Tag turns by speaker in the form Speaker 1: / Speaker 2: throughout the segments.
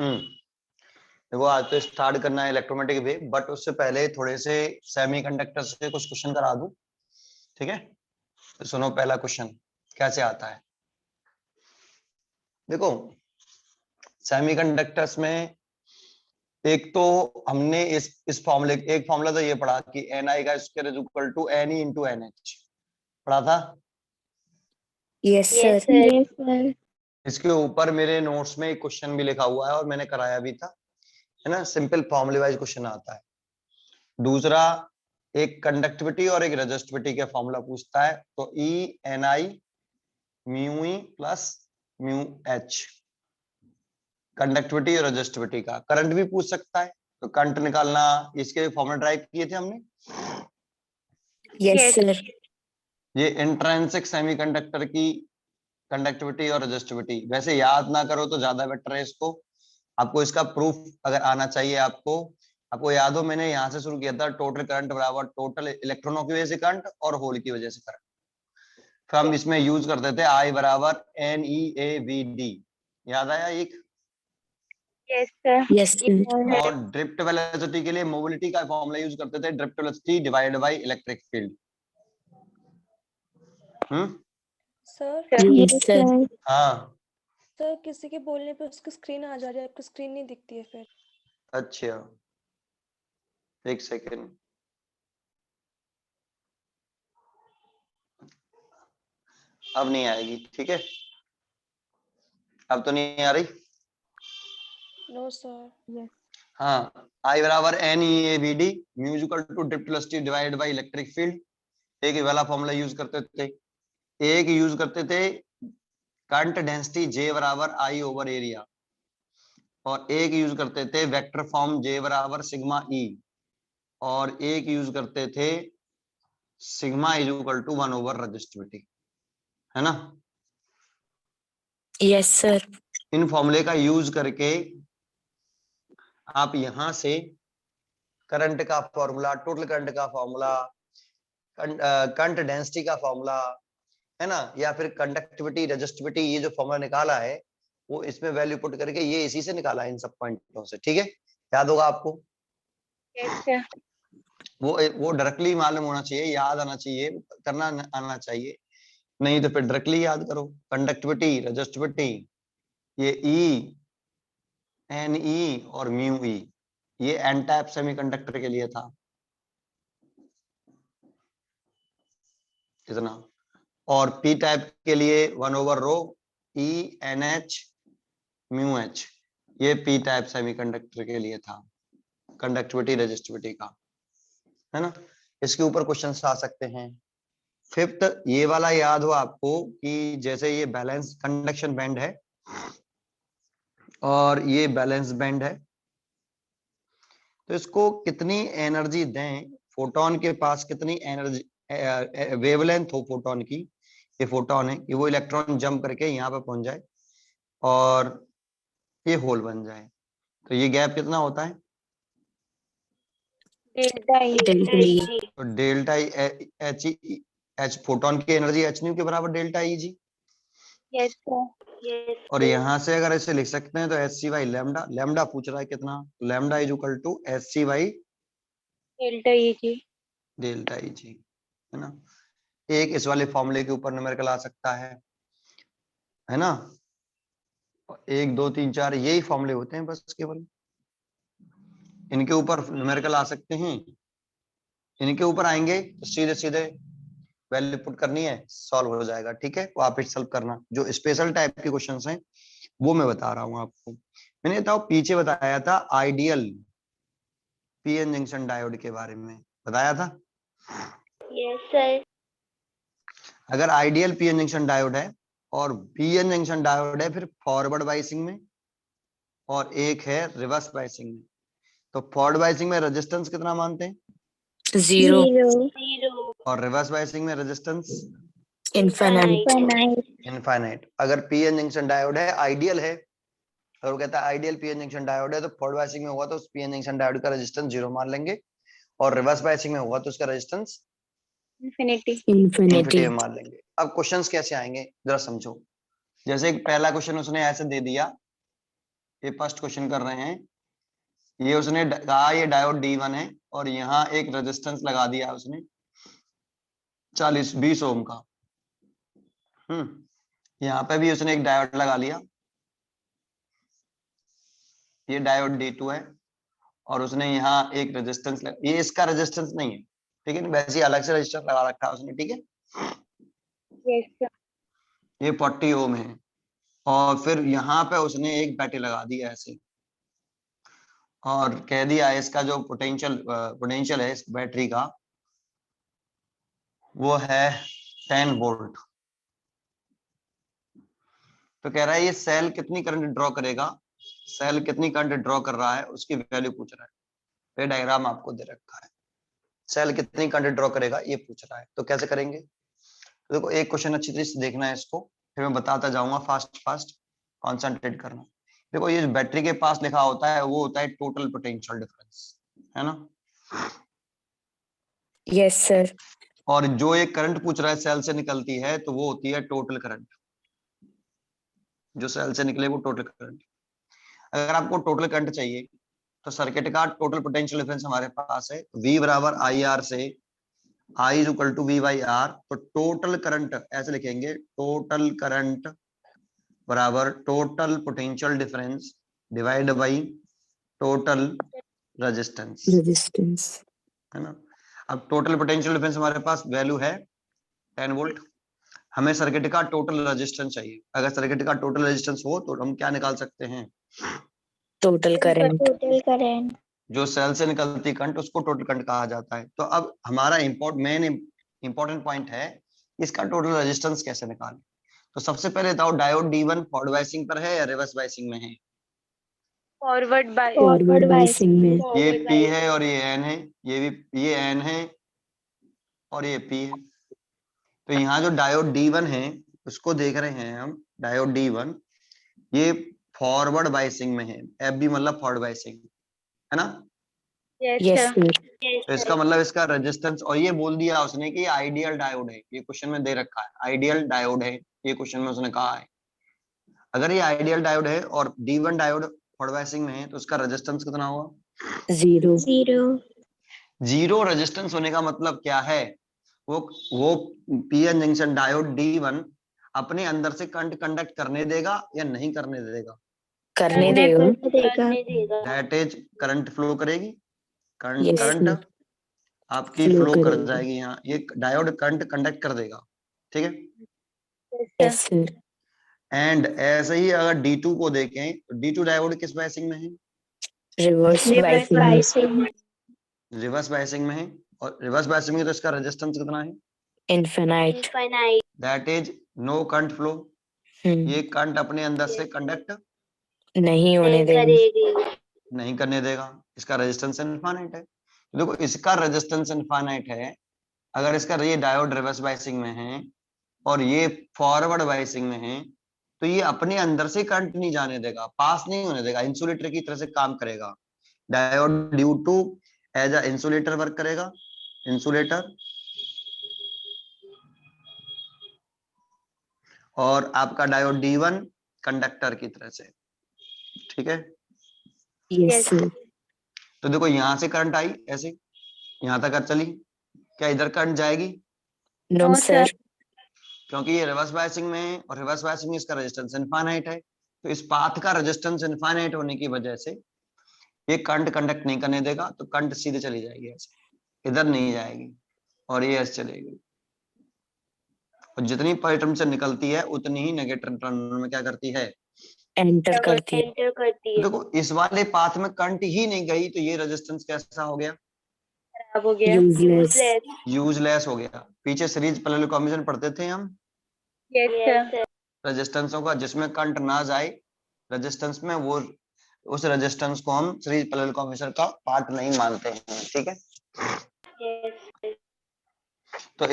Speaker 1: देखो आज तो स्टार्ट करना है इलेक्ट्रोमैग्नेटिक वेव, बट उससे पहले थोड़े से सेमीकंडक्टर से कुछ क्वेश्चन करा दूं, ठीक है? तो सुनो पहला क्वेश्चन कैसे आता है। देखो सेमीकंडक्टर्स में एक तो हमने इस फॉर्मूले एक फॉर्मूला तो ये पढ़ा कि ni का square is equal to ne into NH, पढ़ा था।
Speaker 2: Yes sir.
Speaker 3: Yes sir.
Speaker 1: इसके ऊपर मेरे नोट्स में एक क्वेश्चन भी लिखा हुआ है और मैंने कराया भी था, है ना? सिंपल फॉर्मूले वाइज क्वेश्चन आता है। दूसरा एक कंडक्टिविटी और एक रेजिस्टिविटी का फॉर्मूला पूछता है, तो E N I mu E plus mu H, conductivity और रेजिस्टिविटी का। करंट भी पूछ सकता है, तो करंट निकालना इसके फॉर्मूला ड्राइव किए थे हमने।
Speaker 2: Yes sir.
Speaker 1: ये इंट्रिंसिक सेमीकंडक्टर की कंडक्टिविटी और रेजिस्टिविटी, वैसे याद ना करो तो ज्यादा बेटर है इसको। आपको इसका प्रूफ अगर आना चाहिए आपको याद हो मैंने यहाँ से शुरू किया था, टोटल करंट बराबर टोटल इलेक्ट्रॉनों की वजह से करंट और होल की वजह से करंट। फिर हम इसमें यूज करते थे आई बराबर NeAVD, याद आया एक?
Speaker 3: Yes sir.
Speaker 2: Yes sir.
Speaker 1: और ड्रिफ्ट वेलोसिटी के लिए मोबिलिटी का फॉर्मूला यूज करते थे, drift velocity divided by electric field.
Speaker 4: Sir
Speaker 2: yes sir.
Speaker 1: हाँ
Speaker 4: सर किसी के बोलने पे उसकी स्क्रीन आ जा रही है, आपकी स्क्रीन नहीं दिखती है फिर।
Speaker 1: अच्छा एक सेकेंड, अब नहीं आएगी, ठीक है? अब तो नहीं आ रही।
Speaker 4: No sir.
Speaker 1: हाँ आई बराबर NeAVD musical to drift velocity divided by electric field. एक वाला फॉर्मूला यूज करते थे, एक यूज करते थे करंट डेंसिटी J बराबर I ओवर एरिया, और एक यूज करते थे वेक्टर फॉर्म J बराबर सिग्मा E, और एक यूज करते थे sigma is equal to 1 over resistivity, है ना?
Speaker 2: Yes sir.
Speaker 1: इन फॉर्मूले का यूज करके आप यहां से करंट का फॉर्मूला, टोटल करंट का फॉर्मूला, करंट डेंसिटी का फॉर्मूला, है ना, या फिर कंडक्टिविटी रेजिस्टिविटी, ये जो फॉर्मूला निकाला है वो इसमें वैल्यू पुट करके ये इसी से निकाला है, इन सब पॉइंटों से, ठीक है? याद होगा आपको?
Speaker 3: Yes sir.
Speaker 1: वो डायरेक्टली मालूम होना चाहिए, याद आना चाहिए, करना आना चाहिए, नहीं तो फिर डायरेक्टली याद करो। कंडक्टिविटी रेजिस्टिविटी, ये ई एन ई और म्यू ई, ये एन टाइप सेमीकंडक्टर के लिए था इतना, और पी टाइप के लिए 1 over rho E N H mu H, ये पी टाइप सेमीकंडक्टर के लिए था, कंडक्टिविटी रेजिस्टिविटी का, है ना? इसके ऊपर क्वेश्चंस आ सकते हैं। फिफ्थ ये वाला याद हो आपको कि जैसे ये बैलेंस कंडक्शन बैंड है और ये बैलेंस बैंड है, तो इसको कितनी एनर्जी दें, फोटोन के पास कितनी एनर्जी, वेवलेंथ हो फोटोन की, ये फोटोन है कि वो इलेक्ट्रॉन जंप करके यहाँ पे पहुंच जाए और ये होल बन जाए, तो ये गैप कितना होता है?
Speaker 3: Delta E.
Speaker 1: तो डेल्टा एच, एच फोटोन की एनर्जी एच न्यू के बराबर delta E G.
Speaker 3: Yes sir.
Speaker 1: और यहाँ से अगर ऐसे लिख सकते हैं तो H C by lambda, lambda पूछ रहा है कितना, lambda is equal to H C by
Speaker 3: delta E G.
Speaker 1: Delta E G, है ना? एक इस वाले फॉर्मूले के ऊपर न्यूमेरिकल आ सकता है ना? 1 2 3 4 यही फॉर्मूले होते हैं बस, केवल इनके ऊपर न्यूमेरिकल आ सकते हैं। इनके ऊपर आएंगे तो सीधे सीधे वैल्यू पुट करनी है, सॉल्व हो जाएगा, ठीक है? वापस सॉल्व करना, जो स्पेशल टाइप के क्वेश्चंस हैं वो मैं बता रहा हूं आपको। मैंने बताओ पीछे बताया था आइडियल पीएन जंक्शन डायोड के बारे में, बताया था।
Speaker 3: Yes sir.
Speaker 1: अगर आइडियल पीएन जंक्शन डायोड है और पीएन जंक्शन डायोड है फिर फॉरवर्ड बाइसिंग में, और एक है रिवर्स बाइसिंग में, तो फॉरवर्ड बाइसिंग में रेजिस्टेंस कितना मानते हैं?
Speaker 2: 0।
Speaker 1: और रिवर्स बाइसिंग में रेजिस्टेंस
Speaker 2: इनफाइनाइट।
Speaker 1: इनफाइनाइट। अगर पीएन जंक्शन डायोड है, आइडियल है, और वो कहता है आइडियल पीएन जंक्शन डायोड है, तो फॉरवर्ड बाइसिंग में होगा तो उस पीएन जंक्शन डायोड का रेजिस्टेंस 0 मान लेंगे, और रिवर्स बाइसिंग में होगा तो उसका रेजिस्टेंस इन्फिनिटी मान लेंगे। अब क्वेश्चंस कैसे आएंगे जरा समझो। जैसे एक पहला क्वेश्चन उसने ऐसे दे दिया, ये फर्स्ट क्वेश्चन कर रहे हैं। ये उसने कहा ये डायोड D1 है और यहाँ एक रेजिस्टेंस लगा दिया उसने 20 ओम का। यहाँ पे भी उसने एक डायोड लगा लिया, ये डायोड D2 है और उसने यहाँ एक रेजिस्टेंस ये इसका रेजिस्टेंस नहीं है, ठीक है, वैसे ही अलग से रजिस्टर लगा रखा है उसने, ठीक है।
Speaker 3: Yes, sir.
Speaker 1: ये 40 ओम है और फिर यहाँ पे उसने एक बैटरी लगा दी ऐसे और कह दिया इसका जो पोटेंशियल है इस बैटरी का वो है 10 वोल्ट। तो कह रहा है ये सेल कितनी करंट ड्रॉ करेगा, सेल कितनी करंट ड्रॉ कर रहा है उसकी वैल्यू पूछ रहा है। ये डायग्राम आपको दे रखा है, सेल कितनी करंट ड्रॉ करेगा ये पूछ रहा है। तो कैसे करेंगे, तो देखो एक क्वेश्चन अच्छी तरह से देखना है इसको, फिर मैं बताता जाऊंगा फास्ट कॉन्सेंट्रेट करना। देखो ये बैटरी के पास लिखा होता है वो होता है टोटल पोटेंशियल डिफरेंस, है ना।
Speaker 2: Yes, sir.
Speaker 1: और जो एक करंट पूछ रहा है सेल से निकलती है तो वो होती है टोटल करंट, जो सेल से निकले वो टोटल करंट। अगर आपको टोटल करंट चाहिए तो सर्किट का टोटल पोटेंशियल डिफरेंस हमारे पास है V बराबर IR से I is equal to V by R। तो टोटल करंट ऐसे लिखेंगे, टोटल करंट बराबर total potential difference divide by total resistance,
Speaker 2: Resistance.
Speaker 1: है ना। अब टोटल पोटेंशियल डिफरेंस हमारे पास वैल्यू है 10 वोल्ट, हमें सर्किट का टोटल रेजिस्टेंस चाहिए। अगर सर्किट का टोटल रेजिस्टेंस हो तो हम क्या निकाल सकते हैं,
Speaker 2: Total current.
Speaker 3: Total current.
Speaker 1: जो सेल से निकलती करंट उसको टोटल करंट कहा जाता है। तो अब हमारा मेन इंपॉर्टेंट पॉइंट है इसका टोटल रेजिस्टेंस कैसे निकालें। तो सबसे पहले बताओ डायोड D1 फॉरवर्ड बायसिंग पर है या रिवर्स बायसिंग में है।
Speaker 2: Forward biasing में.
Speaker 1: ये P है और ये N है, ये N है और ये P है। तो यहाँ जो डायोड D1 है उसको देख रहे हैं हम, डायोड D1 ये फॉरवर्ड बायसिंग में है, FB मतलब फॉरवर्ड बायसिंग, है ना।
Speaker 2: Yes, sir.
Speaker 1: तो इसका मतलब इसका रेजिस्टेंस, और ये बोल दिया उसने कि आइडियल डायोड है, ये क्वेश्चन में दे रखा है आइडियल डायोड है, ये क्वेश्चन में उसने कहा है। अगर ये आइडियल डायोड है और D1 डायोड फॉरवर्ड बायसिंग में है तो उसका रेजिस्टेंस कितना होगा,
Speaker 2: 0.
Speaker 1: जीरो रेजिस्टेंस होने का मतलब क्या है, वो पीएन जंक्शन डायोड D1 अपने अंदर से करंट कंडक्ट करने देगा या नहीं करने देगा,
Speaker 2: करने देगा.
Speaker 1: दैट इज करंट फ्लो करेगी,
Speaker 2: Yes,
Speaker 1: करंट
Speaker 2: sir.
Speaker 1: आपकी
Speaker 2: Flow
Speaker 1: फ्लो कर
Speaker 2: करेगी.
Speaker 1: जाएगी, यहाँ ये डायोड करंट कंडक्ट कर देगा, ठीक है।
Speaker 2: Yes, sir.
Speaker 1: एंड ऐसे ही अगर D2 को देखें तो D2 डायोड किस बायसिंग में है,
Speaker 2: Reverse biasing.
Speaker 1: रिवर्स बायसिंग में है। और रिवर्स बायसिंग में तो इसका रेजिस्टेंस कितना है,
Speaker 2: Infinite.
Speaker 1: That is no current flow, ये करंट अपने अंदर से कंडक्ट
Speaker 2: नहीं होने देगा.
Speaker 1: नहीं करने देगा, इसका रेजिस्टेंस इनफाइनाइट है। देखो इसका रेजिस्टेंस इनफाइनाइट है, अगर इसका ये डायोड रिवर्स बायसिंग में है और ये फॉरवर्ड बायसिंग में है तो ये अपने अंदर से करंट नहीं जाने देगा, पास नहीं होने देगा, इंसुलेटर की तरह से काम करेगा। Diode D2 as a insulator work करेगा, इंसुलेटर, और आपका डायोड D1 कंडक्टर की तरह से, ठीक है।
Speaker 2: Yes, sir.
Speaker 1: तो देखो यहां से करंट आई ऐसे यहां तक चली, क्या इधर करंट जाएगी,
Speaker 2: No, sir.
Speaker 1: क्योंकि ये रिवर्स बायसिंग में है और रिवर्स बायसिंग में इसका रेजिस्टेंस इनफाइनाइट है। तो इस पाथ का रेजिस्टेंस इनफाइनाइट होने की वजह से ये करंट कंडक्ट नहीं करने देगा, तो करंट सीधे चली जाएगी ऐसे, इधर नहीं जाएगी और ये ऐसे चलेगी। और जितनी पॉजिटिव से निकलती है उतनी ही नेगेटिव टर्मिनल में क्या करती है,
Speaker 2: Enter करती है.
Speaker 1: देखो इस वाले पाथ में करंट ही नहीं गई तो ये रेजिस्टेंस कैसा हो गया,
Speaker 2: Useless.
Speaker 1: यूजलेस हो गया। पीछे सीरीज पैरेलल कॉम्बिनेशन पढ़ते थे हम रेजिस्टेंसों का, जिसमें करंट ना जाए रेजिस्टेंस में, वो उस रेजिस्टेंस को हम सीरीज पैरेलल कॉम्बिनेशन का पार्ट नहीं मानते हैं, ठीक है। तो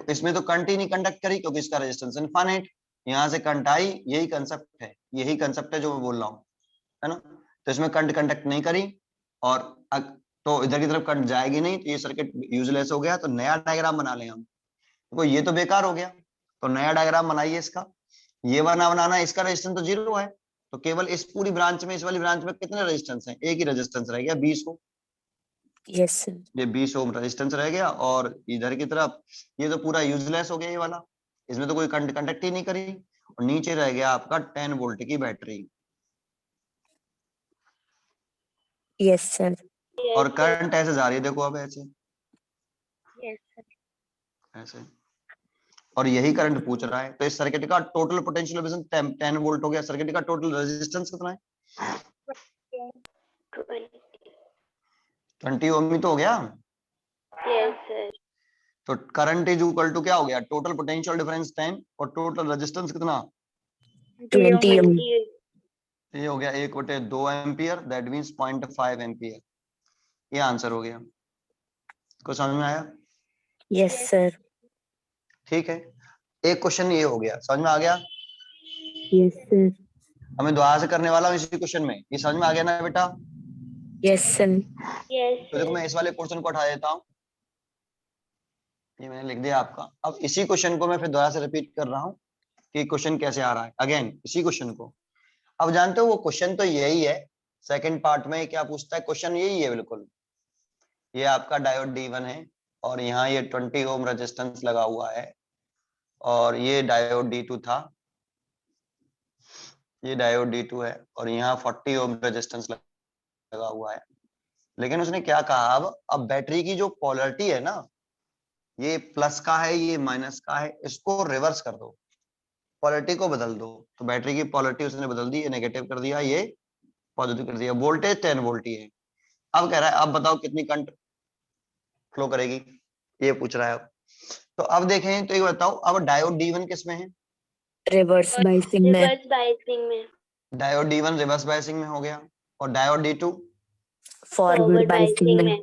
Speaker 1: इसमें तो करंट ही नहीं कंडक्ट करी क्योंकि इसका रेजिस्टेंस इनफाइनाइट, यहाँ से करंट आई, यही कंसेप्ट है जो मैं बोल रहा हूँ, है ना। तो इसमें करंट कंडक्ट नहीं करी और तो इधर की तरफ करंट जाएगी नहीं, तो ये सर्किट यूजलेस हो गया। तो नया डायग्राम बना लें हम, देखो ये तो बेकार हो गया, तो नया डायग्राम बनाइए इसका, ये बनाना, इसका रेजिस्टेंस तो 0 है तो केवल इस पूरी ब्रांच में, इस वाली ब्रांच में कितने रेजिस्टेंस हैं? एक ही रेजिस्टेंस रह गया 20 ओम।
Speaker 2: Yes sir.
Speaker 1: ये 20 ओम रेजिस्टेंस रह गया, और इधर की तरफ ये तो पूरा यूजलेस हो गया ये वाला, इसमें तो कोई कंडक्ट ही नहीं करी, और नीचे रह गया आपका 10 वोल्ट की बैटरी।
Speaker 2: Yes sir.
Speaker 1: और करंट ऐसे जा रही है, देखो अब ऐसे
Speaker 3: यस सर।
Speaker 1: ऐसे, और यही करंट पूछ रहा है। तो इस सर्किट का टोटल पोटेंशियल डिफरेंस 10 वोल्ट हो गया। सर्किट का टोटल रेजिस्टेंस कितना है? 20 ओम ही तो हो गया।
Speaker 3: Yes sir.
Speaker 1: तो करंट इज इक्वल टू क्या हो गया? टोटल पोटेंशियल डिफरेंस 10 और टोटल रेजिस्टेंस कितना?
Speaker 2: 20 ओम।
Speaker 1: ये हो गया 1/2 एम्पियर, दैट मींस 0.5 एम्पियर। ये आंसर हो गया। को समझ में आया?
Speaker 2: Yes sir.
Speaker 1: ठीक है, एक क्वेश्चन ये हो गया, समझ में आ गया?
Speaker 2: Yes sir.
Speaker 1: हमें दोबारा से करने वाला हूँ इसी क्वेश्चन में। ये समझ में आ गया ना बेटा?
Speaker 2: Yes sir.
Speaker 3: यस
Speaker 1: तो देखो मैं इस वाले पोर्शन को हटा देता हूँ, ये मैंने लिख दिया आपका। अब इसी क्वेश्चन को मैं फिर दोबारा से रिपीट कर रहा हूँ कि क्वेश्चन कैसे आ रहा है। अगेन इसी क्वेश्चन को, अब जानते हो वो क्वेश्चन तो यही है। सेकंड पार्ट में क्या पूछता है? क्वेश्चन यही है बिल्कुल। ये आपका डायोड D1 है, और यहाँ ये 20 ओम रेजिस्टेंस लगा हुआ है, और ये डायोड D2 था, ये डायोड D2 है, और यहाँ 40 ओम रेजिस्टेंस लगा हुआ है। लेकिन उसने क्या कहा, अब बैटरी की जो पोलरिटी है ना, ये प्लस का है, ये माइनस का है, इसको रिवर्स कर दो, पोलरिटी को बदल दो। तो बैटरी की पोलरिटी उसने बदल दी, ये नेगेटिव कर दिया, ये पॉजिटिव कर दिया। वोल्टेज 10 वोल्ट ही है। अब कह रहा है अब बताओ कितनी करंट फ्लो करेगी, ये पूछ रहा है अब। तो अब देखें, तो ये बताओ अब डायोड D1 किस में है?
Speaker 2: रिवर्स बाइसिंग में।
Speaker 3: रिवर्स बायसिंग में।
Speaker 1: डायोड D1 रिवर्स बायसिंग में हो गया, और डायोड D2
Speaker 2: फॉरवर्ड बाइसिंग में।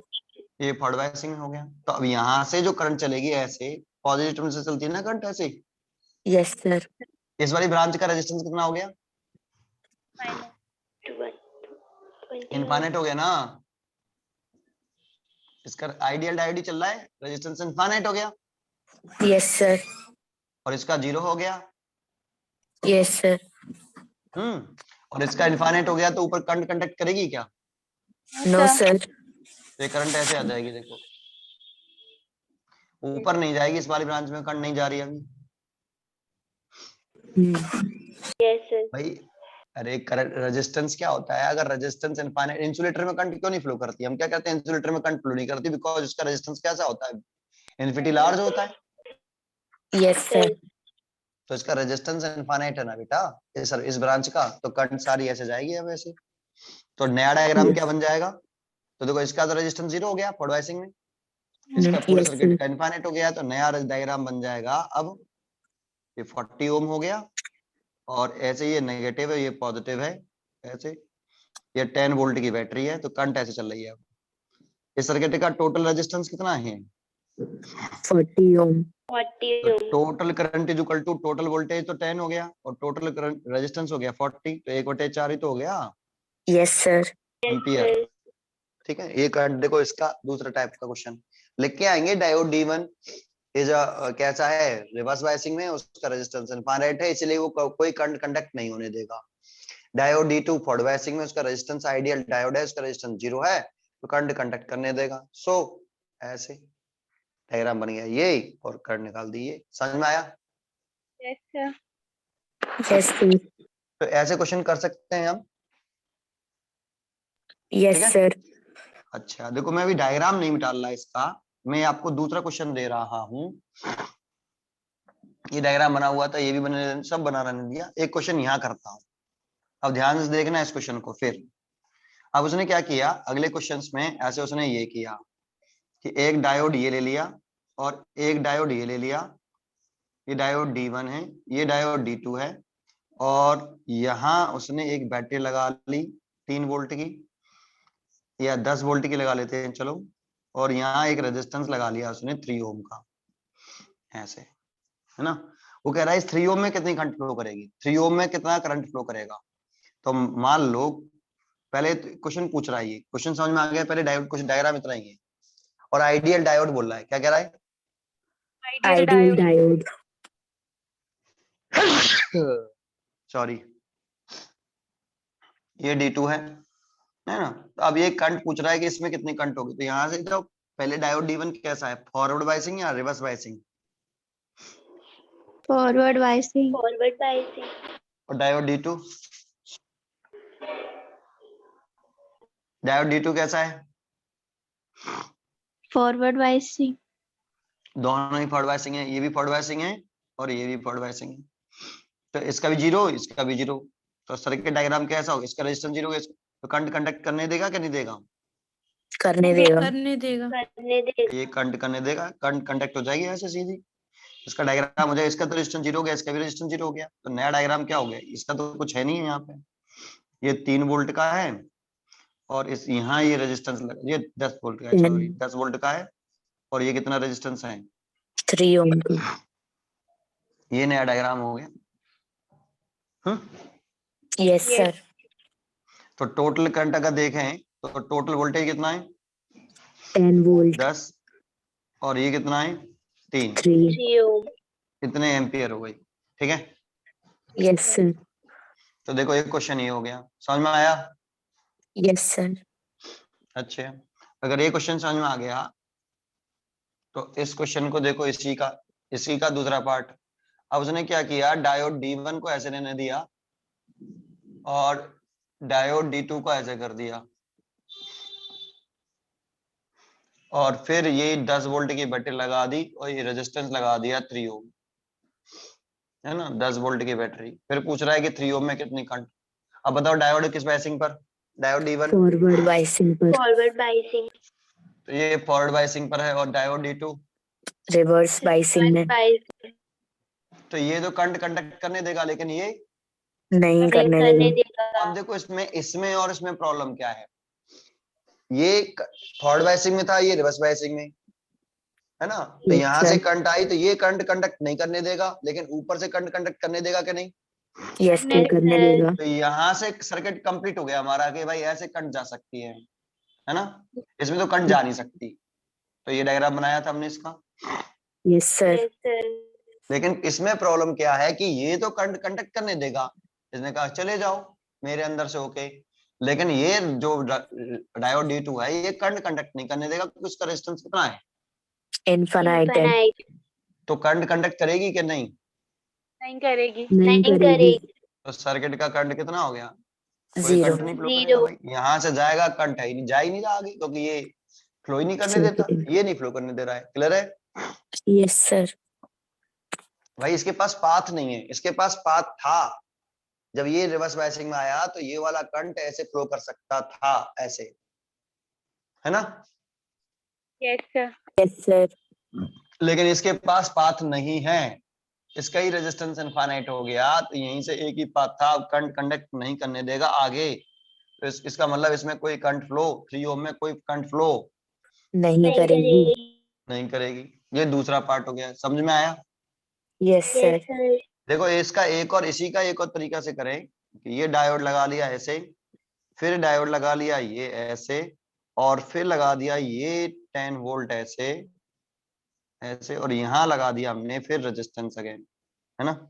Speaker 1: ये फॉरवर्ड बायसिंग में हो गया। तो अब यहाँ से जो करंट चलेगी ऐसे पॉजिटिव से चलती है ना करंट ऐसे।
Speaker 2: Yes sir.
Speaker 1: इस वाली ब्रांच का रेजिस्टेंस कितना हो गया? इनफाइनाइट हो गया ना। इसका आइडियल डायोड ही चल रहा है, रेजिस्टेंस इनफाइनाइट हो गया,
Speaker 2: यस सर।
Speaker 1: और इसका 0 हो गया।
Speaker 2: Yes sir.
Speaker 1: और इसका इनफाइनाइट हो गया, तो ऊपर करंट कंडक्ट करेगी क्या?
Speaker 2: No sir.
Speaker 1: तो ये करंट ऐसे आ जाएगी, देखो ऊपर नहीं जाएगी। इस वाली ब्रांच में करंट नहीं जा रही अभी
Speaker 3: यस सर।
Speaker 1: भाई। अरे करंट रेजिस्टेंस क्या होता है? अगर रेजिस्टेंस इनफाइनाइट, इंसुलेटर में करंट क्यों नहीं फ्लो करती? हम क्या कहते हैं इंसुलेटर में करंट फ्लो नहीं करती? बिकॉज उसका रेजिस्टेंस कैसा होता है? इन्फिनिटी लार्ज होता है।
Speaker 2: Yes sir.
Speaker 1: तो इसका रेजिस्टेंस इनफाइनाइट है ना बेटा, इस ब्रांच का, तो करंट सारी ऐसे जाएगी अब ऐसे। तो नया डायग्राम क्या बन जाएगा? तो देखो इसका तो रेजिस्टेंस 0 हो गया फॉरवर्ड बायसिंग में, इसका पूरे
Speaker 2: यस
Speaker 1: सर्किट
Speaker 2: सर।
Speaker 1: का इनफाइनाइट हो गया, तो नया डायग्राम बन जाएगा। अब ये 40 ओम हो गया, और ऐसे ये नेगेटिव है, ये पॉजिटिव है ऐसे। ये 10 वोल्ट की बैटरी है, तो करंट ऐसे चल रही है। अब इस सर्किट का टोटल रेजिस्टेंस कितना है?
Speaker 2: 40 ओम।
Speaker 3: 40
Speaker 1: तो
Speaker 3: ohm.
Speaker 1: Total current is equal to total voltage तो 10 हो गया, और टोटल करंट रेजिस्टेंस हो गया 40, तो 1/4 ही तो हो गया
Speaker 2: यस सर।
Speaker 1: एम्पियर। ठीक है, ये करंट देखो, इसका दूसरा टाइप का क्वेश्चन लिख के आएंगे। डायोड D1 इज कैसा है? रिवर्स बायसिंग में, उसका रेजिस्टेंस इनफाइनाइट है, इसलिए वो कोई करंट कंडक्ट नहीं होने देगा। डायोड D2 फॉरवर्ड बायसिंग में, उसका रेजिस्टेंस आइडियल डायोड है, उसका रेजिस्टेंस 0 है, तो करंट कंडक्ट करने देगा। सो ऐसे डायग्राम बन गया ये, और करंट निकाल दी। ये समझ में आया?
Speaker 3: Yes sir.
Speaker 2: Yes sir.
Speaker 1: तो ऐसे क्वेश्चन कर सकते हैं हम।
Speaker 2: यस
Speaker 1: ठीक है,
Speaker 2: सर।
Speaker 1: अच्छा देखो मैं अभी डायग्राम नहीं डाल रहा इसका, मैं आपको दूसरा क्वेश्चन दे रहा हूँ। ये डायग्राम बना हुआ था, ये भी बने, सब बना रहने दिया। एक क्वेश्चन यहाँ करता हूँ, अब ध्यान से देखना इस क्वेश्चन को। फिर अब उसने क्या किया अगले क्वेश्चंस में, ऐसे उसने ये किया कि एक डायोड ये ले लिया, और एक डायोड ये ले लिया, ये डायोड D1 है, ये डायोड D2 है, और यहाँ उसने एक बैटरी लगा ली 3 वोल्ट की, या 10 वोल्ट की लगा लेते हैं चलो, और यहाँ एक रेजिस्टेंस लगा लिया उसने 3 ओम का, ऐसे है ना। वो कह रहा है इस 3 ओम में कितनी करंट फ्लो करेगी, 3 ओम में कितना करंट फ्लो करेगा। तो मान लो पहले क्वेश्चन पूछ रहा है, ये क्वेश्चन समझ में आ गया? पहले डायोड कुछ डायग्राम इतना ही है, और आइडियल डायोड बोल रहा है। क्या कह रहा है?
Speaker 2: Ideal diode.
Speaker 1: सॉरी, ये D2 है ना। तो अब ये करंट पूछ रहा है कि इसमें कितनी करंट होगी, तो यहाँ से तो पहले डायोड D1 कैसा है, फॉरवर्ड बायसिंग या reverse biasing?
Speaker 5: Forward biasing.
Speaker 3: Forward biasing.
Speaker 1: और डायोड D2, डायोड D2 कैसा है?
Speaker 5: Forward biasing.
Speaker 1: दोनों ही फॉरवर्ड बायसिंग है, ये भी फॉरवर्ड बायसिंग है और ये भी फॉरवर्ड बायसिंग है। तो इसका भी जीरो, इसका भी जीरो, तो सर्किट डायग्राम कैसा होगा, इसका रेजिस्टेंस जीरो होगा, तो करंट कंडक्ट करने देगा कि नहीं देगा?
Speaker 2: करने देगा।
Speaker 3: करने देगा।
Speaker 1: ये करंट करने देगा, करंट कंडक्ट हो जाएगी ऐसे सीधी। इसका डायग्राम हो जाएगा, इसका तो रेजिस्टेंस जीरो हो गया, इसका भी रेजिस्टेंस जीरो हो गया, तो नया डायग्राम क्या हो गया, इसका तो कुछ है नहीं है यहाँ पे। ये 3 वोल्ट का है और इस यहाँ ये रेजिस्टेंस ये 10 वोल्ट का है, सॉरी 10 वोल्ट का है, और ये कितना रेजिस्टेंस है,
Speaker 2: 3 ओम का।
Speaker 1: ये नया डायग्राम हो गया।
Speaker 2: Yes sir.
Speaker 1: तो टोटल करंट अगर देखें तो टोटल वोल्टेज कितना है,
Speaker 2: 10 वोल्ट।
Speaker 1: 10, और ये कितना है 3,
Speaker 2: 3।
Speaker 3: 3 ओम।
Speaker 1: इतने एम्पियर हो गई। ठीक है,
Speaker 2: यस सर।
Speaker 1: तो देखो एक क्वेश्चन ये हो गया, समझ में आया?
Speaker 2: Yes sir.
Speaker 1: अच्छा, अगर ये क्वेश्चन समझ में आ गया तो इस क्वेश्चन को देखो, इसी का दूसरा पार्ट। अब उसने क्या किया, डायोड D1 को ऐसे रहने दिया और डायोड D2 को ऐसे कर दिया, और फिर ये 10 वोल्ट की बैटरी लगा दी और ये रेजिस्टेंस लगा दिया 3 ओम, है ना, 10 वोल्ट की बैटरी। फिर पूछ रहा है कि 3 ओम में कितनी करंट। अब बताओ डायोड किस बायसिंग पर, डायोड D1
Speaker 2: फॉरवर्ड बायसिंग पर।
Speaker 3: Forward biasing.
Speaker 1: तो ये फॉरवर्ड बायसिंग पर है, और डायोड D2
Speaker 2: रिवर्स बायसिंग में।
Speaker 3: बायसिंग।
Speaker 1: तो ये तो करंट कंडक्ट करने देगा, लेकिन ये
Speaker 2: नहीं
Speaker 3: नहीं
Speaker 2: करने
Speaker 3: करने
Speaker 2: देगा।
Speaker 3: देगा।
Speaker 1: अब देखो इसमें और इसमें प्रॉब्लम क्या है, ये फॉरवर्ड बायसिंग में था, ये रिवर्स बायसिंग में, है ना। तो
Speaker 2: Yes,
Speaker 1: यहाँ से
Speaker 2: sir.
Speaker 1: करंट आई तो ये करंट कंडक्ट नहीं करने देगा, लेकिन ऊपर से करंट कंडक्ट करने देगा कि नहीं?
Speaker 2: यस
Speaker 3: नहीं,
Speaker 2: करने
Speaker 3: sir.
Speaker 2: देगा।
Speaker 1: तो यहाँ से सर्किट कंप्लीट हो गया हमारा कि भाई ऐसे करंट जा सकती है ना, इसमें तो करंट जा नहीं सकती। तो ये डायग्राम बनाया था हमने इसका।
Speaker 2: Yes sir.
Speaker 3: Yes, sir.
Speaker 1: लेकिन इसमें प्रॉब्लम क्या है कि ये तो करंट कंडक्ट करने देगा, इसने कहा चले जाओ मेरे अंदर से होके, लेकिन ये जो डायोड D2 है ये करंट कंडक्ट नहीं करने देगा, क्योंकि उसका रेजिस्टेंस कितना है,
Speaker 2: इनफाइनाइट है।
Speaker 3: Infinite.
Speaker 1: तो करंट कंडक्ट करेगी कि नहीं?
Speaker 3: नहीं करेगी।
Speaker 2: नहीं करेगी।
Speaker 1: तो सर्किट का करंट कितना हो गया, कोई
Speaker 2: जीरो।
Speaker 1: करंट नहीं फ्लो
Speaker 3: Zero.
Speaker 1: करेगा भाई, यहाँ से जाएगा करंट है ही नहीं, जा ही नहीं रहा आगे, क्योंकि ये फ्लो ही नहीं करने देता, ये नहीं फ्लो करने दे रहा है। क्लियर है?
Speaker 2: Yes sir.
Speaker 1: भाई इसके पास पाथ नहीं है, इसके पास पाथ था, जब ये रिवर्स बायसिंग में आया तो ये वाला करंट ऐसे फ्लो कर सकता था, ऐसे, है ना।
Speaker 3: Yes, sir.
Speaker 2: Yes sir.
Speaker 1: लेकिन इसके पास पाथ नहीं है, इसका ही रेजिस्टेंस इनफाइनाइट हो गया, तो यहीं से एक ही पाथ था, अब करंट कंडक्ट नहीं करने देगा आगे, तो इसका मतलब इसमें कोई करंट फ्लो, 3 ओम में कोई करंट फ्लो
Speaker 2: नहीं
Speaker 3: नहीं
Speaker 2: करेगी।
Speaker 1: नहीं करेगी। ये दूसरा पार्ट हो गया, समझ में आया?
Speaker 2: Yes
Speaker 3: Yes,
Speaker 2: sir.
Speaker 3: sir.
Speaker 1: देखो इसका एक और इसी का एक और तरीका से करें कि ये डायोड लगा लिया ऐसे, फिर डायोड लगा लिया ये ऐसे, और फिर लगा दिया ये 10 वोल्ट ऐसे ऐसे, और यहाँ लगा दिया हमने फिर रेजिस्टेंस अगेन, है ना।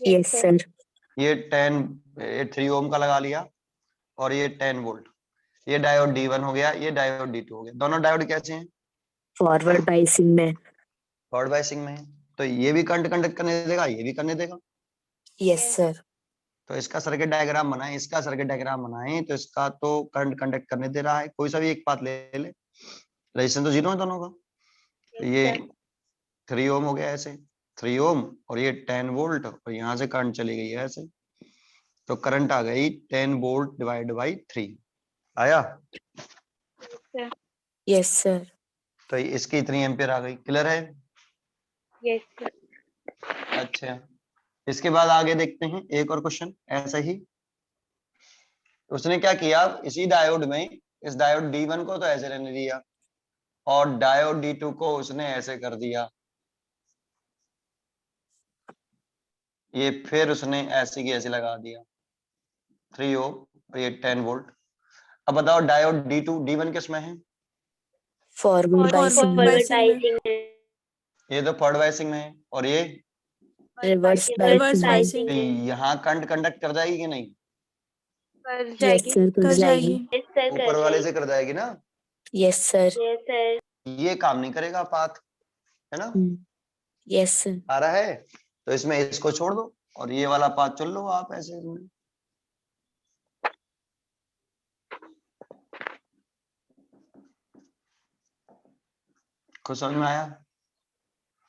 Speaker 2: Yes sir.
Speaker 1: ये 3 ओम का लगा लिया और ये 10 वोल्ट, ये डायोड D1 हो गया, ये डायोड D2 हो गया। दोनों डायोड कैसे हैं,
Speaker 2: फॉरवर्ड बायसिंग में।
Speaker 1: फॉरवर्ड बायसिंग में है, तो ये भी करंट कंडक्ट करने देगा, ये भी करने देगा।
Speaker 2: Yes sir.
Speaker 1: तो इसका सर्किट डायग्राम बनाए, इसका सर्किट डायग्राम बनाए, तो इसका तो करंट कंडक्ट करने दे रहा है, कोई सा भी एक पाथ ले ले, रेजिस्टेंस तो जीरो है दोनों का। तो ये 3 ओम हो गया ऐसे, 3 ओम, और ये 10 वोल्ट, और यहाँ से करंट चली गई है ऐसे, तो करंट आ गई 10 वोल्ट डिवाइड बाई 3, आया।
Speaker 2: Yes sir.
Speaker 1: तो इसकी इतनी एम्पियर आ गई। क्लियर है?
Speaker 3: Yes, sir.
Speaker 1: अच्छा, इसके बाद आगे देखते हैं एक और क्वेश्चन ऐसा ही। उसने क्या किया, इसी डायोड में इस डायोड D1 को तो ऐसे रहने दिया, और डायोड D2 को उसने ऐसे कर दिया, ये फिर उसने ऐसे की ऐसे लगा दिया 3 ओम और ये 10 वोल्ट। अब बताओ डायोड D1 किस में है,
Speaker 2: फॉरवर्ड बायसिंग में।
Speaker 3: Forward बायसिंग में।
Speaker 1: ये तो फॉरवर्ड बायसिंग में है, और ये
Speaker 2: रिवर्स
Speaker 3: Reverse
Speaker 2: बायसिंग में।
Speaker 3: बायसिंग
Speaker 1: तो
Speaker 3: में।
Speaker 1: यहाँ करंट कंडक्ट कर जाएगी कि नहीं,
Speaker 3: कर
Speaker 2: यस
Speaker 3: जाएगी।
Speaker 2: सर कर
Speaker 4: कर
Speaker 2: जाएगी।
Speaker 4: जाएगी।
Speaker 3: यस सर,
Speaker 1: ऊपर वाले से कर जाएगी ना,
Speaker 2: यस सर।
Speaker 3: Yes sir.
Speaker 1: ये काम नहीं करेगा पाथ, है ना,
Speaker 2: यस सर।
Speaker 1: आ रहा है, तो इसमें इसको छोड़ दो और ये वाला पाथ चल लो आप ऐसे में। कुछ समझ में आया?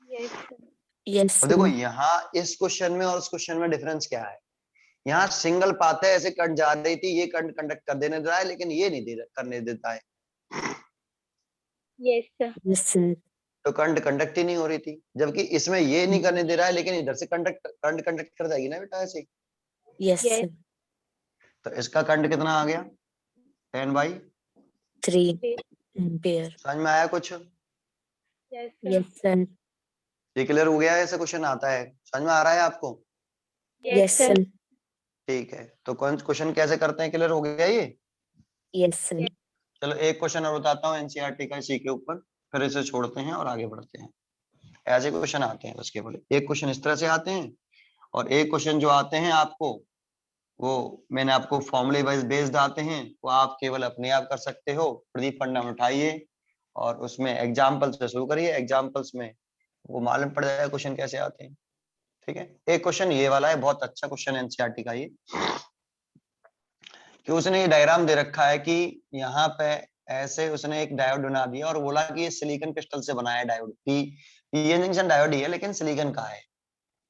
Speaker 3: Yes sir.
Speaker 2: यस
Speaker 1: और देखो
Speaker 2: सर।
Speaker 1: यहाँ इस क्वेश्चन में और उस क्वेश्चन में डिफरेंस क्या है, यहाँ सिंगल पाथ है, ऐसे कट जा रही थी, ये करंट कंडक्ट कर देने दे रहा है, लेकिन ये नहीं करने देता है,
Speaker 3: यस सर।
Speaker 2: Yes sir.
Speaker 1: तो करंट कंडक्ट ही नहीं हो रही थी। जबकि इसमें ये नहीं करने दे रहा है, लेकिन इधर से करंट कंडक्ट कर जाएगी ना बेटा ऐसे।
Speaker 2: Yes
Speaker 3: yes.
Speaker 2: सर।
Speaker 1: तो इसका करंट कितना आ गया, 10/3।
Speaker 2: 3 एम्पियर।
Speaker 1: समझ में आया कुछ?
Speaker 3: Yes sir.
Speaker 2: Yes sir.
Speaker 1: ये क्लियर हो गया है? ऐसे क्वेश्चन आता है, समझ में आ रहा है आपको?
Speaker 3: Yes
Speaker 2: yes
Speaker 3: sir.
Speaker 2: सर।
Speaker 1: ठीक है, तो कौन क्वेश्चन कैसे करते हैं, क्लियर हो गया ये?
Speaker 2: Yes sir.
Speaker 1: चलो एक क्वेश्चन और बताता हूँ एनसीईआरटी का इसी के ऊपर, फिर इसे छोड़ते हैं और आगे बढ़ते हैं। ऐसे क्वेश्चन आते हैं बस, केवल एक क्वेश्चन इस तरह से आते हैं, और एक क्वेश्चन जो आते हैं आपको, वो मैंने आपको फॉर्मूले वाइज बेस्ड आते हैं, वो आप केवल अपने आप कर सकते हो। प्रदीप फंडा उठाइए और उसमें एग्जाम्पल से शुरू करिए, एग्जाम्पल्स में वो मालूम पड़ जाएगा क्वेश्चन कैसे आते हैं। ठीक है, एक क्वेश्चन ये वाला है, बहुत अच्छा क्वेश्चन एनसीईआरटी का ये, कि उसने ये डायग्राम दे रखा है कि यहाँ पे ऐसे उसने एक डायोड बना दिया और बोला कि ये सिलिकॉन क्रिस्टल से बना है डायोड, पीएन जंक्शन डायोड ही है लेकिन सिलिकॉन का है,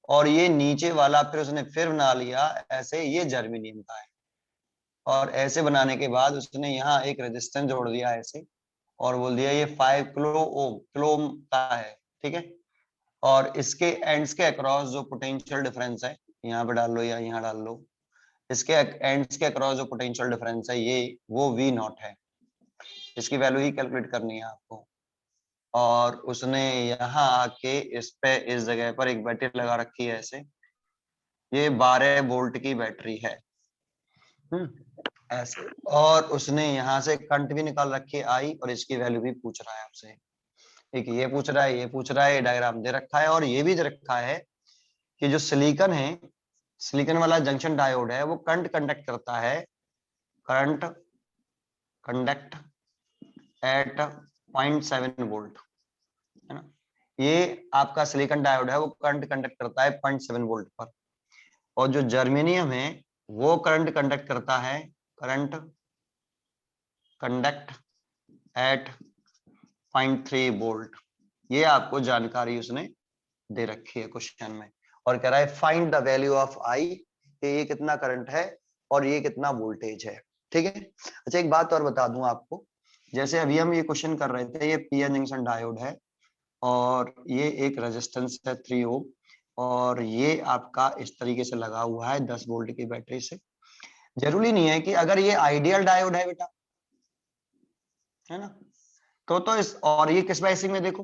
Speaker 1: और ये नीचे वाला फिर उसने फिर बना लिया ऐसे, ये जर्मेनियम का है, और ऐसे बनाने के बाद उसने यहाँ एक रेजिस्टेंस जोड़ दिया ऐसे, और बोल दिया ये 5 किलो ओम का है। ठीक है, और इसके एंड्स के अक्रॉस जो पोटेंशियल डिफरेंस है, यहाँ पे डाल लो या यहाँ डाल लो, इसके एंड्स के अक्रॉस जो पोटेंशियल डिफरेंस है ये, वो V नॉट है, इसकी वैल्यू ही कैलकुलेट करनी है आपको। और उसने यहाँ आके इस पे इस जगह पर एक बैटरी लगा रखी है ऐसे, ये 12 वोल्ट की बैटरी है, ऐसे, और उसने यहाँ से करंट भी निकाल रखी है I, और इसकी वैल्यू भी पूछ रहा है आपसे। एक ये पूछ रहा है, ये पूछ रहा है, डायग्राम दे रखा है, और ये भी दे रखा है कि जो सिलिकॉन है, सिलिकॉन वाला जंक्शन डायोड है, वो करंट कंडक्ट करता है, करंट कंडक्ट एट 0.7 वोल्ट, है ना, ये आपका सिलिकॉन डायोड है, वो करंट कंडक्ट करता है 0.7 वोल्ट पर, और जो जर्मेनियम है वो करंट कंडक्ट करता है, करंट कंडक्ट एट 0.3 वोल्ट। ये आपको जानकारी उसने दे रखी है क्वेश्चन में, और कह रहा है फाइंड द वैल्यू ऑफ आई, कि ये कितना करंट है और ये कितना वोल्टेज है। ठीक है, अच्छा एक बात और बता दूं आपको, जैसे अभी हम ये क्वेश्चन कर रहे थे, ये पीएन जंक्शन डायोड है और ये एक रेजिस्टेंस है 3 ओम, और ये आपका इस तरीके से लगा हुआ है 10 वोल्ट की बैटरी से। जरूरी नहीं है कि अगर ये आइडियल डायोड है बेटा, है ना, तो इस, और ये किस बाइसिंग में देखो,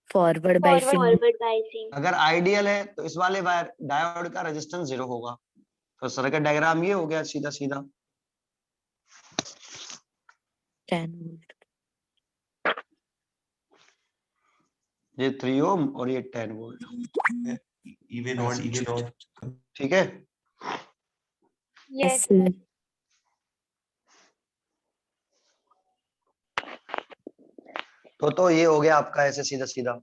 Speaker 2: फॉरवर्ड बाइसिंग।
Speaker 3: Forward biasing.
Speaker 1: अगर आइडियल है तो इस वाले डायोड का रेजिस्टेंस 0 होगा, तो सर्किट डायग्राम ये हो गया सीधा सीधा।
Speaker 2: 10 वोल्ट।
Speaker 1: ये 3 ओम और ये 10 वोल्ट,
Speaker 6: even odd
Speaker 1: ठीक है।
Speaker 2: Yes
Speaker 3: yes
Speaker 2: sir.
Speaker 1: तो ये हो गया आपका ऐसे सीधा सीधा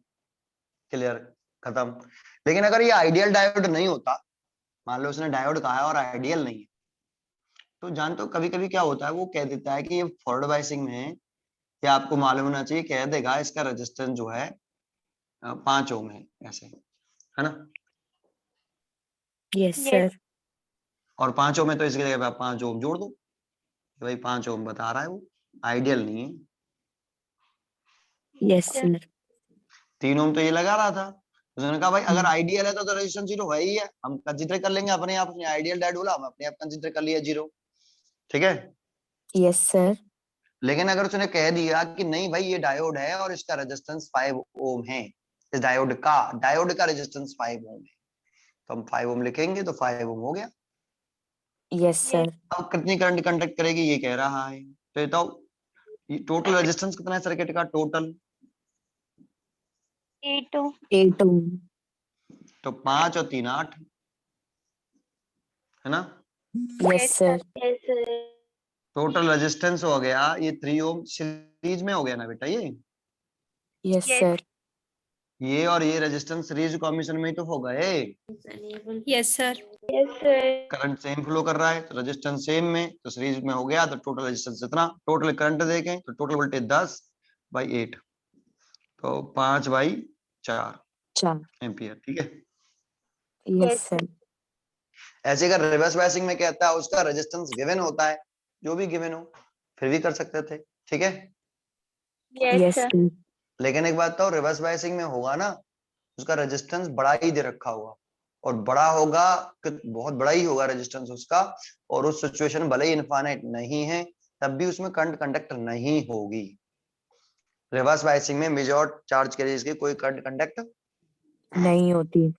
Speaker 1: क्लियर, खत्म। लेकिन अगर ये आइडियल डायोड नहीं होता, मान लो उसने डायोड कहा है और आइडियल नहीं है, तो जानते हो कभी कभी क्या होता है, वो कह देता है कि ये फॉरवर्ड बायसिंग में है, ये आपको मालूम होना चाहिए, कह देगा इसका रेजिस्टेंस जो है 5 ओम है ऐसे, है ना,
Speaker 2: यस
Speaker 3: यस।
Speaker 2: सर।
Speaker 1: और 5 ओम है तो इसकी जगह पे आप 5 ओम जोड़ दो, कि भाई 5 ओम बता रहा है, वो आइडियल नहीं है।
Speaker 2: Yes sir.
Speaker 1: 3 ओम तो ये लगा रहा था, उसने कहा भाई अगर आइडियल है तो रेजिस्टेंस 0 है ही है, हम कंसीडर कर लेंगे अपने आप, अपने आइडियल डायोड बोला, हम अपने आप कंसीडर कर लिया 0। ठीक है,
Speaker 2: यस सर।
Speaker 1: लेकिन अगर उसने कह दिया कि नहीं भाई ये डायोड है और इसका रेजिस्टेंस 5 ओम है, इस डायोड का रेजिस्टेंस 5 ओम है, तो हम 5 ओम लिखेंगे, तो 5 ओम हो गया।
Speaker 2: Yes sir.
Speaker 1: अब कितनी करंट कंडक्ट करेगी ये कह रहा है, तो टोटल रेजिस्टेंस कितना है सर्किट का टोटल,
Speaker 3: 8 ओम।
Speaker 2: 8 ओम।
Speaker 1: तो 5 और 3 8, है ना,
Speaker 2: Yes, sir.
Speaker 3: Yes, sir.
Speaker 1: Total resistance हो गया ये 3 ओम सीरीज में हो गया ना बेटा
Speaker 2: Yes,
Speaker 3: Yes.
Speaker 2: sir.
Speaker 1: ये और ये रेजिस्टेंस सीरीज कॉम्बिनेशन में ही तो हो गए।
Speaker 7: Yes, sir.
Speaker 3: Yes, sir.
Speaker 1: Current same flow कर रहा है तो रेजिस्टेंस सेम में तो सीरीज में हो गया तो टोटल रेजिस्टेंस इतना। टोटल करंट देखें तो टोटल वोल्टेज 10/8 तो 5/4
Speaker 2: Cha.
Speaker 1: एम्पियर। ठीक है।
Speaker 2: Yes, sir.
Speaker 1: ऐसे अगर रिवर्स बायसिंग में कहता है उसका रेजिस्टेंस गिवन होता है, जो भी गिवन हो फिर भी कर सकते थे। ठीक है।
Speaker 3: Yes,
Speaker 2: Yes,
Speaker 3: sir.
Speaker 2: sir.
Speaker 1: लेकिन एक बात तो रिवर्स बायसिंग में होगा ना उसका रेजिस्टेंस बड़ा ही दे रखा होगा और बड़ा होगा बहुत बड़ा ही होगा रेजिस्टेंस उसका, और उस सिचुएशन भले ही इनफाइनाइट नहीं है तब भी उसमें करंट कंडक्ट नहीं होगी। रिवर्स बायसिंग में मेजर चार्ज कैरियर्स की कोई करंट कंडक्ट
Speaker 2: नहीं होती।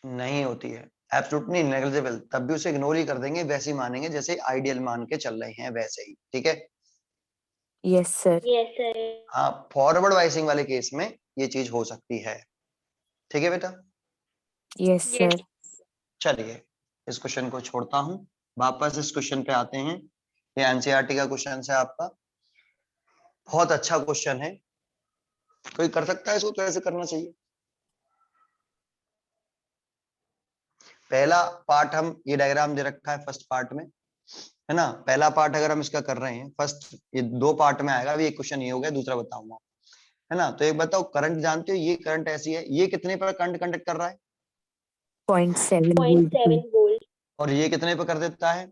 Speaker 1: नहीं होती है, एब्सोल्युटली नेग्लिजिबल। तब भी उसे इग्नोर ही कर देंगे, वैसे ही मानेंगे जैसे आइडियल मान के चल रहे हैं वैसे ही। ठीक है।
Speaker 2: Yes, sir.
Speaker 3: Yes, sir.
Speaker 1: हाँ, फॉरवर्ड बायसिंग वाले केस में ये चीज हो सकती है। ठीक है बेटा।
Speaker 2: Yes, sir.
Speaker 1: चलिए इस क्वेश्चन को छोड़ता हूं, वापस इस क्वेश्चन पे आते हैं। ये एनसीईआरटी का क्वेश्चन है आपका, बहुत अच्छा क्वेश्चन है। कोई कर सकता है इसको, तो ऐसे करना चाहिए। पहला पार्ट हम ये डायग्राम दे रखा है फर्स्ट पार्ट में, है ना। पहला पार्ट अगर हम इसका कर रहे हैं फर्स्ट, ये 2 पार्ट में आएगा। अभी एक क्वेश्चन ये हो गया, दूसरा बताऊंगा, है ना। तो एक बताओ, करंट जानते हो, ये करंट ऐसी है, ये कितने पर करंट कंडक्ट कर रहा है
Speaker 2: 0.7 volt.
Speaker 3: 0.7 volt.
Speaker 1: और ये कितने पर कर देता है।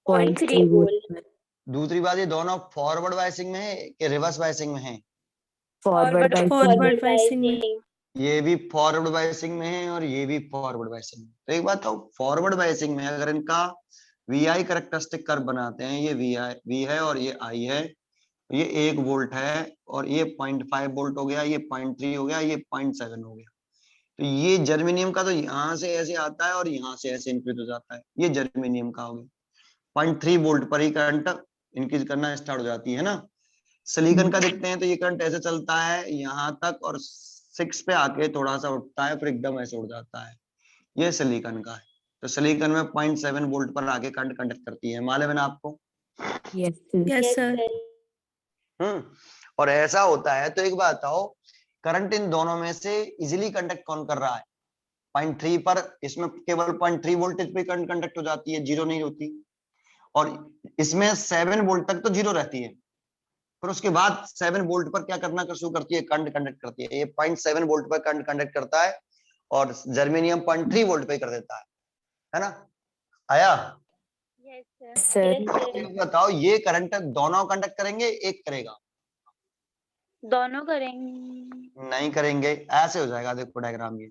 Speaker 2: 0.3 volt.
Speaker 1: दूसरी बात, ये दोनों फॉरवर्ड बायसिंग में है कि रिवर्स बायसिंग में है।
Speaker 2: Forward biasing.
Speaker 7: Forward biasing में.
Speaker 1: ये भी फॉरवर्ड बायसिंग में है और ये भी फॉरवर्ड बायसिंग में। तो एक बात तो फॉरवर्ड बायसिंग में अगर इनका VI कैरेक्टरिस्टिक कर्व बनाते हैं, ये V है और ये I है, ये 1 वोल्ट है और ये 0.5 वोल्ट हो गया, ये 0.3 हो गया, ये 0.7 हो गया। तो ये जर्मेनियम का तो यहाँ से ऐसे आता है और यहाँ से ऐसे इंक्रीज हो जाता है। ये जर्मेनियम का हो गया, 0.3 वोल्ट पर ही करंट इंक्रीज करना स्टार्ट हो जाती है ना। सिलिकॉन का देखते हैं तो ये करंट ऐसे चलता है यहाँ तक और 6 पे आके थोड़ा सा उठता है, फिर एकदम ऐसे उड़ जाता है। ये सिलिकॉन का है। तो सिलिकॉन में 0.7 वोल्ट पर आके करंट कंडक्ट करती है, मालूम है ना आपको।
Speaker 2: Yes, sir.
Speaker 7: Yes, sir.
Speaker 1: और ऐसा होता है तो एक बात आओ, करंट इन दोनों में से इजीली कंडक्ट कौन कर रहा है। 0.3 पर इसमें केवल 0.3 वोल्टेज पे करंट कंडक्ट हो जाती है, जीरो नहीं होती। और इसमें 7 वोल्ट तक तो जीरो रहती है, फिर उसके बाद 7 वोल्ट पर क्या करना शुरू करती है, करंट कंडक्ट करती है। ये 0.7 वोल्ट पर करंट कंडक्ट करता है और जर्मेनियम 0.3 वोल्ट पे कर देता है ना। आया।
Speaker 3: Yes, sir.
Speaker 2: Sir.
Speaker 3: Yes, sir.
Speaker 1: बताओ ये करंट दोनों कंडक्ट करेंगे, एक करेगा।
Speaker 3: दोनों करेंगे।
Speaker 1: नहीं करेंगे, ऐसे हो जाएगा। देखो डायग्राम ये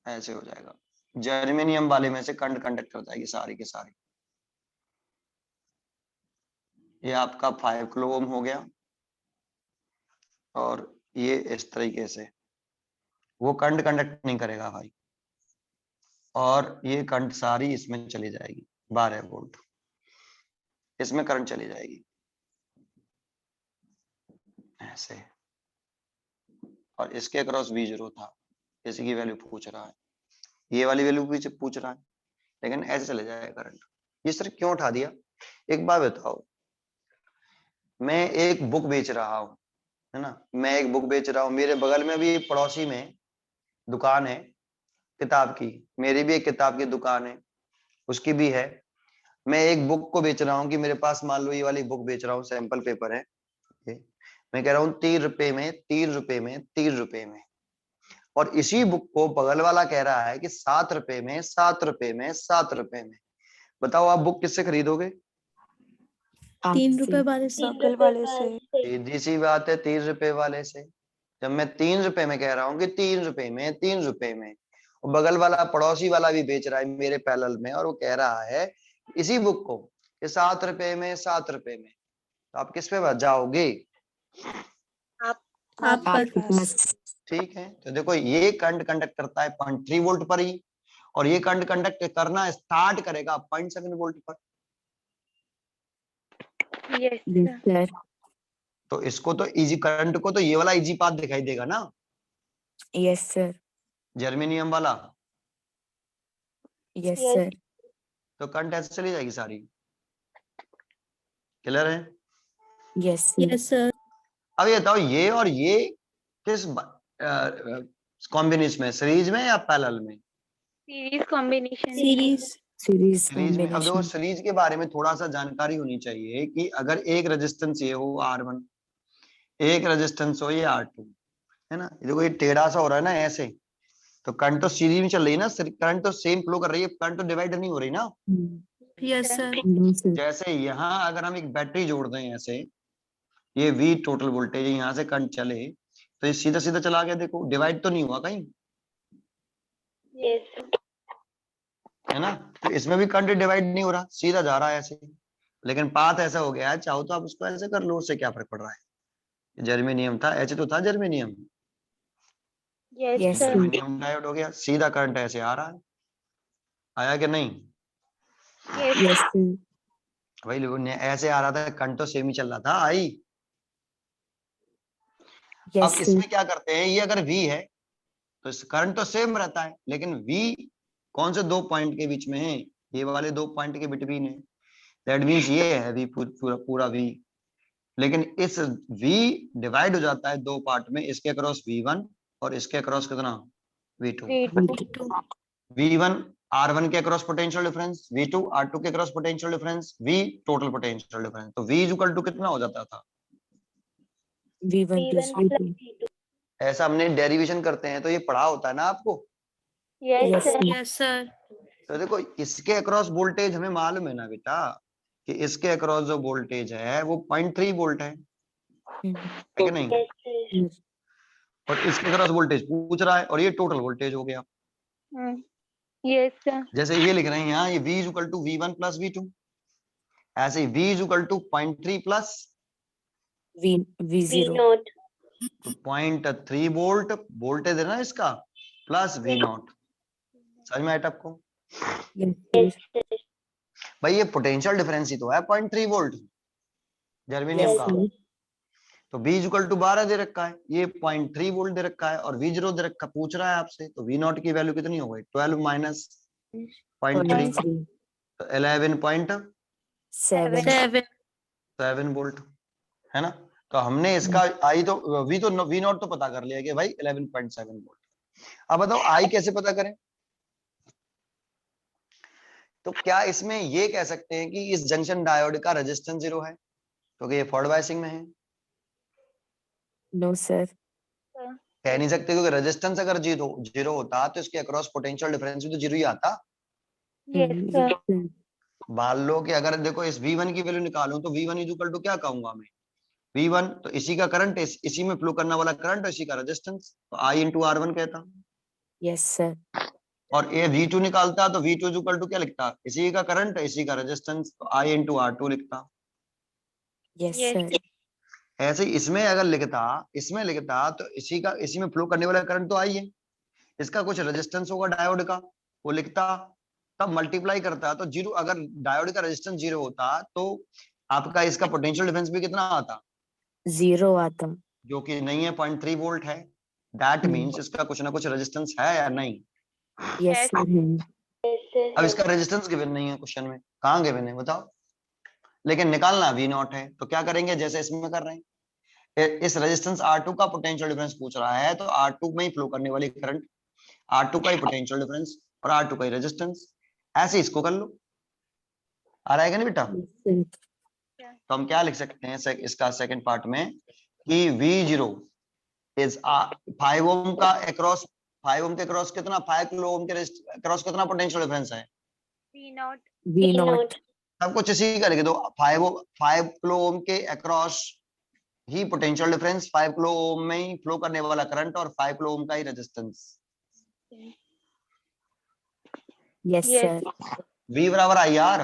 Speaker 1: ऐसे हो जाएगा। जर्मेनियम वाले में से करंट कंडक्ट कर जाएगी सारी की सारी। ये आपका 5 किलो ओम हो गया और ये इस तरीके से वो करंट कंडक्ट नहीं करेगा भाई, और ये करंट सारी इसमें चली जाएगी 12 वोल्ट, इसमें करंट चली जाएगी ऐसे। और इसके अक्रॉस V0 था, इसी की वैल्यू पूछ रहा है, ये वाली वैल्यू भी पूछ रहा है, लेकिन ऐसे चले जाएगा करंट। ये सर क्यों उठा दिया। एक बात बताओ, मैं एक बुक बेच रहा हूँ, है ना। मैं एक बुक बेच रहा हूँ, मेरे बगल में भी पड़ोसी में दुकान है किताब की, मेरी भी एक किताब की दुकान है, उसकी भी है। मैं एक बुक को बेच रहा हूँ कि मेरे पास मान लो ये वाली बुक बेच रहा हूँ, सैंपल पेपर है ये। मैं कह रहा हूँ 3 रुपए में, 3 रुपए में, 3 रुपए में। और इसी बुक को बगल वाला कह रहा है कि 7 रुपए में, 7 रुपए में, 7 रुपए में। बताओ आप बुक किससे खरीदोगे।
Speaker 7: 3 रुपए वाले से.
Speaker 4: बगल वाले से।
Speaker 1: सीधी सी बात है, 3 रुपए वाले से। जब मैं 3 रुपए में कह रहा हूँ कि 3 रुपए में, 3 रुपए में, और बगल वाला पड़ोसी वाला भी बेच रहा है मेरे पैरेलल में, और वो कह रहा है इसी बुक को कि 7 रुपए में, 7 रुपए में, तो आप किस पे जाओगे।
Speaker 7: आप पर.
Speaker 1: ठीक है। तो देखो ये करंट कंडक्ट करता है 0.3 वोल्ट पर ही, और ये करंट कंडक्ट करना स्टार्ट करेगा 0.7 वोल्ट पर।
Speaker 3: Yes,
Speaker 2: Yes,
Speaker 3: sir.
Speaker 2: sir.
Speaker 1: तो इसको तो इजी करंट को तो ये वाला इजी पाथ दिखाई देगा ना,
Speaker 2: Yes, sir.
Speaker 1: जर्मेनियम वाला।
Speaker 2: Yes,
Speaker 3: Yes.
Speaker 2: sir.
Speaker 1: तो करंट ऐसे चली जाएगी सारी। क्लियर है?
Speaker 2: Yes, sir.
Speaker 7: Yes, sir.
Speaker 1: अब ये बताओ ये और ये किस कॉम्बिनेशन में, सीरीज में या पैरेलल में?
Speaker 3: Series combination.
Speaker 7: Series.
Speaker 2: Series
Speaker 1: series में। अब देखो
Speaker 2: combination.
Speaker 1: सीरीज के बारे में थोड़ा सा जानकारी होनी चाहिए कि अगर एक रेजिस्टेंस ये हो R1, एक रेजिस्टेंस हो ये R2, है ना, ये देखो ये टेढ़ा सा हो रहा है ना ऐसे, तो करंट तो सीरीज में चल रही है ना, करंट तो सेम फ्लो कर रही है, करंट तो डिवाइड नहीं हो रही ना।
Speaker 7: Yes, sir.
Speaker 2: No, sir.
Speaker 1: जैसे यहाँ अगर हम एक बैटरी जोड़ दें ऐसे, ये V टोटल वोल्टेज, यहाँ से करंट चले तो ये सीधा सीधा चला गया, देखो डिवाइड तो नहीं हुआ कहीं,
Speaker 3: यस
Speaker 1: है ना। तो इसमें भी करंट डिवाइड नहीं हो रहा, सीधा जा रहा है ऐसे, लेकिन पाथ ऐसा हो गया है, चाहो तो आप उसको ऐसे कर लो, उससे क्या फर्क पड़ रहा है। जर्मेनियम था, एच तो था germanium,
Speaker 2: Yes,
Speaker 3: yes
Speaker 2: sir.
Speaker 1: Germanium diode हो गया, सीधा करंट ऐसे आ रहा है, आया कि नहीं?
Speaker 2: Yes, sir.
Speaker 1: भाई ऐसे आ रहा था, करंट तो सेम ही चल रहा था, आई।
Speaker 2: Yes,
Speaker 1: अब
Speaker 2: sir.
Speaker 1: इसमें क्या करते हैं, ये अगर V है तो करंट तो सेम रहता है, लेकिन V कौन से दो पॉइंट के बीच में है, ये वाले दो पॉइंट के बिटवीन है, दैट मींस ये है V पूरा V, लेकिन इस V डिवाइड हो जाता है दो पार्ट में, इसके अक्रॉस V1 और इसके अक्रॉस कितना V2।
Speaker 7: V2.
Speaker 1: V1 R1 के across potential difference, V2 R2 के across potential difference, V total potential difference, तो V इक्वल टू कितना हो जाता था?
Speaker 2: V1 plus V2.
Speaker 1: ऐसा हमने डेरिवेशन करते हैं तो ये पढ़ा होता है ना आपको।
Speaker 2: Yes,
Speaker 3: yes
Speaker 2: sir.
Speaker 7: Yes, sir.
Speaker 1: तो देखो इसके अक्रॉस वोल्टेज हमें मालूम है ना बेटा, कि इसके अक्रॉस जो वोल्टेज है वो 0.3 वोल्ट है कि नहीं,
Speaker 2: Yes.
Speaker 1: और इसके अक्रॉस वोल्टेज पूछ रहा है, और ये टोटल वोल्टेज हो गया।
Speaker 3: यस
Speaker 1: जैसे ये लिख रहे हैं यहाँ, ये V is equal to V1 plus V2, ऐसे ही V is equal to 0.3 plus
Speaker 2: V0.
Speaker 3: Note
Speaker 1: 0.3 volt voltage है ना इसका, प्लस V0। समझ में आया आपको?
Speaker 2: Yes, sir.
Speaker 1: भाई ये पोटेंशियल डिफरेंस ही तो है 0.3 वोल्ट जर्मेनियम
Speaker 2: Yes,
Speaker 1: का।
Speaker 2: sir.
Speaker 1: तो V इक्वल टू 12 दे रखा है, ये 0.3 वोल्ट दे रखा है, और V0 दे रखा, पूछ रहा है आपसे, तो V0 की वैल्यू कितनी हो गई, 12 माइनस 0.3,
Speaker 2: 0.3.
Speaker 1: तो 11.7
Speaker 2: 7.
Speaker 1: वोल्ट, है ना। तो हमने इसका आई तो V0 तो पता कर लिया कि भाई 11.7 वोल्ट। अब बताओ आई कैसे पता करें? तो क्या इसमें ये कह सकते हैं कि इस जंक्शन डायोड का रेजिस्टेंस 0 है, क्योंकि ये फॉरवर्ड बायसिंग में है?
Speaker 2: No, sir.
Speaker 1: कह नहीं सकते, क्योंकि रेजिस्टेंस अगर जीरो होता तो इसके अक्रॉस पोटेंशियल डिफरेंस भी तो जीरो ही आता।
Speaker 3: Yes sir
Speaker 2: Yes, sir.
Speaker 1: मान लो कि अगर देखो इस V1 की वैल्यू निकालूं तो V1 इज इक्वल टू क्या कहूंगा मैं, V1 तो इसी का करंट, इसी में फ्लो करने वाला करंट, इसी का रेजिस्टेंस, तो I इंटू R1 कहता।
Speaker 2: Yes, sir.
Speaker 1: और ये V2 निकालता तो V2 इज इक्वल टू क्या लिखता, इसी का करंट, इसी का रेजिस्टेंस, तो I इंटू R2 लिखता।
Speaker 2: Yes,
Speaker 3: Yes,
Speaker 2: sir.
Speaker 1: ऐसे ही इसमें अगर लिखता तो इसी में फ्लो करने वाला करंट तो I है, इसका कुछ रेजिस्टेंस होगा डायोड का, वो लिखता, तब मल्टीप्लाई करता, तो जीरो, अगर डायोड का रेजिस्टेंस 0 होता तो आपका इसका पोटेंशियल डिफरेंस भी कितना आता,
Speaker 2: 0 आता.
Speaker 1: जो कि नहीं है, 0.3 वोल्ट है। दैट मींस इसका कुछ ना कुछ रेजिस्टेंस है या नहीं।
Speaker 2: Yes, sir.
Speaker 1: अब इसका रेजिस्टेंस गिवन नहीं है क्वेश्चन में, कहाँ गिवन है बताओ, लेकिन निकालना V0 है, तो क्या करेंगे, जैसे इसमें कर रहे हैं, इस रेजिस्टेंस R2 का पोटेंशियल डिफरेंस पूछ रहा है, तो R2 में ही फ्लो करने वाली करंट, R2 का ही पोटेंशियल डिफरेंस और R2 का ही रेजिस्टेंस, ऐसे इसको कर लो। आ रहा है नहीं बेटा?
Speaker 2: Yes, sir.
Speaker 1: तो हम क्या लिख सकते हैं इसका सेकंड पार्ट में, कि V0 इज 5 ओम का अक्रॉस, 5 ओम के अक्रॉस कितना, 5 किलो ओम के अक्रॉस कितना पोटेंशियल डिफरेंस है,
Speaker 2: V0.
Speaker 1: सब कुछ इसी का लिख दो। 5 किलो ओम के अक्रॉस ही पोटेंशियल डिफरेंस, 5 किलो ओम में ही फ्लो करने वाला करंट, और 5 किलो ओम का ही resistance.
Speaker 2: Yes,
Speaker 3: Yes.
Speaker 2: sir.
Speaker 1: V बराबर आई आर,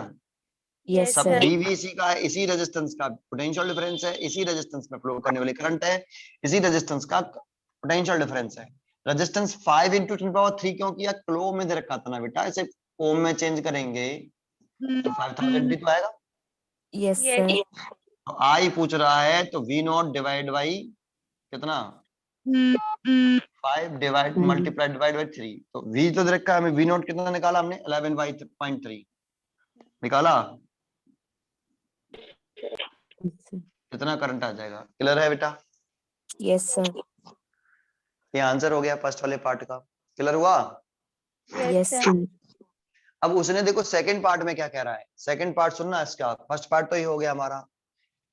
Speaker 2: Yes,
Speaker 1: सब
Speaker 2: sir.
Speaker 1: V इसी का है, इसी रेजिस्टेंस का पोटेंशियल डिफरेंस है, इसी रेजिस्टेंस में फ्लो करने वाली करंट है, इसी रेजिस्टेंस का पोटेंशियल डिफरेंस है। रेजिस्टेंस 5 × 10³ क्यों किया, किलो में दे रखा था ना बेटा, इसे ओम में चेंज करेंगे तो 5000 भी तो आएगा।
Speaker 2: Yes,
Speaker 3: Yes.
Speaker 2: sir.
Speaker 1: तो आई पूछ रहा है, तो V0 डिवाइड बाई कितना, 5 डिवाइड मल्टीप्लाई डिवाइड बाई 3, तो V तो दे रखा है हमें, V0 कितना निकाला हमने, 11/3, निकाला?
Speaker 2: Yes, sir.
Speaker 1: इतना करंट आ जाएगा। क्लियर है बेटा?
Speaker 2: Yes, sir.
Speaker 1: ये आंसर हो गया फर्स्ट वाले पार्ट का। क्लियर हुआ?
Speaker 2: Yes,
Speaker 3: sir.
Speaker 2: sir.
Speaker 1: अब उसने देखो सेकंड पार्ट में क्या कह रहा है, सेकंड पार्ट सुनना इसका। फर्स्ट पार्ट तो ये हो गया हमारा,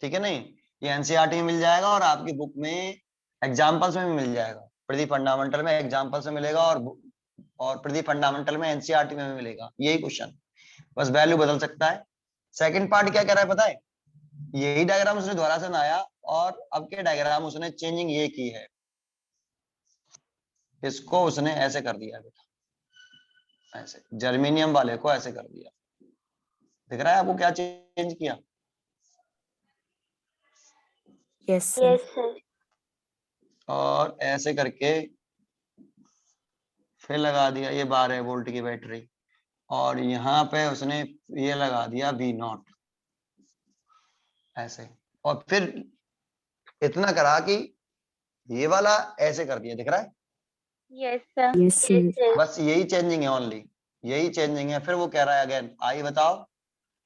Speaker 1: ठीक है नहीं? ये एनसीईआरटी में मिल जाएगा और आपकी बुक में एग्जाम्पल्स में भी मिल जाएगा। प्रति फंडामेंटल में एग्जाम्पल्स में मिलेगा और प्रति फंडामेंटल में एनसीईआरटी में भी मिलेगा। यही क्वेश्चन, बस वैल्यू बदल सकता है। सेकंड पार्ट क्या कह रहा है पता है? यही डायग्राम उसने दोबारा से बनाया और अब के डायग्राम उसने चेंजिंग ये की है, इसको उसने ऐसे कर दिया बेटा, ऐसे जर्मेनियम वाले को ऐसे कर दिया। दिख रहा है आपको क्या चेंज किया?
Speaker 2: Yes, sir.
Speaker 1: और ऐसे करके फिर लगा दिया ये 12 वोल्ट की बैटरी, और यहाँ पे उसने ये लगा दिया V0 ऐसे, और फिर इतना करा कि ये वाला ऐसे कर दिया। दिख रहा है?
Speaker 3: Yes, sir.
Speaker 2: Yes, sir.
Speaker 1: बस यही चेंजिंग है, ओनली यही चेंजिंग है। फिर वो कह रहा है अगेन I बताओ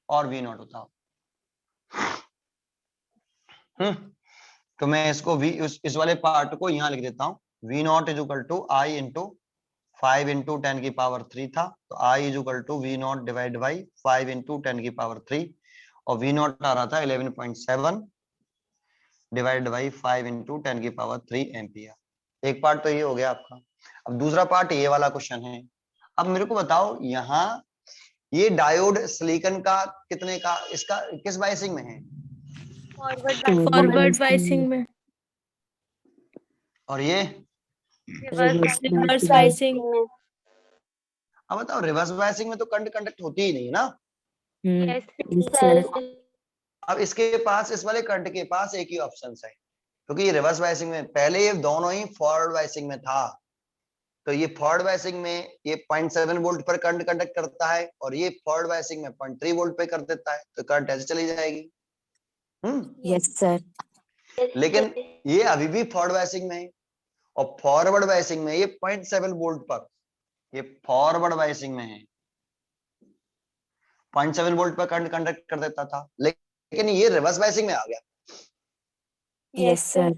Speaker 1: और V0 बताओ। तो मैं इसको इस वाले पार्ट को यहाँ लिख देता हूँ। V0 is equal to I into 5 into 10 की पावर 3 था, तो I is equal to V0 divide by 5 into 10 की पावर 3, और V0 आ रहा था 11.7 डिवाइड बाई 5 इंटू 10 की पावर 3 एम्पियर। एक पार्ट तो ये हो गया आपका। अब दूसरा पार्ट ये वाला क्वेश्चन है। अब मेरे को बताओ यहाँ ये डायोड सिलिकॉन का कितने का, इसका किस बायसिंग में है?
Speaker 7: फॉरवर्ड बाइसिंग में,
Speaker 1: और ये
Speaker 7: रिवर्स बाइसिंग।
Speaker 1: अब बताओ रिवर्स बायसिंग में तो करंट कंडक्ट होती ही नहीं ना।
Speaker 3: Yes,
Speaker 2: Yes, sir.
Speaker 1: अब इसके पास, इस वाले करंट के पास एक ही ऑप्शन है, क्योंकि ये रिवर्स बायसिंग में, पहले ये दोनों ही फॉरवर्ड बायसिंग में था। तो ये फॉरवर्ड बायसिंग में ये 0.7 वोल्ट पर करंट कंडक्ट करता है, और ये फॉरवर्ड बायसिंग में 0.3 वोल्ट पे कर देता है, तो करंट ऐसे चली जाएगी।
Speaker 2: Yes, sir.
Speaker 1: लेकिन ये अभी भी फॉरवर्ड बायसिंग में है, और फॉरवर्ड बायसिंग में ये 0.7 वोल्ट पर, ये फॉरवर्ड बायसिंग में है, 0.7 वोल्ट पर करंट कंडक्ट कर देता था, लेकिन ये रिवर्स बायसिंग में आ गया।
Speaker 2: Yes, sir.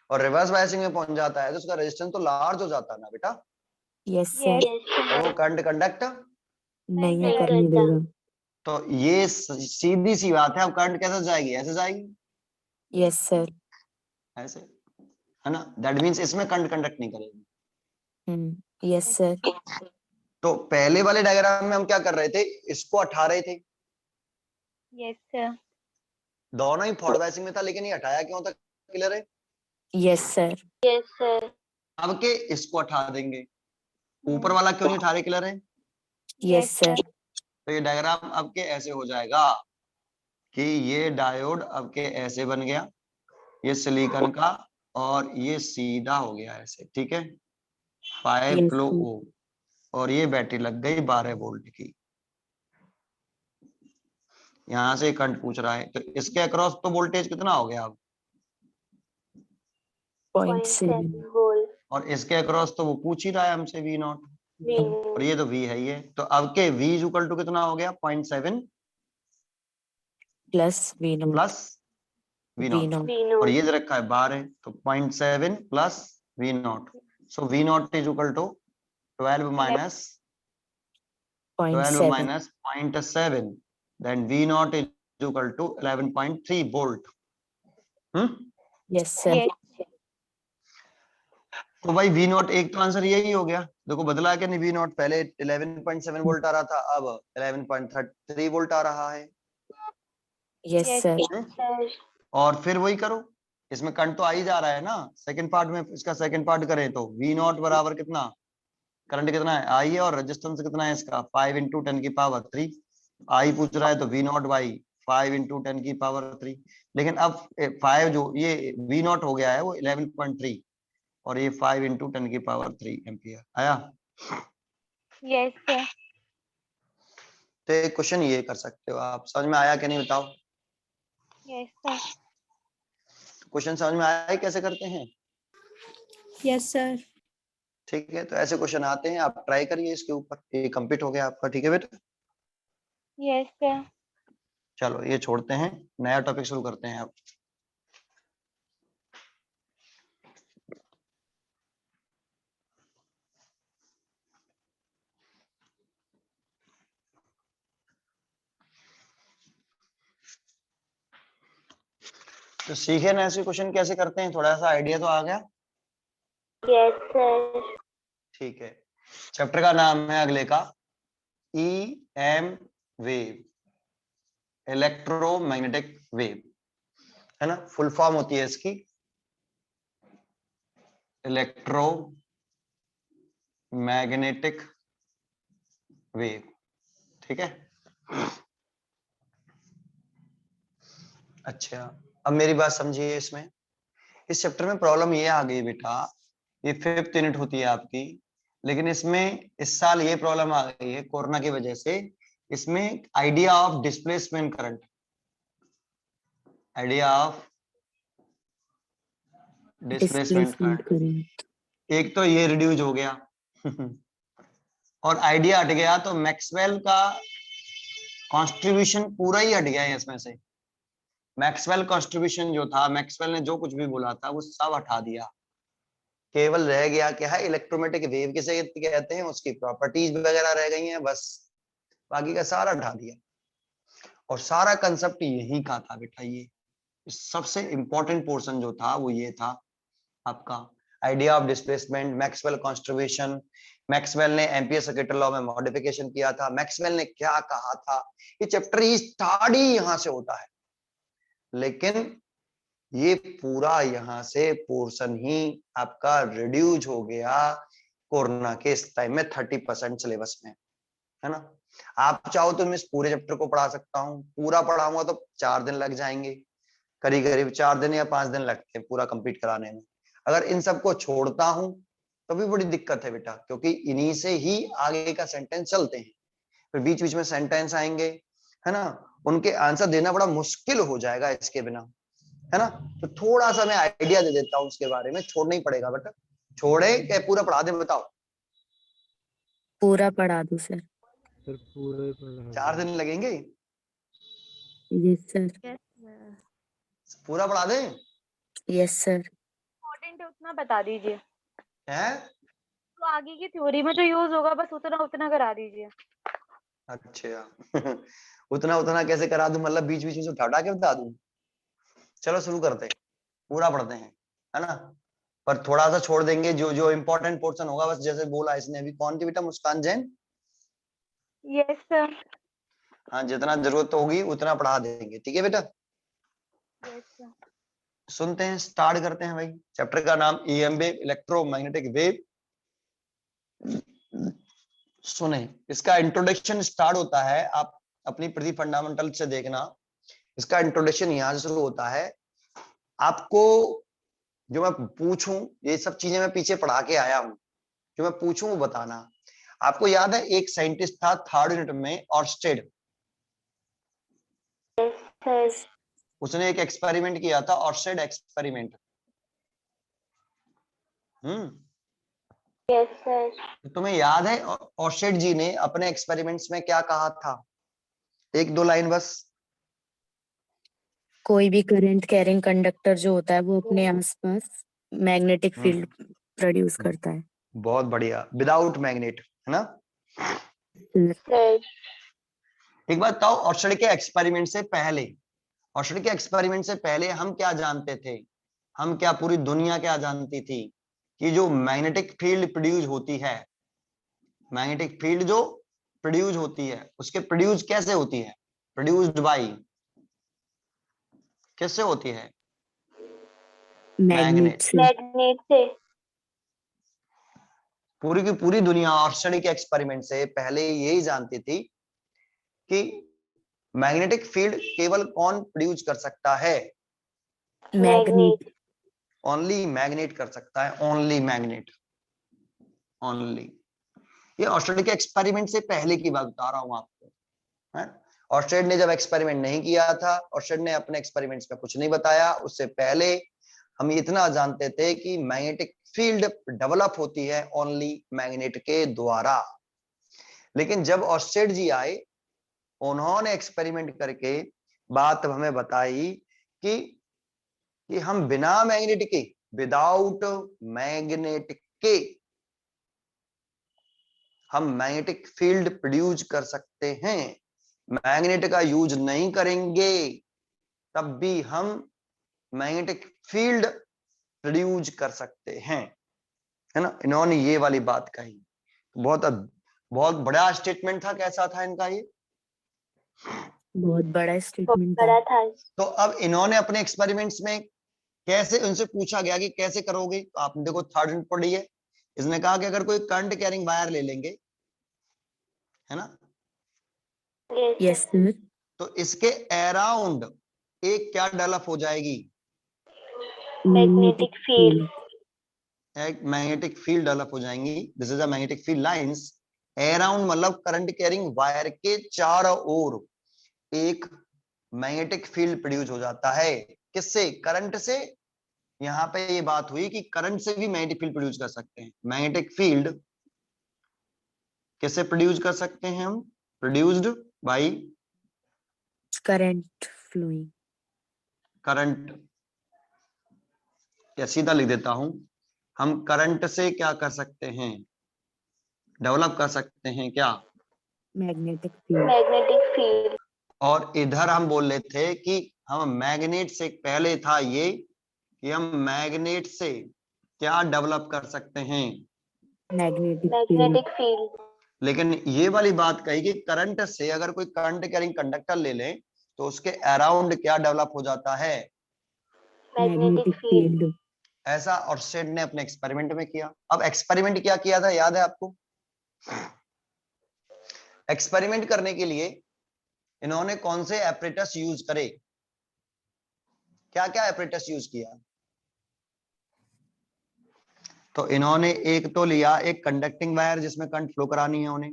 Speaker 1: और रिवर्स बायसिंग में पहुंच जाता है तो उसका रेजिस्टेंस तो लार्ज हो जाता है ना बेटा,
Speaker 2: Yes, sir.
Speaker 1: और वो करंट कंडक्ट।
Speaker 2: नहीं करने देगा।
Speaker 1: तो ये सीधी सी बात है। अब करंट कैसे जाएगी? ऐसे जाएगी,
Speaker 2: Yes, sir.
Speaker 1: ऐसे, है ना? दैट मींस इसमें करंट कंडक्ट नहीं करेगी।
Speaker 2: Yes, sir.
Speaker 1: तो पहले वाले डायग्राम में हम क्या कर रहे थे, इसको हटा रहे थे।
Speaker 3: yes, sir.
Speaker 1: दोनों ही फॉरवर्ड बायसिंग में था, लेकिन ये हटाया क्यों था? क्लियर है?
Speaker 2: Yes, sir.
Speaker 1: अब के इसको हटा देंगे, ऊपर वाला क्यों नहीं उठा रहे? क्लियर है?
Speaker 2: Yes, sir.
Speaker 1: तो ये डायग्राम अब के ऐसे हो जाएगा कि ये डायोड अब के ऐसे बन गया, ये सिलिकॉन का, और ये सीधा हो गया ऐसे, ठीक है, 5
Speaker 2: Yes,
Speaker 1: किलो
Speaker 2: sir.
Speaker 1: ओम, और ये बैटरी लग गई 12 वोल्ट की। यहाँ से करंट पूछ रहा है, तो इसके अक्रॉस तो वोल्टेज कितना हो गया अब?
Speaker 2: 0.7.
Speaker 1: और इसके अक्रॉस तो वो पूछ ही रहा है हमसे V0, और ये तो V है ये। तो अब के V इक्वल टू कितना हो गया? 0.7
Speaker 2: Plus V0.
Speaker 1: प्लस V0, और ये जो रखा है 12, तो 0.7 plus V0, so V0 is equal to 12 minus
Speaker 2: 0.7.
Speaker 1: 0.7, then V0 is equal to 11.3 volt.
Speaker 2: Yes, sir.
Speaker 3: Yes.
Speaker 1: तो भाई V0 एक तो आंसर यही हो गया। देखो बदला क्या नहीं, V0 पहले 11.7 वोल्ट आ रहा था, अब 11.3 वोल्ट आ रहा है।
Speaker 2: Yes,
Speaker 3: Yes,
Speaker 2: sir.
Speaker 1: और फिर वही करो, इसमें करंट तो आ ही जा रहा है ना। सेकंड पार्ट में इसका सेकंड पार्ट करें तो V0 बराबर कितना, करंट कितना है आई है, और रेजिस्टेंस कितना है इसका 5 इंटू 10 की पावर 3। आई पूछ रहा है तो V0 बाई 5 इंटू 10 की पावर 3। लेकिन अब 5 जो ये V0 हो गया है वो 11.3, और ये 5 इंटू 10 की पावर 3 एम्पियर आया।
Speaker 3: yes, sir.
Speaker 1: तो एक क्वेश्चन ये कर सकते हो आप। समझ में आया कि नहीं बताओ?
Speaker 3: Yes, sir.
Speaker 1: क्वेश्चन समझ में आया है कैसे करते हैं?
Speaker 7: Yes sir.
Speaker 1: ठीक है, तो ऐसे क्वेश्चन आते हैं, आप ट्राई करिए इसके ऊपर। ये कंप्लीट हो गया आपका, ठीक है बेटा?
Speaker 3: Yes, sir.
Speaker 1: चलो ये छोड़ते हैं, नया टॉपिक शुरू करते हैं अब। तो सीखे ना ऐसे क्वेश्चन कैसे करते हैं, थोड़ा सा आइडिया तो आ गया।
Speaker 2: Yes, sir.
Speaker 1: ठीक है, चैप्टर का नाम है अगले का EM वेव, इलेक्ट्रोमैग्नेटिक वेव, है ना। फुल फॉर्म होती है इसकी इलेक्ट्रोमैग्नेटिक वेव, ठीक है। अच्छा, अब मेरी बात समझिए। इसमें इस चैप्टर में प्रॉब्लम ये आ गई बेटा, ये 5th यूनिट होती है आपकी, लेकिन इसमें इस साल ये प्रॉब्लम आ गई है कोरोना की वजह से। इसमें idea of displacement current, idea of displacement current, एक तो ये रिड्यूस हो गया और आइडिया हट गया, तो मैक्सवेल का कॉन्स्ट्रीब्यूशन पूरा ही हट गया है इसमें से। मैक्सवेल कॉन्स्ट्रीब्यूशन जो था, मैक्सवेल ने जो कुछ भी बोला था वो सब हटा दिया, केवल रह गया क्या है, इलेक्ट्रोमैग्नेटिक वेव किसे कहते हैं, उसकी प्रॉपर्टीज वगैरह रह गई हैं बस, बाकी का सारा हटा दिया। और सारा कंसेप्ट यही का था बेटा, ये सबसे इंपॉर्टेंट पोर्शन जो था वो ये था आपका idea of displacement, Maxwell contribution. Maxwell ने एम्पियर सर्किट लॉ में मॉडिफिकेशन किया था, मैक्सवेल ने क्या कहा था, ये चैप्टर ही स्टार्ट ही यहां से होता है। लेकिन ये पूरा यहाँ से पोर्शन ही आपका रिड्यूस हो गया कोरोना के इस टाइम में 30% सिलेबस में, है ना। आप चाहो तो मैं इस पूरे चैप्टर को पढ़ा सकता हूँ, पूरा पढ़ाऊंगा तो 4 दिन लग जाएंगे, करीब करीब 4 दिन या 5 दिन लगते हैं पूरा कंप्लीट कराने में। अगर इन सबको छोड़ता हूं तो भी बड़ी दिक्कत है बेटा, क्योंकि इन्हीं से ही आगे का सेंटेंस चलते हैं, फिर बीच बीच में सेंटेंस आएंगे, है ना, उनके आंसर देना बड़ा मुश्किल हो जाएगा इसके बिना, है ना। तो थोड़ा सा मैं आइडिया दे देता हूँ उसके बारे में, छोड़ना ही पड़ेगा बेटा। छोड़े क्या पूरा पढ़ा दे, बताओ।
Speaker 2: पूरा पढ़ा दो सर।
Speaker 1: 4 दिन लगेंगे,
Speaker 2: यस सर।
Speaker 3: Yes, sir.
Speaker 1: पूरा पढ़ा दे।
Speaker 2: Yes sir.
Speaker 3: इम्पोर्टेंट है उतना बता दीजिए,
Speaker 1: है
Speaker 3: तो आगे की थ्योरी में जो यूज होगा बस उतना उतना करा दीजिए।
Speaker 1: अच्छा उतना उतना कैसे करा दूं, मतलब बीच बीच में से उठा के बता दूं। चलो शुरू करते हैं, पूरा पढ़ते हैं, है ना। पर थोड़ा सा छोड़ देंगे, जो जो इम्पोर्टेंट पोर्शन होगा, बस जैसे बोला इसने अभी, कौन थी बेटा, मुस्कान जैन।
Speaker 3: Yes sir.
Speaker 1: हाँ, जितना जरूरत होगी उतना पढ़ा देंगे, ठीक है बेटा।
Speaker 3: Yes sir.
Speaker 1: सुनते हैं, स्टार्ट करते हैं भाई। चैप्टर का नाम EM वेव, इलेक्ट्रोमैग्नेटिक वेव। सुने, इसका इंट्रोडक्शन स्टार्ट होता है, आप अपनी प्री फंडामेंटल से देखना, इसका इंट्रोडक्शन यहां से शुरू होता है। आपको जो मैं पूछूं, ये सब चीजें मैं पीछे पढ़ा के आया हूं, जो मैं पूछूं वो बताना। आपको याद है एक साइंटिस्ट था 3rd यूनिट में, ऑर्स्टेड,
Speaker 2: Yes,
Speaker 1: उसने एक एक्सपेरिमेंट किया था, ऑर्स्टेड एक्सपेरिमेंट।
Speaker 2: yes sir.
Speaker 1: तुम्हें याद है ऑर्स्टेड जी ने अपने एक्सपेरिमेंट्स में क्या कहा था, 1-2 लाइन बस।
Speaker 2: कोई भी करंट कैरिंग कंडक्टर जो होता है वो अपने आसपास मैग्नेटिक फील्ड प्रोड्यूस करता है।
Speaker 1: बहुत बढ़िया, विदाउट मैग्नेट, है ना।
Speaker 2: Sir.
Speaker 1: एक बात बताओ, ऑर्स्टेड के एक्सपेरिमेंट से पहले, ऑर्स्टेड के एक्सपेरिमेंट से पहले हम क्या जानते थे, हम क्या, पूरी दुनिया क्या जानती थी, कि जो मैग्नेटिक फील्ड प्रोड्यूस होती है, मैग्नेटिक फील्ड जो प्रोड्यूस होती है, उसके प्रोड्यूस कैसे होती है, प्रोड्यूस्ड बाय, कैसे होती है, मैग्नेट
Speaker 2: से।
Speaker 3: मैग्नेट से।
Speaker 1: पूरी की पूरी दुनिया ऑर्स्टेड के एक्सपेरिमेंट से पहले यही जानती थी कि मैग्नेटिक फील्ड केवल कौन प्रोड्यूस कर सकता है,
Speaker 2: मैग्नेट।
Speaker 1: ओनली मैग्नेट कर सकता है, ओनली मैग्नेट, ओनली। ये ऑर्स्टेड के एक्सपेरिमेंट से पहले की बात बता रहा हूं आपको, है। ऑर्स्टेड ने जब एक्सपेरिमेंट नहीं किया था, ऑर्स्टेड ने अपने एक्सपेरिमेंट्स में कुछ नहीं बताया, उससे पहले हम इतना जानते थे कि मैग्नेटिक फील्ड डेवलप होती है ओनली मैग्नेट के द्वारा। लेकिन जब ऑर्स्टेड जी आए उन्होंने एक्सपेरिमेंट करके बात हमें बताई कि हम बिना मैग्नेट के, विदाउट मैग्नेट के हम मैग्नेटिक फील्ड प्रोड्यूस कर सकते हैं। मैग्नेट का यूज नहीं करेंगे तब भी हम मैग्नेटिक फील्ड प्रोड्यूस कर सकते हैं, है ना। इन्होंने ये वाली बात कही, बहुत बहुत बड़ा स्टेटमेंट था। कैसा था इनका ये?
Speaker 2: बहुत बड़ा स्टेटमेंट था।
Speaker 3: बड़ा था।
Speaker 1: तो अब इन्होंने अपने एक्सपेरिमेंट्स में कैसे, उनसे पूछा गया कि कैसे करोगे, तो आपने देखो थर्ड यूनिट पढ़ी है, इसने कहा कि अगर कोई करंट कैरिंग वायर ले लेंगे, है ना,
Speaker 2: यस सर।
Speaker 1: तो इसके अराउंड एक क्या डेवलप हो जाएगी?
Speaker 2: Magnetic field.
Speaker 1: एक मैग्नेटिक फील्ड डेवलप हो जाएंगी। This is a magnetic field lines. Around मतलब करंट कैरिंग वायर के चारों ओर एक मैग्नेटिक फील्ड प्रोड्यूस हो जाता है। किससे? करंट से। यहां पे ये बात हुई कि करंट से भी मैग्नेटिक फील्ड प्रोड्यूस कर सकते हैं। मैग्नेटिक फील्ड कैसे प्रोड्यूस कर सकते हैं हम? Produced by
Speaker 2: current flowing.
Speaker 1: Current, या सीधा लिख देता हूं, हम करंट से क्या कर सकते हैं? डेवलप कर सकते हैं क्या?
Speaker 2: Magnetic field.
Speaker 3: Magnetic field.
Speaker 1: और इधर हम बोल रहे थे कि हम मैग्नेट से, पहले था ये कि हम मैग्नेट से क्या डेवलप कर सकते हैं?
Speaker 2: Magnetic field.
Speaker 3: Magnetic field.
Speaker 1: लेकिन ये वाली बात कही कि करंट से, अगर कोई करंट कैरिंग कंडक्टर ले ले तो उसके अराउंड क्या डेवलप हो जाता है?
Speaker 2: Magnetic field.
Speaker 1: ऐसा ऑर्स्टेड ने अपने एक्सपेरिमेंट में किया। अब एक्सपेरिमेंट क्या किया था, याद है आपको? एक्सपेरिमेंट करने के लिए इन्होंने कौन से एपरेटस यूज करे? क्या क्या एपरेटस यूज किया? तो इन्होंने एक तो लिया एक कंडक्टिंग वायर जिसमें करंट फ्लो करानी है उन्हें,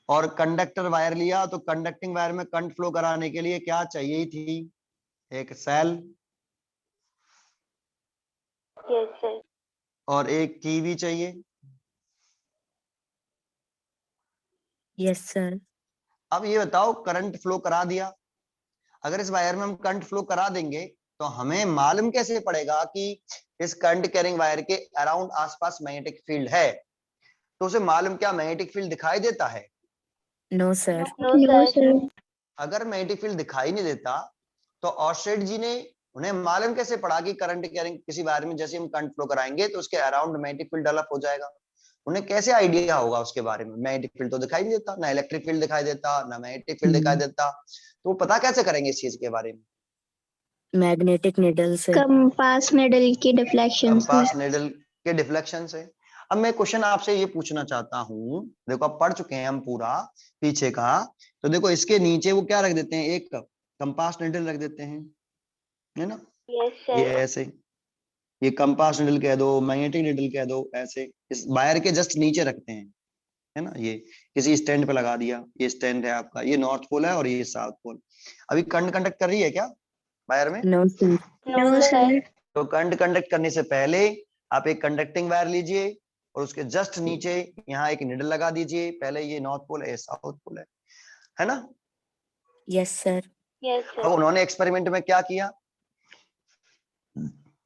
Speaker 1: और कंडक्टर वायर लिया। तो कंडक्टिंग वायर में करंट फ्लो कराने के लिए क्या चाहिए थी? एक सेल और एक की भी चाहिए।
Speaker 2: Yes sir.
Speaker 1: अब ये बताओ, करंट फ्लो करा दिया, अगर इस वायर में हम करंट फ्लो करा देंगे तो हमें मालूम कैसे पड़ेगा कि इस करंट कैरिंग वायर के अराउंड आसपास मैग्नेटिक फील्ड है? तो उसे मालूम क्या मैग्नेटिक फील्ड दिखाई देता है?
Speaker 2: No sir.
Speaker 5: No, sir.
Speaker 1: अगर मैग्नेटिक फील्ड दिखाई नहीं देता तो ऑर्स्टेड जी ने, उन्हें मालूम कैसे पड़ा कि करंट कैरिंग किसी वायर में जैसे हम करंट फ्लो कराएंगे तो उसके अराउंड मैग्नेटिक फील्ड डेवलप हो जाएगा? उन्हें कैसे आइडिया होगा उसके बारे में? मैग्नेटिक फील्ड तो दिखाई नहीं देता, ना इलेक्ट्रिक फील्ड दिखाई देता, ना मैग्नेटिक फील्ड दिखाई देता, तो वो पता कैसे करेंगे इस चीज के बारे में?
Speaker 2: मैग्नेटिक निडल से।
Speaker 5: कंपास निडल की डिफ्लेक्शन से।
Speaker 1: कंपास निडल के डिफ्लेक्शन से। अब मैं क्वेश्चन आपसे ये पूछना चाहता हूँ, देखो अब पढ़ चुके हैं हम पूरा पीछे का, तो देखो इसके नीचे वो क्या रख देते हैं? एक कंपास निडल रख देते हैं, है ना। ये ऐसे, ये कंपास निडल कह दो, मैग्नेटिक निडल कह दो, ऐसे इस वायर के जस्ट नीचे रखते हैं, है ना। ये किसी स्टैंड पे लगा दिया, ये स्टैंड है आपका, ये नॉर्थ पोल है और ये साउथ पोल। अभी करंट कंडक्ट कर रही है क्या वायर में?
Speaker 2: No sir.
Speaker 5: No, sir.
Speaker 1: तो करंट कंडक्ट करने से पहले आप एक कंडक्टिंग वायर लीजिए और उसके जस्ट नीचे यहाँ एक निडल लगा दीजिए। पहले ये नॉर्थ पोल है, ये साउथ पोल है ना।
Speaker 2: Yes sir.
Speaker 1: अब उन्होंने एक्सपेरिमेंट में क्या किया,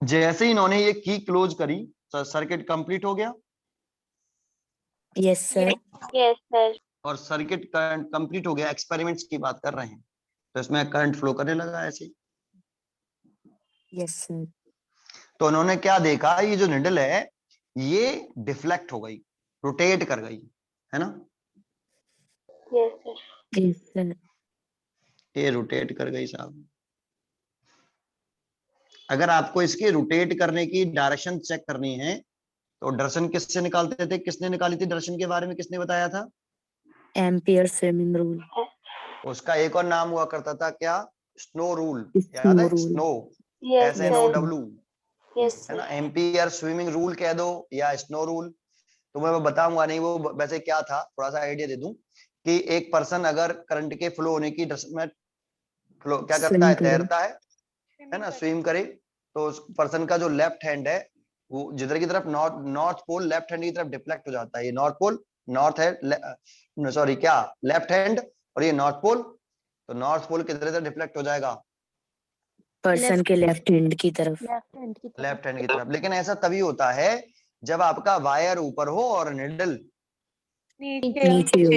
Speaker 1: जैसे ही इन्होंने ये की क्लोज करी, सर्किट कंप्लीट हो गया।
Speaker 2: Yes sir.
Speaker 1: और सर्किट करंट कंप्लीट हो गया, एक्सपेरिमेंट्स की बात कर रहे हैं, तो इसमें करंट फ्लो करने लगा ऐसे।
Speaker 2: Yes sir.
Speaker 1: तो उन्होंने क्या देखा, ये जो निडल है ये डिफ्लेक्ट हो गई, रोटेट कर गई, है ना।
Speaker 2: Yes sir.
Speaker 1: ये रोटेट कर गई साहब। अगर आपको इसके रोटेट करने की डायरेक्शन चेक करनी है तो डायरेक्शन किससे निकालते थे? किसने निकाली थी डायरेक्शन के बारे में, किसने बताया था?
Speaker 2: Ampere swimming rule.
Speaker 1: उसका एक और नाम हुआ करता था, क्या? स्नो रूल, याद है? स्नो, SNOW, है ना। एम्पियर स्विमिंग रूल कह दो या स्नो रूल, तो मैं बताऊंगा नहीं वो वैसे क्या था, थोड़ा सा आइडिया दे दूं कि एक पर्सन अगर करंट के फ्लो होने की डायरेक्शन में फ्लो क्या करता है, तैरता है ना, स्विम करे, तो उस पर्सन का जो लेफ्ट हैंड है वो जिधर की तरफ नॉर्थ पोल लेफ्ट हैंड की तरफ डिफ्लेक्ट हो जाता है, ये नॉर्थ पोल नॉर्थ है, सॉरी क्या लेफ्ट हैंड, और ये नॉर्थ पोल, तो नॉर्थ पोल किधर से डिफ्लेक्ट हो जाएगा?
Speaker 2: पर्सन के लेफ्ट हैंड की तरफ।
Speaker 3: लेफ्ट हैंड की तरफ।
Speaker 1: लेफ्ट हैंड की तरफ। लेकिन ऐसा तभी होता है जब आपका वायर ऊपर हो और निडल
Speaker 2: नीचे हो।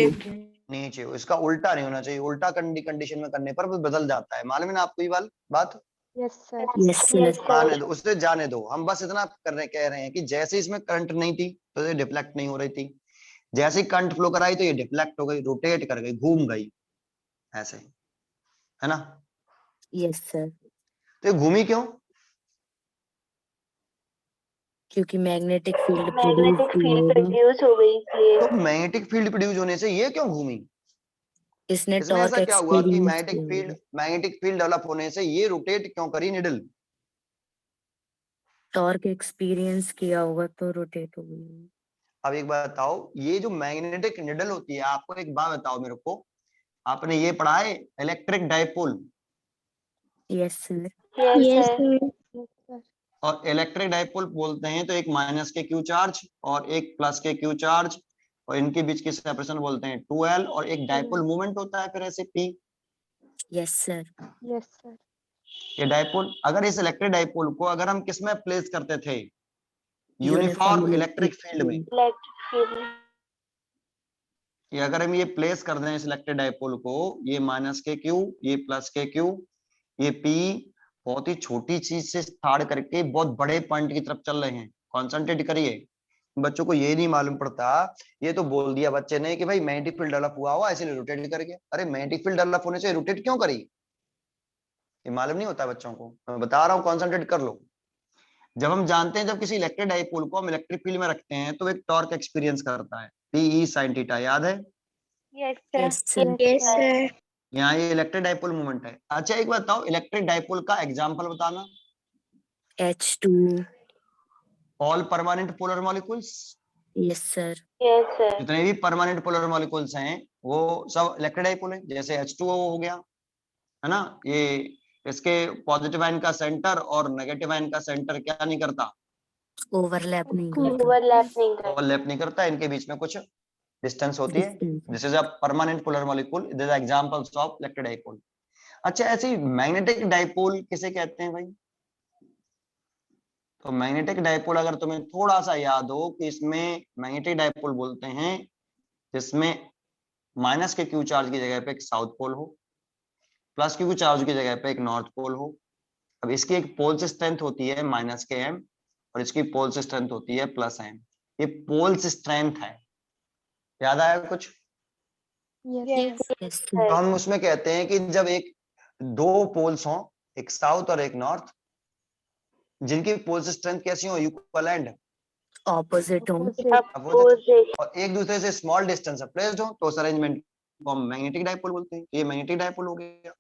Speaker 1: नीचे हो। इसका उल्टा नहीं होना चाहिए, उल्टा कंडीशन में करने पर वो बदल जाता है। मालूम है ना आपको ये वाली बात?
Speaker 3: Yes sir.
Speaker 2: Yes sir.
Speaker 1: आने दो, उससे जाने दो। हम बस इतना कह रहे हैं कि जैसे इसमें करंट नहीं थी तो ये डिफ्लेक्ट नहीं हो रही थी, जैसे करंट फ्लो कराई तो ये डिफ्लेक्ट हो गई, रोटेट कर गई, घूम गई, ऐसे, है ना?
Speaker 2: Yes sir.
Speaker 1: तो ये घूमी क्यों?
Speaker 2: क्योंकि मैग्नेटिक फील्ड
Speaker 5: प्रोड्यूस हो गई इसलिए।
Speaker 1: तो मैग्नेटिक फील्ड प्रोड्यूस होने से ये क्यों घूमी?
Speaker 2: इसने
Speaker 1: इसमें
Speaker 2: टॉर्क
Speaker 1: ऐसा क्या हुआ कि
Speaker 2: एक्सपीरियंस
Speaker 1: मैग्नेटिक फील्ड डेवलप होने से ये रोटेट क्यों करी निडल?
Speaker 2: टॉर्क एक्सपीरियंस किया होगा तो रोटेट हो गई।
Speaker 1: अब एक बात बताओ, ये जो मैग्नेटिक निडल होती है, आपको एक बात बताओ मेरे को, आपने ये पढ़ा है electric dipole?
Speaker 2: Yes sir.
Speaker 5: Yes sir.
Speaker 1: और इलेक्ट्रिक डाइपोल बोलते हैं तो एक माइनस के क्यू चार्ज और एक प्लस के क्यू चार्ज, और इनके बीच की सेपरेशन बोलते हैं 2L, और एक डाइपोल मूवमेंट होता है फिर ऐसे P।
Speaker 2: Yes sir.
Speaker 3: Yes sir.
Speaker 1: ये डाइपोल, अगर इस इलेक्ट्रिक डाइपोल को अगर हम किस में प्लेस करते थे? यूनिफॉर्म इलेक्ट्रिक फील्ड में। ये अगर हम ये प्लेस कर दें इस इलेक्ट्रिक डाइपोल को, ये माइनस के क्यू, ये प्लस के क्यू, ये P, बहुत ही छोटी चीज से स्टार्ट करके बहुत बड़े पॉइंट की तरफ चल रहे हैं। कॉन्सेंट्रेट करिए, बच्चों को ये नहीं मालूम पड़ता, ये तो बोल दिया बच्चे ने कि भाई मैग्नेटिक फील्ड डेवलप हुआ हुआ इसलिए रोटेट कर गया। अरे मैग्नेटिक फील्ड डेवलप होने से रोटेट क्यों करी, ये मालूम नहीं होता बच्चों को, मैं बता रहा हूँ, कॉन्सेंट्रेट कर लो। जब हम जानते हैं जब किसी इलेक्ट्रिक डाइपोल को हम इलेक्ट्रिक फील्ड में रखते हैं तो एक टॉर्क एक्सपीरियंस करता है, PE sin थीटा, याद है?
Speaker 3: Yes
Speaker 2: yes
Speaker 3: sir.
Speaker 2: Sir.
Speaker 5: Yes sir.
Speaker 1: यहाँ ये इलेक्ट्रिक डाइपोल मूवमेंट है। अच्छा एक बात बताओ, इलेक्ट्रिक डाइपोल का एग्जाम्पल बताना।
Speaker 2: H2।
Speaker 1: All permanent polar molecules.
Speaker 2: Yes sir.
Speaker 1: जितने भी परमानेंट पोलर मॉलिक्यूल्स हैं वो सब इलेक्ट्रिक डाइपोल है। जैसे H2O हो गया, है ना, ये इसके पॉजिटिव आयन का सेंटर और नेगेटिव आयन का सेंटर क्या नहीं करता?
Speaker 2: ओवरलैप नहीं
Speaker 1: ओवरलैप नहीं करता, इनके बीच में कुछ डिस्टेंस होती है।
Speaker 2: Distance।
Speaker 1: This is a permanent polar molecule, this is examples of electric dipole. अच्छा ऐसे मैग्नेटिक डाइपोल किसे कहते हैं भाई? तो मैग्नेटिक डाइपोल अगर तुम्हें थोड़ा सा याद हो कि इसमें मैग्नेटिक डाइपोल बोलते हैं जिसमें माइनस के क्यू चार्ज की जगह पे एक साउथ पोल हो, प्लस क्यू चार्ज की जगह पे एक नॉर्थ पोल हो। अब इसकी एक पोल्स स्ट्रेंथ होती है माइनस के M, और इसकी पोल्स स्ट्रेंथ होती है प्लस M। ये पोल्स स्ट्रेंथ है, याद आया कुछ?
Speaker 3: यस
Speaker 2: यस
Speaker 1: तो
Speaker 2: सर।
Speaker 1: हम उसमें कहते हैं कि जब एक दो पोल्स हों, एक साउथ और एक नॉर्थ, जिनकी पोल्स स्ट्रेंथ कैसी हो, इक्विवेलेंट,
Speaker 2: ऑपोजिट हो।
Speaker 1: और एक दूसरे से स्मॉल डिस्टेंस पर प्लेस्ड हो, तो उस अरेंजमेंट को हम मैग्नेटिक डाइपोल बोलते हैं। ये मैग्नेटिक डाइपोल हो गया।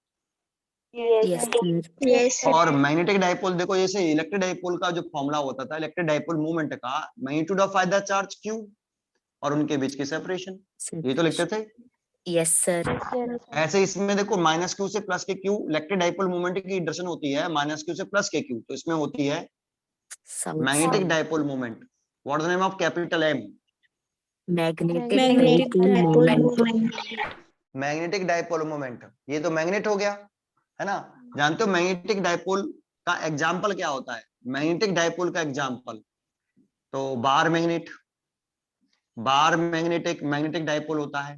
Speaker 2: Yes sir.
Speaker 5: Yes sir.
Speaker 1: और मैग्नेटिक डाइपोल देखो, जैसे इलेक्ट्रिक डाइपोल का जो फॉर्मूला होता था, इलेक्ट्रिक डाइपोल मूवमेंट का magnitude of either charge Q और उनके बीच की सेपरेशन, ये तो लिखते थे।
Speaker 2: Yes sir.
Speaker 1: ऐसे इसमें देखो माइनस Q से प्लस के Q, इलेक्ट्रिक डाइपोल मूवमेंट की डायरेक्शन होती है माइनस Q से प्लस के Q, तो इसमें होती है magnetic dipole movement. What is the name of capital M?
Speaker 2: Magnetic moment.
Speaker 1: Magnetic dipole movement. ये तो मैग्नेट हो गया, है ना? जानते हो मैग्नेटिक डाइपोल का एग्जाम्पल क्या होता है? मैग्नेटिक डाइपोल का एग्जाम्पल तो बार मैग्नेट, बार मैग्नेट एक मैग्नेटिक डाइपोल होता है।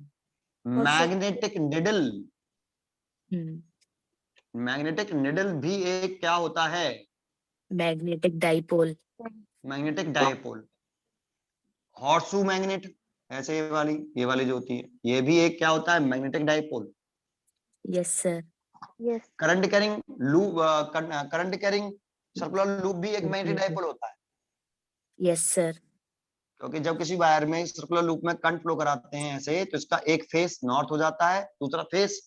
Speaker 1: मैग्नेटिक निडल, मैग्नेटिक निडल भी एक क्या होता है?
Speaker 2: Magnetic dipole.
Speaker 1: Magnetic dipole. Horseshoe magnet, ऐसे ये वाली जो होती है, ये भी एक क्या होता है? Magnetic dipole.
Speaker 2: Yes sir.
Speaker 3: Yes
Speaker 1: current carrying loop, current carrying circular loop भी एक मैग्नेटिक डाइपोल होता है,
Speaker 2: यस सर।
Speaker 1: क्योंकि जब किसी वायर में सर्कुलर लूप में करंट फ्लो कराते हैं ऐसे, तो इसका एक फेस नॉर्थ हो जाता है, दूसरा फेस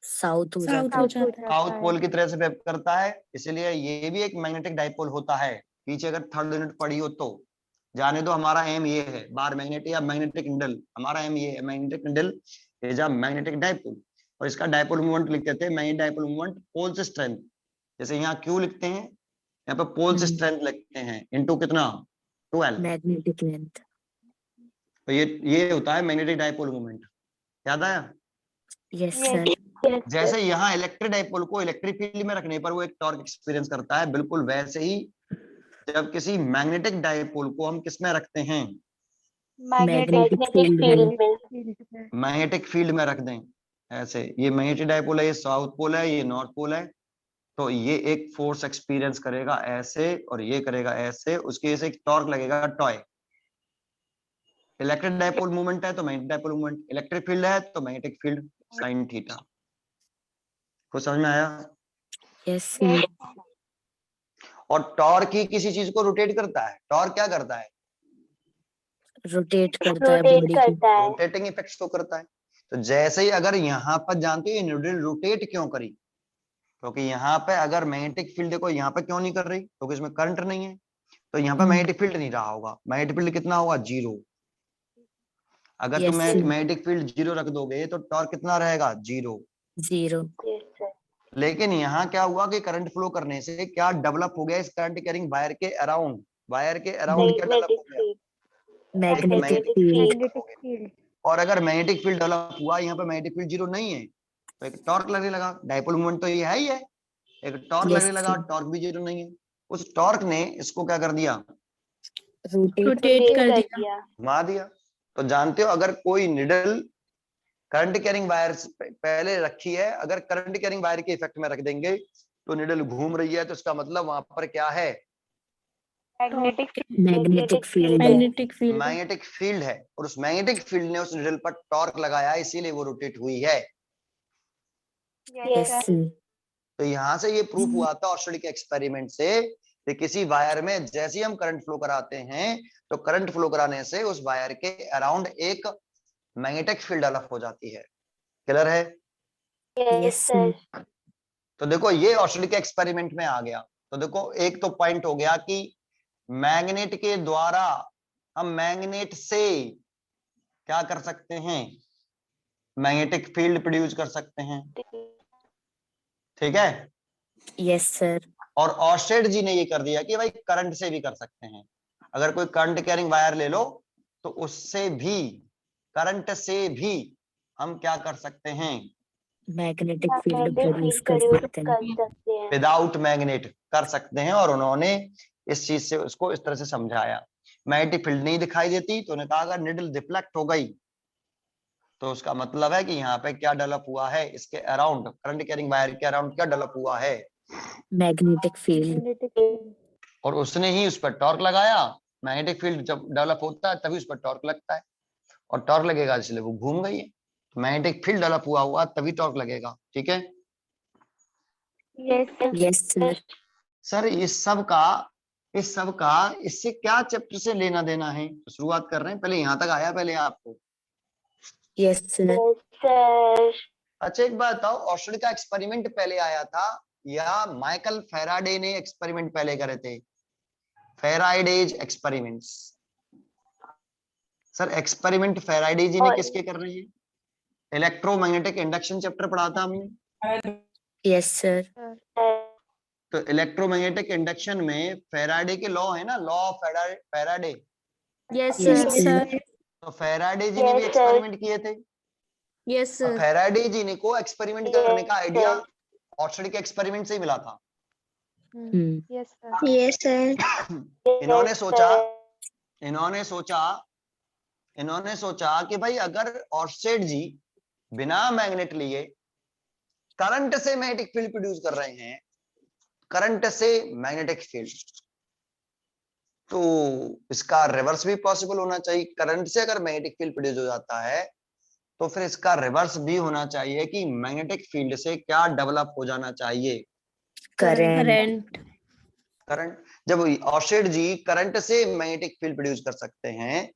Speaker 2: साउथ हो जाता है।
Speaker 1: साउथ पोल की तरह से वेव करता है, इसलिए ये भी एक मैग्नेटिक डाइपोल होता है। पीछे अगर थर्ड यूनिट पढ़ी हो तो जाने दो, हमारा एम ये है, बार मैग्नेट या मैग्नेटिक निडल, हमारा एम ये है, magnetic needle is a magnetic dipole. और इसका डाइपोल मूवमेंट लिखते थे magnetic dipole movement poles strength, जैसे यहाँ Q लिखते हैं, यहाँ पे पोल्स स्ट्रेंथ लिखते हैं इनटू कितना? 12।
Speaker 2: Magnetic length.
Speaker 1: तो ये होता है मैग्नेटिक डाइपोल मोमेंट। याद आया?
Speaker 2: Yes
Speaker 3: Yes.
Speaker 2: सर।
Speaker 1: जैसे यहाँ इलेक्ट्रिक डाइपोल को इलेक्ट्रिक फील्ड में रखने पर वो एक टॉर्क एक्सपीरियंस करता है, बिल्कुल वैसे ही जब किसी मैग्नेटिक डाइपोल को हम किस में रखते हैं,
Speaker 2: मैग्नेटिक
Speaker 5: मैग्नेटिक
Speaker 2: फील्ड
Speaker 5: फील्ड
Speaker 2: में।
Speaker 5: में।
Speaker 1: मैग्नेटिक फील्ड में रख दें। ऐसे ये मैग्नेटिक डाइपोल है, ये साउथ पोल है, ये नॉर्थ पोल है, तो ये एक फोर्स एक्सपीरियंस करेगा ऐसे और ये करेगा ऐसे, उसकी वजह से एक टॉर्क लगेगा टॉय। इलेक्ट्रिक डाइपोल मूवमेंट है तो magnetic dipole movement, electric field है तो मैग्नेटिक फील्ड साइन थीटा। कुछ समझ में आया?
Speaker 2: Yes sir.
Speaker 1: और टॉर्क ही किसी चीज को रोटेट करता है। टॉर्क क्या करता है?
Speaker 2: रोटेट करता है
Speaker 5: रोटेट
Speaker 2: बॉडी को।
Speaker 5: करता है।
Speaker 1: रोटेटिंग इफेक्ट शो करता है। तो जैसे ही अगर यहाँ पर जानते हो ये न्यूडल रोटेट क्यों करी, क्योंकि यहाँ पे अगर मैग्नेटिक फील्ड देखो यहाँ पे क्यों नहीं कर रही, क्योंकि इसमें करंट नहीं है, तो यहाँ पे मैग्नेटिक फील्ड नहीं रहा होगा। मैग्नेटिक फील्ड कितना होगा? 0। अगर तुम
Speaker 2: Yes, sir.
Speaker 1: मैग्नेटिक फील्ड 0 रख दोगे तो टॉर्क कितना रहेगा? 0।
Speaker 2: 0।
Speaker 5: Yes, sir.
Speaker 1: लेकिन यहाँ क्या हुआ कि करंट फ्लो करने से क्या डेवलप हो गया इस करंट कैरिंग वायर के अराउंड? वायर के अराउंड क्या डेवलप हो
Speaker 5: Magnetic
Speaker 1: गया?
Speaker 5: field.
Speaker 2: Magnetic
Speaker 1: magnetic
Speaker 2: field.
Speaker 3: Field.
Speaker 1: और अगर मैग्नेटिक फील्ड डेवलप हुआ, यहाँ पे मैग्नेटिक फील्ड 0 नहीं है, तो एक टॉर्क लगने लगा। डाइपोल मूवमेंट तो ये है ही है, एक टॉर्क
Speaker 2: Yes,
Speaker 1: लगने लगा,
Speaker 2: sir.
Speaker 1: टॉर्क भी 0 नहीं है। उस टॉर्क ने इसको क्या कर दिया?
Speaker 2: रोटेट।
Speaker 7: रोटेट
Speaker 5: Rotate
Speaker 7: कर
Speaker 5: कर
Speaker 7: दिया।
Speaker 5: दिया।
Speaker 1: घुमा दिया। तो जानते हो अगर कोई निडल करंट कैरिंग वायर पहले रखी है, अगर करंट कैरिंग वायर के इफेक्ट में रख देंगे तो निडल घूम रही है, तो इसका मतलब वहां पर क्या है?
Speaker 3: मैग्नेटिक
Speaker 2: मैग्नेटिक फील्ड है।
Speaker 7: Magnetic field.
Speaker 1: मैग्नेटिक फील्ड है, और उस मैग्नेटिक फील्ड ने उस निडल पर टॉर्क लगाया, इसीलिए वो रोटेट हुई है।
Speaker 2: Yes sir.
Speaker 1: तो यहाँ से ये प्रूफ हुआ था ऑस्ट्रेलिया के एक्सपेरिमेंट से कि किसी वायर में जैसे ही हम करंट फ्लो कराते हैं तो करंट फ्लो कराने से उस वायर के अराउंड एक मैग्नेटिक फील्ड डेवलप हो जाती है। क्लियर है?
Speaker 5: Yes,
Speaker 2: yes
Speaker 5: sir.
Speaker 2: सर।
Speaker 1: तो देखो ये ऑस्ट्रेलिया के एक्सपेरिमेंट में आ गया। तो देखो एक तो पॉइंट हो गया कि मैग्नेट के द्वारा हम मैग्नेट से क्या कर सकते हैं? मैग्नेटिक फील्ड प्रोड्यूस कर सकते हैं। ठीक है?
Speaker 2: Yes sir.
Speaker 1: और ऑस्टेड जी ने ये कर दिया कि भाई करंट से भी कर सकते हैं। अगर कोई करंट कैरिंग वायर ले लो तो उससे भी, करंट से भी हम क्या कर सकते हैं?
Speaker 2: Magnetic field
Speaker 5: Magnetic
Speaker 2: produce
Speaker 5: field
Speaker 2: कर
Speaker 5: produce
Speaker 2: सकते
Speaker 5: कर
Speaker 2: हैं।
Speaker 5: सकते हैं।
Speaker 1: विदाउट मैग्नेट कर सकते हैं। और उन्होंने इस चीज से उसको इस तरह से समझाया। मैग्नेटिक फील्ड नहीं दिखाई देती तो उन्होंने कहा अगर निडल डिफ्लेक्ट हो गई तो उसका मतलब है कि यहाँ पे क्या डेवलप हुआ है, इसके अराउंड, करंट कैरिंग वायर के अराउंड क्या डेवलप हुआ है?
Speaker 2: Magnetic field.
Speaker 1: और उसने ही उस पर टॉर्क लगाया। मैग्नेटिक फील्ड जब डेवलप होता है तभी उस पर टॉर्क लगता है, और टॉर्क लगेगा इसलिए वो घूम गई है। मैग्नेटिक फील्ड डेवलप हुआ तभी टॉर्क लगेगा। ठीक है?
Speaker 2: Yes sir.
Speaker 1: सर इस सब का इससे क्या चैप्टर से लेना देना है? तो शुरुआत कर रहे हैं, पहले यहाँ तक आया पहले आपको?
Speaker 2: Yes sir.
Speaker 5: Yes, sir.
Speaker 1: अच्छा एक बात बताओ, ऑस्ट्रेलिया का एक्सपेरिमेंट पहले आया था या माइकल फेराडे ने एक्सपेरिमेंट पहले करे थे? Faraday's experiments. Sir experiment Faraday ji ने
Speaker 5: और-
Speaker 1: किसके कर रही है? इलेक्ट्रोमैग्नेटिक इंडक्शन चैप्टर पढ़ा था हमने।
Speaker 2: Yes sir.
Speaker 1: तो इलेक्ट्रोमैग्नेटिक इंडक्शन में फेराडे के लॉ है ना, law of Faraday.
Speaker 7: Yes
Speaker 2: Yes,
Speaker 7: sir.
Speaker 2: sir.
Speaker 1: तो फेराडे जी ने भी
Speaker 5: Yes, sir.
Speaker 1: एक्सपेरिमेंट किए थे।
Speaker 7: Yes sir.
Speaker 1: फेराडे जी ने को एक्सपेरिमेंट
Speaker 5: Yes,
Speaker 1: करने का आइडिया
Speaker 5: sir.
Speaker 1: ऑस्ट्रेलिया के एक्सपेरिमेंट से ही मिला था।
Speaker 3: Yes sir.
Speaker 5: Yes, sir.
Speaker 1: इन्होंने
Speaker 5: Yes,
Speaker 1: सोचा
Speaker 5: sir.
Speaker 1: इन्होंने सोचा कि भाई अगर ऑर्स्टेड जी बिना मैग्नेट लिए करंट से मैग्नेटिक फील्ड प्रोड्यूस कर रहे हैं, करंट से मैग्नेटिक फील्ड, तो इसका रिवर्स भी पॉसिबल होना चाहिए। करंट से अगर मैग्नेटिक फील्ड प्रोड्यूस हो जाता है तो फिर इसका रिवर्स भी होना चाहिए कि मैग्नेटिक फील्ड से क्या डेवलप हो जाना चाहिए?
Speaker 2: करंट।
Speaker 1: करंट। जब ऑर्स्टेड जी करंट से मैग्नेटिक फील्ड प्रोड्यूस कर सकते हैं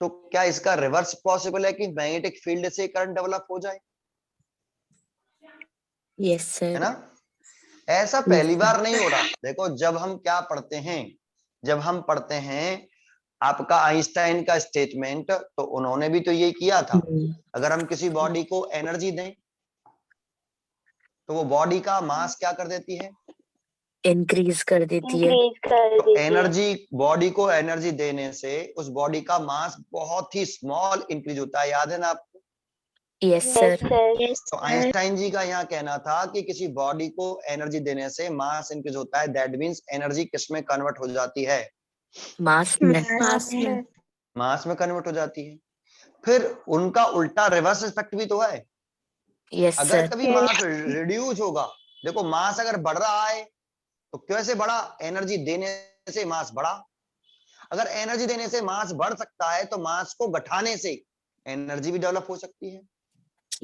Speaker 1: तो क्या इसका रिवर्स पॉसिबल है कि मैग्नेटिक फील्ड से करंट डेवलप हो जाए?
Speaker 2: यस
Speaker 1: है
Speaker 2: सर।
Speaker 1: ना? ऐसा पहली बार नहीं हो रहा। देखो जब हम क्या पढ़ते हैं, जब हम पढ़ते हैं आपका आइंस्टाइन का स्टेटमेंट, तो उन्होंने भी तो यही किया था। अगर हम किसी बॉडी को एनर्जी दें तो वो बॉडी का मास क्या कर देती है?
Speaker 2: इंक्रीज कर देती है।
Speaker 5: इंक्रीज कर
Speaker 1: तो
Speaker 5: देती है।
Speaker 1: एनर्जी, बॉडी को एनर्जी देने से उस बॉडी का मास बहुत ही स्मॉल इंक्रीज होता है, याद है ना आपको?
Speaker 2: Yes
Speaker 5: yes
Speaker 2: sir.
Speaker 5: सर।
Speaker 1: तो आइंस्टाइन जी का यहाँ कहना था कि किसी बॉडी को एनर्जी देने से मास इंक्रीज होता है, दैट मींस एनर्जी किस में कन्वर्ट हो जाती है?
Speaker 2: मास में।
Speaker 7: मास में।
Speaker 1: मास में कन्वर्ट हो जाती है। फिर उनका उल्टा रिवर्स इफेक्ट भी तो है।
Speaker 2: यस
Speaker 1: अगर
Speaker 2: सर।
Speaker 1: कभी मास रिड्यूस होगा, देखो मास अगर बढ़ रहा है तो कैसे बढ़ा? एनर्जी देने से मास बढ़ा। अगर एनर्जी देने से मास बढ़ सकता है तो मास को घटाने से एनर्जी भी डेवलप हो सकती है।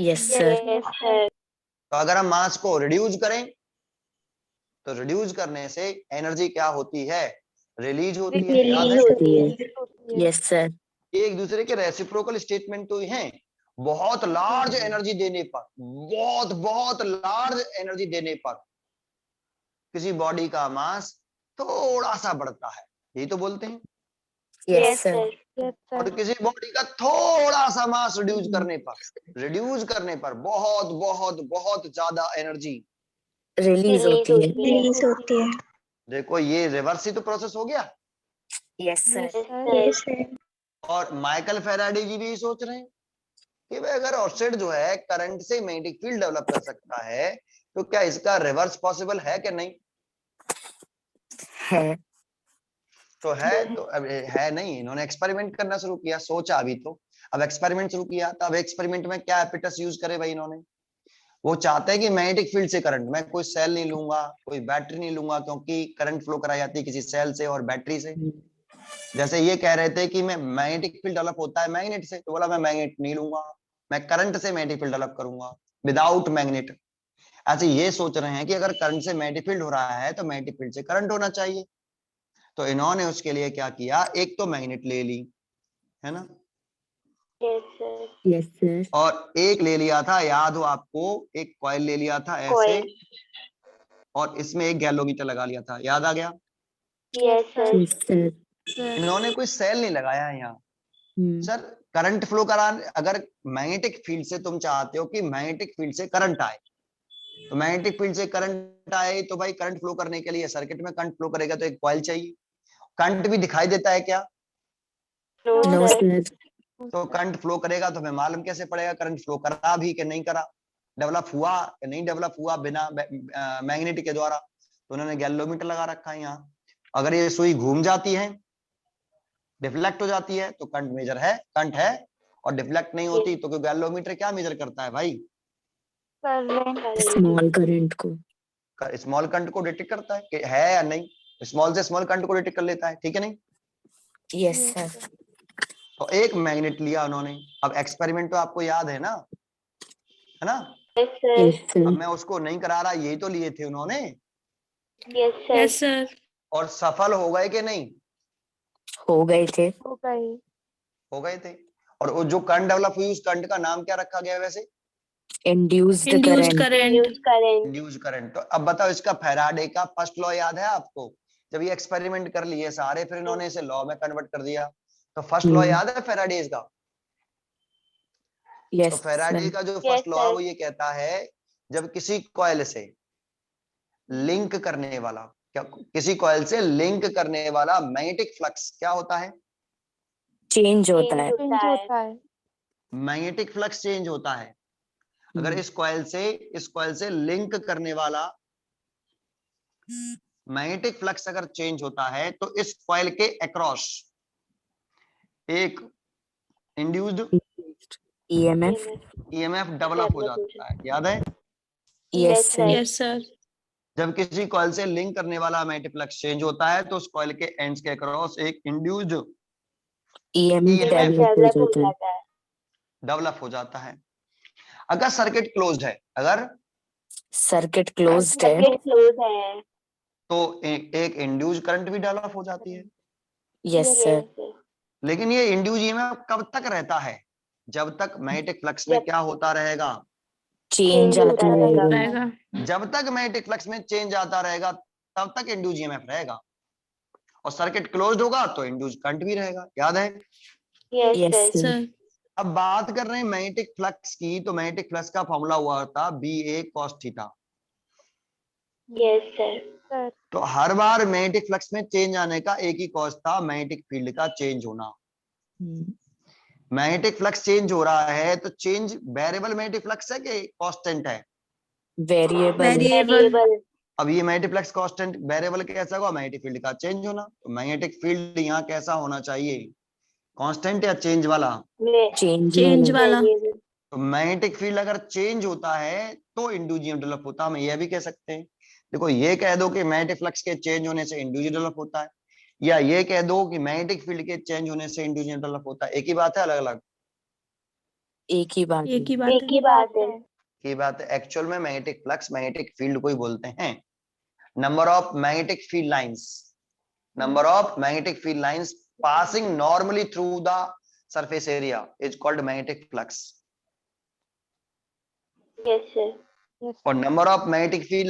Speaker 2: Yes sir.
Speaker 5: Yes sir.
Speaker 1: तो अगर हम मास को रिड्यूस करें तो रिड्यूस करने से एनर्जी क्या होती है? रिलीज होती है, याद है?
Speaker 5: रिलीज होती है।
Speaker 2: Yes sir.
Speaker 1: एक दूसरे के रेसिप्रोकल स्टेटमेंट तो हैं। बहुत लार्ज एनर्जी देने पर, बहुत बहुत लार्ज एनर्जी देने पर किसी बॉडी का मास थोड़ा सा बढ़ता है, यही तो बोलते हैं।
Speaker 2: Yes sir.
Speaker 3: यस
Speaker 1: और
Speaker 3: सर।
Speaker 1: किसी बॉडी का थोड़ा सा मास रिड्यूस करने पर बहुत बहुत बहुत ज्यादा एनर्जी
Speaker 2: रिलीज होती है।
Speaker 5: रिलीज होती है।
Speaker 1: देखो ये रिवर्स ही तो प्रोसेस हो गया।
Speaker 2: Yes sir.
Speaker 5: Yes sir.
Speaker 1: और माइकल फैराडे जी भी यही सोच रहे हैं कि भाई अगर ऑर्सिड जो है करंट से मैग्नेटिक फील्ड डेवलप कर सकता है तो क्या इसका रिवर्स पॉसिबल है कि नहीं?
Speaker 2: है।
Speaker 1: तो है, तो अब है नहीं, इन्होंने एक्सपेरिमेंट करना शुरू किया, सोचा अभी तो, अब एक्सपेरिमेंट शुरू किया। तो अब एक्सपेरिमेंट में क्या एपिटस यूज करे भाई इन्होंने? वो चाहते हैं कि मैग्नेटिक फील्ड से करंट, मैं कोई सेल नहीं लूंगा, कोई बैटरी नहीं लूंगा, क्योंकि करंट फ्लो कराई जाती है किसी सेल से और बैटरी से। जैसे ये कह रहे थे कि मैं मैग्नेटिक फील्ड डेवलप होता है मैग्नेट से, तो बोला मैं मैग्नेट नहीं लूंगा, मैं करंट से मैग्नेटिक फील्ड डेवलप करूंगा विदाउट मैग्नेट। ऐसे ये सोच रहे हैं कि अगर करंट से मैग्नेटिक फील्ड हो रहा है तो मैग्नेटिक फील्ड से करंट होना चाहिए। तो इन्होंने उसके लिए क्या किया, एक तो मैग्नेट ले ली, है ना,
Speaker 5: यस सर।
Speaker 2: Yes sir.
Speaker 1: और एक ले लिया था, याद हो आपको, एक कॉइल ले लिया था ऐसे,
Speaker 5: कॉइल।
Speaker 1: और इसमें एक गैल्वेनोमीटर लगा लिया था, याद आ गया?
Speaker 5: Yes sir.
Speaker 2: Yes sir.
Speaker 1: इन्होंने कोई सेल नहीं लगाया है यहाँ।
Speaker 2: हम्म।
Speaker 1: सर करंट फ्लो कराने, अगर मैग्नेटिक फील्ड से तुम चाहते हो कि मैग्नेटिक फील्ड से करंट आए, तो मैग्नेटिक फील्ड से करंट आए तो भाई करंट फ्लो करने के लिए सर्किट में करंट फ्लो करेगा तो एक कॉइल चाहिए। करंट भी दिखाई देता है क्या?
Speaker 2: No sir.
Speaker 1: तो करंट फ्लो करेगा तो हमें मालूम कैसे पड़ेगा करंट फ्लो करा भी कि नहीं करा, डेवलप हुआ कि नहीं डेवलप हुआ बिना मैग्नेट के द्वारा? तो उन्होंने गैल्वेनोमीटर लगा रखा है यहाँ। अगर ये सुई घूम जाती है, डिफ्लेक्ट हो जाती है, तो करंट मेजर है, करंट है। और डिफ्लेक्ट नहीं होती तो गैल्वेनोमीटर क्या मेजर करता है भाई?
Speaker 2: स्मॉल करंट को।
Speaker 1: स्मॉल करंट को डिटेक्ट करता है कि है या नहीं, स्मॉल से स्मॉल करंट को डिटेक्ट कर लेता है, ठीक है नहीं?
Speaker 2: Yes sir.
Speaker 1: तो एक मैग्नेट लिया उन्होंने। अब एक्सपेरिमेंट तो आपको याद है ना, है ना?
Speaker 5: Yes sir.
Speaker 2: यस
Speaker 1: अब
Speaker 2: सर।
Speaker 1: मैं उसको नहीं करा रहा, यही तो लिए थे उन्होंने,
Speaker 5: यस सर।
Speaker 7: Yes sir.
Speaker 1: और सफल हो गए कि नहीं?
Speaker 2: हो गए थे।
Speaker 3: हो गई।
Speaker 1: हो गए थे। और वो जो करंट डेवलप हुई उस करंट का नाम क्या रखा गया वैसे?
Speaker 2: Induced
Speaker 7: induced
Speaker 2: current.
Speaker 7: Current.
Speaker 5: Use current.
Speaker 1: Induce current. तो अब बताओ इसका फैराडे का फर्स्ट लॉ याद है आपको? जब ये एक्सपेरिमेंट कर लिए सारे, फिर इन्होंने इसे लॉ में कन्वर्ट कर दिया, तो फर्स्ट लॉ याद है फैराडेज का? तो
Speaker 2: यस
Speaker 1: फैराडे
Speaker 2: सर।
Speaker 1: का जो
Speaker 5: Yes,
Speaker 1: फर्स्ट लॉ है
Speaker 5: sir.
Speaker 1: वो ये कहता है, जब किसी कॉइल से लिंक करने वाला, क्या किसी कॉइल से लिंक करने वाला मैग्नेटिक फ्लक्स क्या होता है?
Speaker 2: चेंज होता है।
Speaker 3: चेंज होता है।
Speaker 1: मैग्नेटिक फ्लक्स चेंज होता है। अगर इस कॉइल से लिंक करने वाला मैग्नेटिक फ्लक्स अगर चेंज होता है तो इस कॉइल के अक्रॉस एक इंड्यूस्ड
Speaker 2: ईएमएफ।
Speaker 1: ईएमएफ डेवलप हो जाता है, याद है?
Speaker 2: Yes sir.
Speaker 7: Yes sir.
Speaker 1: जब किसी कॉइल से लिंक करने वाला मैग्नेटिक फ्लक्स चेंज होता है तो उस कॉइल के एंड्स के अक्रॉस एक इंड्यूस्ड
Speaker 2: ईएमएफ
Speaker 1: EMF
Speaker 2: डेवलप हो जाता है।
Speaker 1: डेवलप हो जाता है। अगर सर्किट क्लोज्ड है, अगर
Speaker 2: सर्किट क्लोज्ड है
Speaker 5: सर्किट क्लोज है।
Speaker 1: तो एक इंड्यूस करंट भी डेवलप हो जाती है।
Speaker 2: Yes sir.
Speaker 5: Yes, sir.
Speaker 1: लेकिन ये इंड्यूस ईएमएफ कब तक रहता है? जब तक मैग्नेटिक फ्लक्स में
Speaker 5: जब
Speaker 1: क्या होता रहेगा?
Speaker 2: चेंज
Speaker 5: Change
Speaker 2: आता
Speaker 5: होता
Speaker 2: रहेगा।
Speaker 7: रहेगा।
Speaker 1: जब तक मैग्नेटिक फ्लक्स में चेंज आता रहेगा तब तक इंड्यूस ईएमएफ रहेगा, और सर्किट क्लोज्ड होगा तो इंड्यूस करंट भी रहेगा, याद है?
Speaker 5: Yes,
Speaker 2: yes
Speaker 5: sir.
Speaker 2: Sir.
Speaker 7: Sir.
Speaker 1: अब बात कर रहे हैं मैग्नेटिक फ्लक्स की, तो मैग्नेटिक फ्लक्स का फॉर्मूला हुआ था BA cos theta.
Speaker 5: Yes, sir.
Speaker 1: तो हर बार मैग्नेटिक फ्लक्स में चेंज आने का एक ही कॉज था, मैग्नेटिक फील्ड का चेंज होना। मैग्नेटिक फ्लक्स चेंज हो रहा है तो चेंज वेरिएबल मैग्नेटिक फ्लक्स है कि कांस्टेंट है?
Speaker 2: Variable
Speaker 5: Variable.
Speaker 1: अब ये मैग्नेटिक फ्लक्स कांस्टेंट, वेरिएबल कैसा होगा? मैग्नेटिक फील्ड का चेंज होना। तो मैग्नेटिक फील्ड यहाँ कैसा होना चाहिए? कांस्टेंट या चेंज वाला?
Speaker 7: चेंज वाला।
Speaker 5: Variable.
Speaker 1: तो मैग्नेटिक फील्ड अगर चेंज होता है तो इंड्यूस ईएमएफ डेवलप होता है। हम यह भी कह सकते हैं, देखो ये कह दो कि मैग्नेटिक फ्लक्स के चेंज होने से इंड्यूस डेवलप होता है, या ये कह दो कि मैग्नेटिक फील्ड के चेंज होने से इंड्यूस ईएमएफ डेवलप होता है। एक ही बात है, अलग अलग?
Speaker 2: एक ही बात
Speaker 7: एक ही
Speaker 2: है।
Speaker 7: बात
Speaker 5: एक ही बात है।
Speaker 1: की बात है। एक्चुअल में मैग्नेटिक फ्लक्स मैग्नेटिक फील्ड को ही बोलते हैं। Number of magnetic field lines, number of magnetic field lines passing normally through the surface area is called magnetic flux.
Speaker 5: Yes, sir.
Speaker 1: और number of magnetic field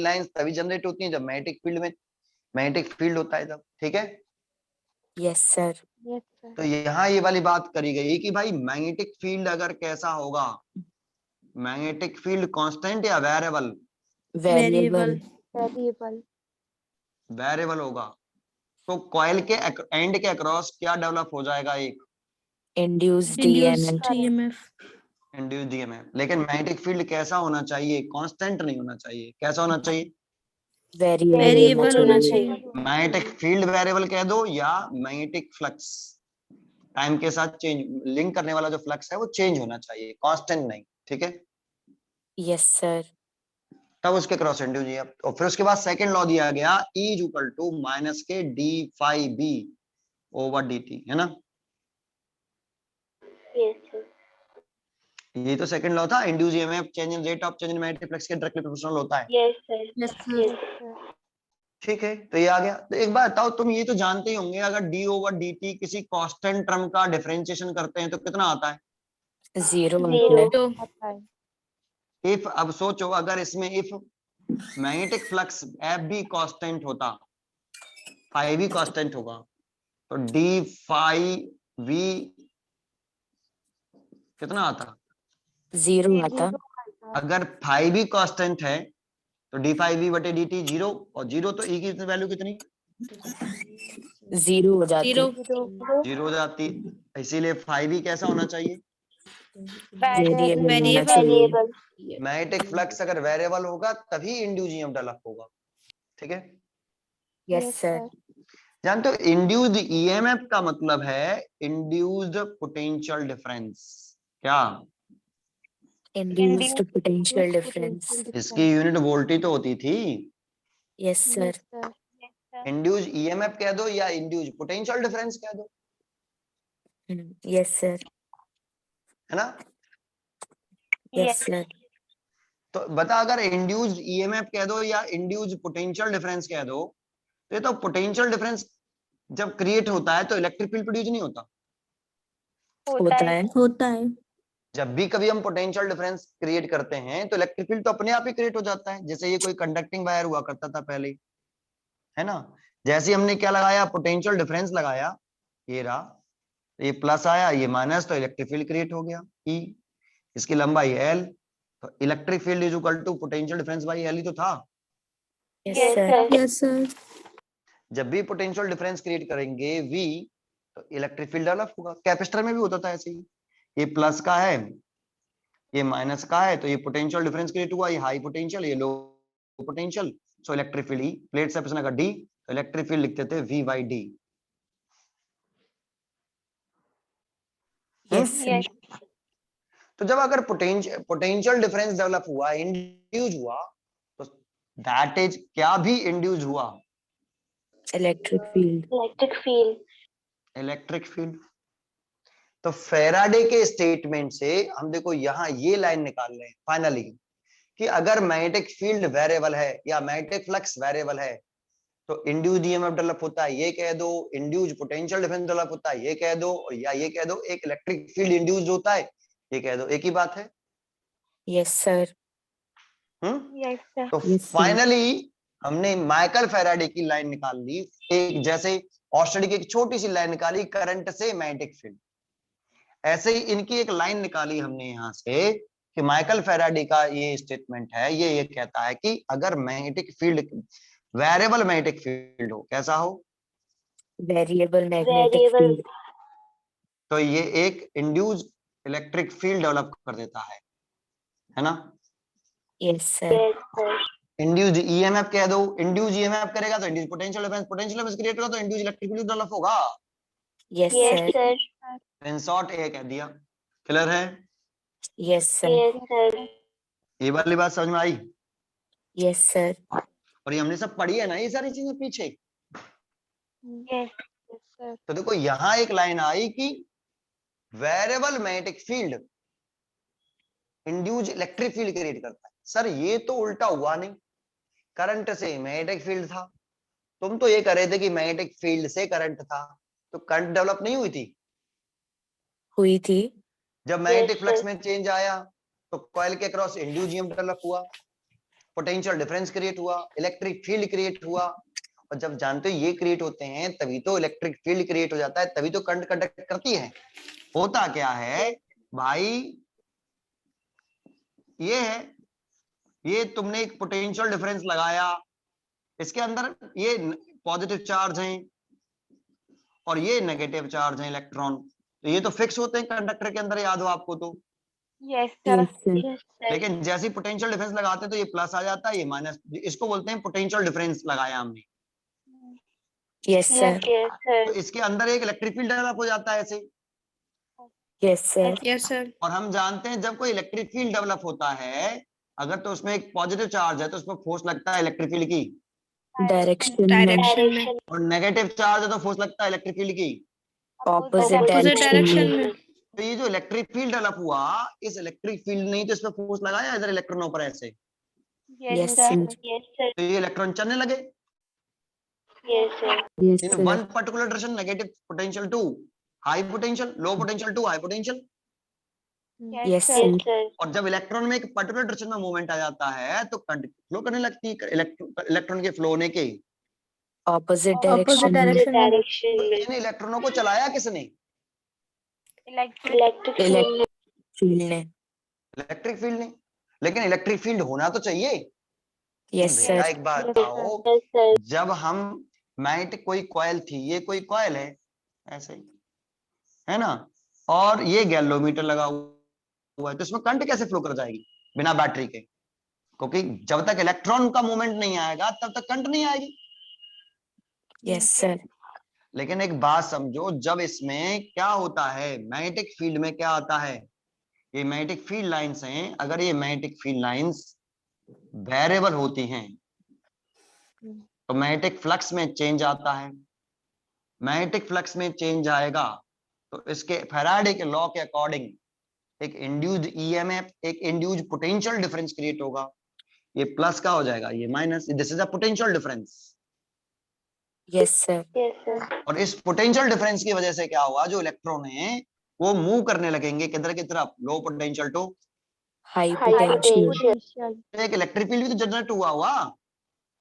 Speaker 1: lines तभी generate होती हैं जब magnetic field में magnetic field होता है, जब। ठीक है,
Speaker 2: यस सर।
Speaker 1: तो यहाँ ये वाली बात करी गई कि भाई मैग्नेटिक फील्ड अगर कैसा होगा, मैग्नेटिक फील्ड कांस्टेंट या वेरिएबल?
Speaker 2: वेरिएबल
Speaker 1: वेरिएबल होगा। तो कॉइल के एंड के अक्रॉस क्या डेवलप हो जाएगा? एक
Speaker 2: induced
Speaker 7: induced
Speaker 2: EMF.
Speaker 7: EMF.
Speaker 1: Induced EMF. लेकिन मैग्नेटिक फील्ड कैसा होना चाहिए? कांस्टेंट नहीं होना चाहिए। कैसा होना चाहिए?
Speaker 7: वेरिएबल होना चाहिए।
Speaker 1: मैग्नेटिक फील्ड वेरिएबल कह दो, या मैग्नेटिक फ्लक्स टाइम के साथ चेंज लिंक करने वाला जो फ्लक्स है वो चेंज होना चाहिए, कांस्टेंट नहीं। ठीक है,
Speaker 2: यस सर।
Speaker 1: तब उसके क्रॉस इंड्यूस ईएमएफ। और फिर उसके बाद सेकंड लॉ दिया गया, E is equal to minus के D phi B over D T, है ना?
Speaker 5: Yes, sir.
Speaker 1: ये तो सेकंड लॉ था, induce EMF change in rate of change in magnetic flux के डायरेक्टली प्रोपोर्शनल होता है।
Speaker 5: Yes, sir.
Speaker 7: Yes
Speaker 5: Yes,
Speaker 7: sir.
Speaker 5: sir.
Speaker 1: ठीक है, तो ये आ गया। तो एक बात बताओ, तुम ये तो जानते ही होंगे, अगर डी ओवर डी टी किसी कांस्टेंट टर्म का डिफरेंशिएशन करते हैं तो कितना आता है?
Speaker 2: 0
Speaker 5: Zero.
Speaker 2: आता है।
Speaker 1: इफ, अब सोचो, अगर इसमें इफ मैग्नेटिक फ्लक्स एफ भी कांस्टेंट होता, फाई भी कांस्टेंट होगा, तो डी फाई वी कितना आता?
Speaker 2: 0 आता।
Speaker 1: अगर फाई भी कांस्टेंट है तो डी फाई वी बटे डी टी 0, और 0 तो ई की वैल्यू कितनी?
Speaker 2: 0 हो जाती।
Speaker 1: 0 हो जाती। इसीलिए फाई भी कैसा होना चाहिए?
Speaker 2: वेरिएबल होना
Speaker 7: वेरिएबल।
Speaker 2: चाहिए।
Speaker 5: Variable.
Speaker 1: मैग्नेटिक फ्लक्स अगर वेरिएबल होगा तभी इंड्यूस ईएमएफ डेवलप होगा। ठीक है,
Speaker 2: यस सर।
Speaker 1: जानते हो इंड्यूस्ड ईएमएफ का मतलब है इंड्यूस्ड पोटेंशियल डिफरेंस। क्या?
Speaker 2: Induced potential difference.
Speaker 1: इसकी यूनिट वोल्ट तो होती थी।
Speaker 2: Yes sir.
Speaker 1: इंड्यूस्ड ईएमएफ कह दो या इंड्यूस्ड पोटेंशियल डिफरेंस कह दो,
Speaker 2: यस सर।
Speaker 1: है ना?
Speaker 2: Yes sir.
Speaker 1: तो बता, अगर इंड्यूस्ड ईएमएफ कह दो या इंड्यूस्ड पोटेंशियल डिफरेंस कह दो, तो ये तो पोटेंशियल डिफरेंस जब क्रिएट होता है तो इलेक्ट्रिक फील्ड प्रोड्यूस नहीं होता।
Speaker 7: होता है।
Speaker 1: जब भी कभी हम पोटेंशियल डिफरेंस क्रिएट करते हैं तो इलेक्ट्रिक फील्ड तो अपने आप ही क्रिएट हो जाता है। जैसे ये कोई कंडक्टिंग वायर हुआ करता था पहले, है ना? जैसे हमने क्या लगाया? पोटेंशियल डिफरेंस लगाया, ये रहा, ये प्लस आया, ये माइनस, तो इलेक्ट्रिक फील्ड क्रिएट हो गया E। इसकी लंबाई L, तो electric field is equal to potential difference by L ही तो था।
Speaker 2: Yes
Speaker 5: Yes,
Speaker 2: sir.
Speaker 5: sir.
Speaker 7: Yes sir.
Speaker 1: जब भी पोटेंशियल डिफरेंस क्रिएट करेंगे V, तो इलेक्ट्रिक फील्ड डेवलप होगा। कैपेसिटर में भी होता था ऐसे ही, ये प्लस का है, ये माइनस का है, तो ये पोटेंशियल डिफरेंस क्रिएट हुआ, ये हाई पोटेंशियल, ये low potential, so electric field E। Plate separation का D, तो इलेक्ट्रिक फील्ड लिखते थे V by D।
Speaker 2: Yes sir.
Speaker 1: तो जब अगर पोटेंशियल डिफरेंस डेवलप हुआ, इंड्यूस हुआ, तो दैट इज क्या भी इंड्यूस हुआ?
Speaker 2: Electric field.
Speaker 5: Electric field.
Speaker 1: Electric field. तो फैराडे के स्टेटमेंट से हम देखो यहाँ ये लाइन निकाल रहे हैं फाइनली, कि अगर मैग्नेटिक फील्ड वेरिएबल है या मैग्नेटिक फ्लक्स वेरिएबल है तो इंड्यूस्ड ईएमएफ डेवलप होता है, ये कह दो। इंड्यूस्ड पोटेंशियल डिफरेंस डेवलप होता है, ये कह दो। और या ये कह दो एक इलेक्ट्रिक फील्ड इंड्यूस्ड होता है, ये कह दो। एक ही बात है।
Speaker 2: Yes sir.
Speaker 1: तो
Speaker 2: Yes, sir.
Speaker 1: फाइनली हमने माइकल फैराडे की लाइन निकाल ली, एक जैसे ऑस्ट्रेलिया की एक छोटी सी लाइन निकाली करंट से मैग्नेटिक फील्ड, ऐसे ही इनकी एक लाइन निकाली हमने यहाँ से कि माइकल फैराडे का ये स्टेटमेंट है, ये कहता है कि अगर magnetic field variable magnetic field हो, कैसा हो,
Speaker 2: वेरिएबल मैग्नेटिक
Speaker 5: वेरिएबल
Speaker 2: फील्ड,
Speaker 1: तो ये एक इंड्यूस इलेक्ट्रिक फील्ड डेवलप कर देता है ना।
Speaker 2: Yes sir,
Speaker 5: yes sir
Speaker 1: induce EMF कह दो, इंड्यूस ईएमएफ करेगा तो इंड्यूस पोटेंशियल डिफरेंस क्रिएट होगा, तो इंड्यूस इलेक्ट्रिक फील्ड डेवलप होगा।
Speaker 2: Yes
Speaker 5: yes
Speaker 2: sir,
Speaker 5: sir
Speaker 1: in short ये कह दिया। क्लियर है?
Speaker 2: यस सर,
Speaker 5: यस सर
Speaker 1: ये वाली बात समझ में आई?
Speaker 2: यस सर,
Speaker 1: और ये हमने सब पढ़ी है ना ये सारी चीजें पीछे।
Speaker 5: यस
Speaker 3: सर
Speaker 1: तो देखो यहां एक लाइन आई कि variable magnetic field induce electric field create करता है। सर ये तो उल्टा हुआ नहीं, करंट से मैग्नेटिक फील्ड था, तुम तो ये कह रहे थे कि मैग्नेटिक फील्ड से करंट था, तो करंट डेवलप नहीं हुई थी?
Speaker 2: हुई थी।
Speaker 1: जब मैग्नेटिक
Speaker 5: Yes,
Speaker 1: फ्लक्स
Speaker 5: sir.
Speaker 1: में चेंज आया तो कॉइल के क्रॉस इंड्यूस ईएमएफ डेवलप हुआ, पोटेंशियल डिफरेंस क्रिएट हुआ, इलेक्ट्रिक फील्ड क्रिएट हुआ। और जब जानते हो ये क्रिएट होते हैं तभी तो इलेक्ट्रिक फील्ड क्रिएट हो जाता है, तभी तो करंट कंडक्ट करती है। होता क्या है भाई, ये है, ये तुमने एक पोटेंशियल डिफरेंस लगाया, इसके अंदर ये पॉजिटिव चार्ज हैं और ये नेगेटिव चार्ज हैं इलेक्ट्रॉन, तो ये तो फिक्स होते हैं कंडक्टर के अंदर, याद हो आपको तो।
Speaker 3: Yes sir
Speaker 2: yes sir,
Speaker 5: Yes, sir.
Speaker 1: लेकिन जैसे ही पोटेंशियल डिफरेंस लगाते हैं तो ये प्लस आ जाता है, ये माइनस, इसको बोलते हैं पोटेंशियल डिफरेंस लगाया हमने,
Speaker 2: यस
Speaker 5: Yes,
Speaker 2: सर,
Speaker 5: yes,
Speaker 1: तो
Speaker 5: sir.
Speaker 1: इसके अंदर एक इलेक्ट्रिक फील्ड डेवलप हो जाता है ऐसे।
Speaker 2: यस सर,
Speaker 7: यस सर,
Speaker 1: और हम जानते हैं जब कोई इलेक्ट्रिक फील्ड डेवलप होता है, अगर तो उसमें एक पॉजिटिव चार्ज है तो उसमें फोर्स लगता है इलेक्ट्रिक फील्ड की,
Speaker 2: डायरेक्शन में,
Speaker 7: डायरेक्शन में,
Speaker 5: Direction.
Speaker 1: और नेगेटिव चार्ज है तो फोर्स लगता है इलेक्ट्रिक फील्ड की।
Speaker 2: Opposite
Speaker 5: Opposite
Speaker 7: opposite
Speaker 2: direction
Speaker 7: direction
Speaker 2: में।
Speaker 7: में।
Speaker 1: तो ये जो इलेक्ट्रिक फील्ड डेवलप हुआ, इस इलेक्ट्रिक फील्ड ने ही तो इस पर फोर्स लगाया इधर इलेक्ट्रॉनों पर ऐसे,
Speaker 2: yes
Speaker 3: yes
Speaker 2: sir,
Speaker 5: Yes, sir.
Speaker 1: तो ये इलेक्ट्रॉन चलने लगे
Speaker 5: Yes, sir.
Speaker 2: Yes
Speaker 1: in
Speaker 2: sir,
Speaker 1: one particular direction, negative potential to high potential, low potential to high potential.
Speaker 2: Yes
Speaker 5: Yes,
Speaker 2: sir,
Speaker 5: sir.
Speaker 1: और जब इलेक्ट्रॉन में एक पर्टिकुलर डायरेक्शन में movement आ जाता है तो करंट फ्लो करने लगती है, इलेक्ट्रॉन के फ्लो होने के।
Speaker 2: ऑपोजिट
Speaker 7: ऑपोजिट
Speaker 2: डायरेक्शन में।
Speaker 7: डायरेक्शन में।
Speaker 5: Direction.
Speaker 1: तो
Speaker 5: में.
Speaker 1: इन इलेक्ट्रॉनों को चलाया किसने?
Speaker 3: Electric
Speaker 5: Electric field.
Speaker 2: फील्ड ने।
Speaker 1: इलेक्ट्रिक फील्ड ने। लेकिन इलेक्ट्रिक फील्ड होना तो चाहिए।
Speaker 2: यस
Speaker 1: बेटा
Speaker 2: सर,
Speaker 1: एक बात
Speaker 5: Yes,
Speaker 1: बताओ,
Speaker 5: Yes, sir.
Speaker 1: जब हम मैग्नेटिक कोई कॉइल थी, ये कोई कॉइल है ऐसे ही, है ना, और ये गैल्वेनोमीटर लगा हुआ है, तो इसमें करंट कैसे फ्लो कर जाएगी बिना बैटरी के? क्योंकि जब तक इलेक्ट्रॉन का मूवमेंट नहीं आएगा तब तक करंट नहीं आएगी।
Speaker 2: यस सर,
Speaker 1: लेकिन एक बात समझो, जब इसमें क्या होता है, मैग्नेटिक फील्ड में क्या आता है, ये मैग्नेटिक फील्ड लाइंस हैं, अगर ये मैग्नेटिक फील्ड लाइंस वेरिएबल होती हैं तो मैग्नेटिक फ्लक्स में चेंज आता है, मैग्नेटिक फ्लक्स में चेंज आएगा तो इसके फैराडे के लॉ के अकॉर्डिंग एक इंड्यूस्ड ईएमएफ, एक इंड्यूस्ड पोटेंशियल डिफरेंस क्रिएट होगा, ये प्लस का हो जाएगा, ये minus, this is a potential difference.
Speaker 2: Yes sir,
Speaker 5: Yes, sir.
Speaker 1: और इस पोटेंशियल डिफरेंस की वजह से क्या हुआ, जो इलेक्ट्रॉन है वो मूव करने लगेंगे किधर की तरफ, लो potential to
Speaker 2: high
Speaker 5: High
Speaker 2: potential.
Speaker 5: potential.
Speaker 1: एक इलेक्ट्रिक फील्ड भी तो जनरेट हुआ।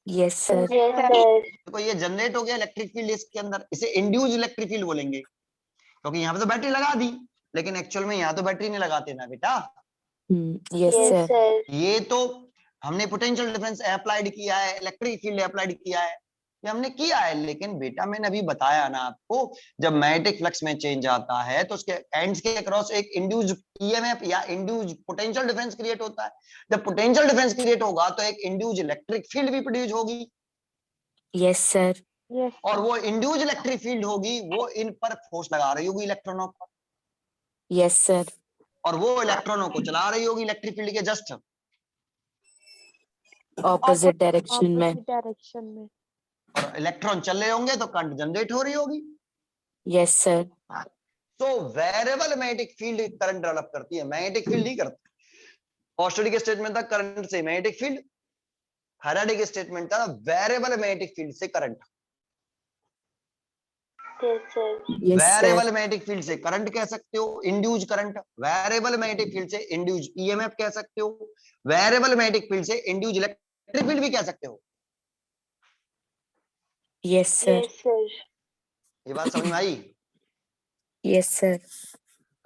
Speaker 2: Yes sir,
Speaker 5: Yes, sir.
Speaker 1: देखो ये जनरेट हो गया इलेक्ट्रिक फील्ड इसके अंदर, इसे इंड्यूस इलेक्ट्रिक फील्ड बोलेंगे, क्योंकि यहाँ पे तो बैटरी लगा दी, लेकिन एक्चुअल में यहाँ तो बैटरी नहीं लगाते ना बेटा,
Speaker 2: यस
Speaker 5: Yes,
Speaker 2: सर,
Speaker 5: sir.
Speaker 1: ये तो हमने पोटेंशियल डिफरेंस अप्लाइड किया है, इलेक्ट्रिक फील्ड अप्लाइड किया है, ये हमने किया है। लेकिन बेटा मैंने अभी बताया ना आपको, जब मैग्नेटिक फ्लक्स में चेंज आता है तो उसके एंड्स के अक्रॉस एक इंड्यूस्ड ईएमएफ या इंड्यूस्ड पोटेंशियल डिफरेंस क्रिएट होता है। जब पोटेंशियल डिफरेंस क्रिएट होगा तो एक इंड्यूस्ड इलेक्ट्रिक फील्ड भी प्रोड्यूस होगी,
Speaker 2: यस सर,
Speaker 3: यस
Speaker 1: और वो इंड्यूस्ड इलेक्ट्रिक फील्ड होगी, वो इन पर फोर्स लगा रही होगी इलेक्ट्रॉनों पर,
Speaker 2: यस सर,
Speaker 1: और वो इलेक्ट्रॉनों को चला रही होगी इलेक्ट्रिक फील्ड के जस्ट
Speaker 2: ऑपोजिट डायरेक्शन में।
Speaker 3: डायरेक्शन में।
Speaker 1: और इलेक्ट्रॉन चल रहे होंगे तो करंट जनरेट हो रही होगी।
Speaker 2: यस सर,
Speaker 1: तो variable magnetic field current develop करती है, मैग्नेटिक फील्ड नहीं करती। ऑस्टेडी के स्टेटमेंट था करंट से मैग्नेटिक फील्ड, फैराडे के स्टेटमेंट था वेरिएबल मैग्नेटिक फील्ड से current.
Speaker 5: Yes, sir.
Speaker 2: Yes sir,
Speaker 1: variable magnetic field से करंट कह सकते हो, induced current, variable magnetic field से इंड्यूस्ड ईएमएफ कह सकते हो, वेरिएबल मैग्नेटिक फील्ड से इंड्यूस्ड इलेक्ट्रिक फील्ड भी कह सकते हो।
Speaker 2: Yes sir,
Speaker 5: Yes, sir.
Speaker 1: ये बात समझ में आई?
Speaker 2: यस सर,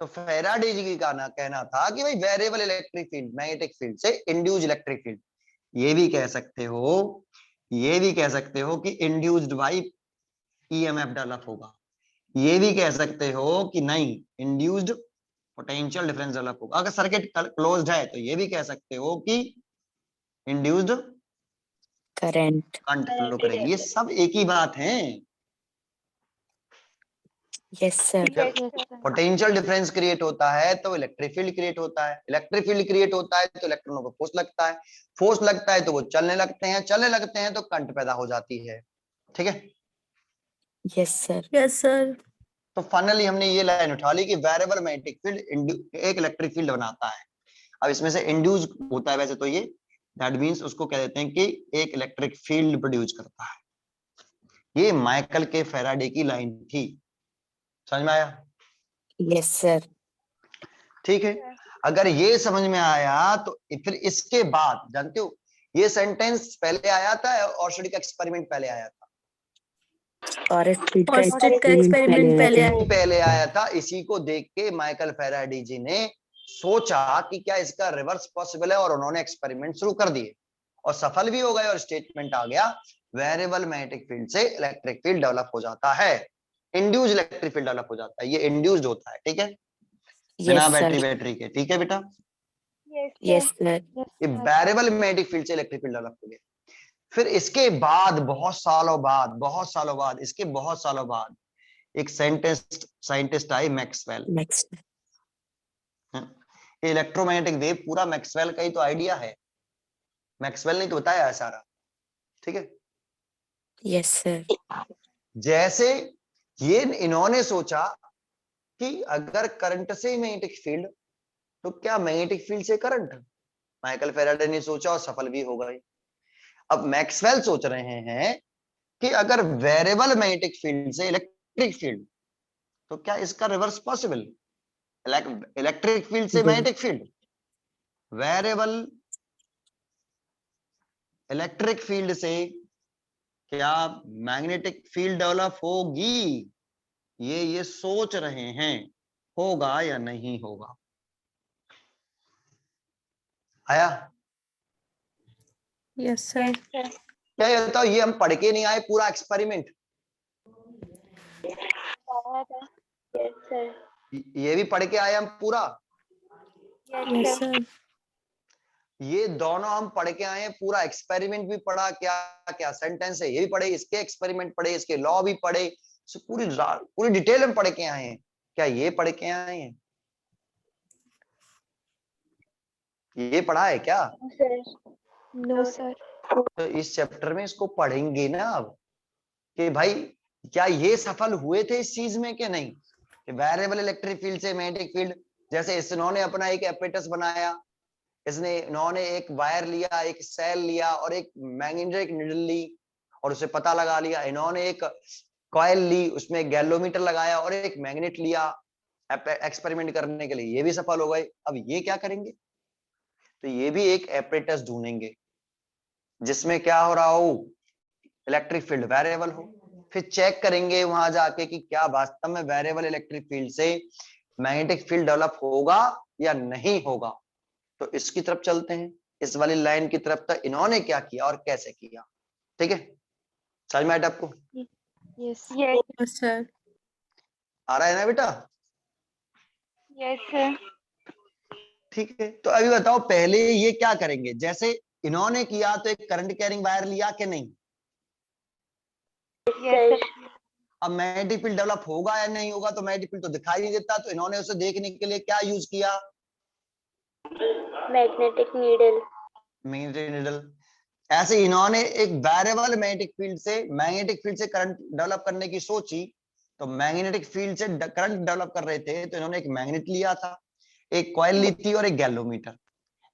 Speaker 1: तो फैराडे जी का कहना था कि भाई variable electric field magnetic field से इंड्यूस्ड इलेक्ट्रिक फील्ड, ये भी कह सकते हो कि इंड्यूस्ड बाई ईएमएफ डेवलप होगा, ये भी कह सकते हो कि नहीं इंड्यूस्ड पोटेंशियल डिफरेंस डेवलप होगा। अगर सर्किट क्लोज्ड है तो ये भी कह सकते हो कि इंड्यूस्ड
Speaker 2: करंट।
Speaker 1: करंट फ्लो करेगी। ये सब एक ही बात है।
Speaker 2: Yes sir.
Speaker 1: जब पोटेंशियल डिफरेंस क्रिएट होता है तो इलेक्ट्रिक फील्ड क्रिएट होता है, इलेक्ट्रिक फील्ड क्रिएट होता है तो इलेक्ट्रॉनों को फोर्स लगता है, फोर्स लगता है तो वो चलने लगते हैं, चलने लगते हैं तो करंट पैदा हो जाती है। ठीक है,
Speaker 2: यस सर।
Speaker 7: Yes sir.
Speaker 1: तो फाइनली हमने ये लाइन उठा ली कि वेरिएबल मैग्नेटिक फील्ड एक इलेक्ट्रिक फील्ड बनाता है। अब इसमें से इंड्यूस होता है वैसे तो ये, दैट मींस उसको कह देते हैं कि एक इलेक्ट्रिक फील्ड प्रोड्यूस करता है। ये माइकल के फैराडे की लाइन थी, समझ में आया?
Speaker 2: Yes sir.
Speaker 1: ठीक है, अगर ये समझ में आया तो फिर इसके बाद जानते हो ये सेंटेंस पहले आया था और का एक्सपेरिमेंट पहले आया था,
Speaker 7: ऑरेस्टेड का एक्सपेरिमेंट
Speaker 1: पहले आया था। इसी को देख के माइकल फैराडे जी ने सोचा कि क्या इसका रिवर्स पॉसिबल है और उन्होंने एक्सपेरिमेंट शुरू कर दिए और सफल भी हो गए और स्टेटमेंट आ गया वेरिएबल मैग्नेटिक फील्ड से इलेक्ट्रिक फील्ड डेवलप हो जाता है, इंड्यूस्ड इलेक्ट्रिक फील्ड डेवलप हो जाता है। ये इंड्यूस्ड होता है, ठीक है, बिना बैटरी के। ठीक है बेटा,
Speaker 2: यस सर।
Speaker 1: ये वेरिएबल मैग्नेटिक फील्ड से इलेक्ट्रिक फील्ड डेवलप हो गया। फिर इसके बाद बहुत सालों बाद इसके बहुत सालों बाद एक साइंटिस्ट आए मैक्सवेल। इलेक्ट्रोमैग्नेटिक वेव पूरा मैक्सवेल का ही तो आइडिया है, मैक्सवेल ने तो बताया है सारा। ठीक है,
Speaker 2: यस सर।
Speaker 1: जैसे ये इन्होंने सोचा कि अगर करंट से मैग्नेटिक फील्ड तो क्या मैग्नेटिक फील्ड से करंट, माइकल फैराडे ने सोचा और सफल भी हो गए। अब मैक्सवेल सोच रहे हैं कि अगर वेरिएबल मैग्नेटिक फील्ड से इलेक्ट्रिक फील्ड तो क्या इसका रिवर्स पॉसिबल, इलेक्ट्रिक फील्ड से magnetic field, variable electric field से क्या मैग्नेटिक फील्ड डेवलप होगी, ये सोच रहे हैं, होगा या नहीं होगा। आया?
Speaker 7: Yes sir.
Speaker 1: क्या ये बताओ, ये हम पढ़ के नहीं आए पूरा एक्सपेरिमेंट,
Speaker 5: Yes, sir.
Speaker 1: ये भी पढ़ के आए हम पूरा,
Speaker 7: यस सर।
Speaker 1: ये दोनों हम पढ़ के आए हैं पूरा, एक्सपेरिमेंट भी पढ़ा, क्या क्या सेंटेंस है ये भी पढ़े, इसके एक्सपेरिमेंट पढ़े, इसके लॉ भी पढ़े, पूरी डिटेल में पढ़ के आए हैं। क्या ये पढ़ के आए हैं, ये पढ़ा है क्या?
Speaker 4: No sir.
Speaker 1: तो इस चैप्टर में इसको पढ़ेंगे ना अब कि भाई क्या ये सफल हुए थे इस चीज में कि नहीं, कि वेरिएबल इलेक्ट्रिक फील्ड से मैग्नेटिक फील्ड, जैसे इन्होंने अपना एक एपरेटस बनाया, इन्होंने एक वायर लिया, एक सेल लिया और एक मैग्नेटिक नीडल ली और उसे पता लगा लिया, इन्होंने एक कॉइल ली, उसमें एक गैलोमीटर लगाया और एक मैग्नेट लिया एक्सपेरिमेंट करने के लिए, ये भी सफल हो गए। अब ये क्या करेंगे, तो ये भी एक एपरेटस ढूंढेंगे जिसमें क्या हो रहा हो, इलेक्ट्रिक फील्ड वेरिएबल हो, फिर चेक करेंगे वहां जाके कि क्या वास्तव में वेरिएबल इलेक्ट्रिक फील्ड से मैग्नेटिक फील्ड डेवलप होगा या नहीं होगा। तो इसकी तरफ चलते हैं, इस वाली लाइन की तरफ, तक इन्होंने क्या किया और कैसे किया। ठीक है, समझ में आया आपको?
Speaker 4: Yes
Speaker 7: yes sir.
Speaker 1: आ रहा है ना बेटा?
Speaker 3: Yes sir.
Speaker 1: ठीक है, तो अभी बताओ पहले ये क्या करेंगे, जैसे इन्होंने किया तो एक करंट कैरिंग वायर लिया कि नहीं,
Speaker 3: यस सर।
Speaker 1: अब मैग्नेटिक फील्ड डेवलप होगा या नहीं होगा, तो मैग्नेटिक फील्ड तो दिखाई नहीं देता, तो इन्होंने उसे देखने के लिए क्या यूज किया,
Speaker 5: Magnetic needle.
Speaker 1: Magnetic needle. ऐसे इन्होंने एक वेरिएबल मैग्नेटिक फील्ड से करंट डेवलप करने की सोची, तो मैग्नेटिक फील्ड से करंट डेवलप कर रहे थे, तो इन्होंने एक मैग्नेट लिया था, एक कॉइल ली थी और एक गैलोमीटर।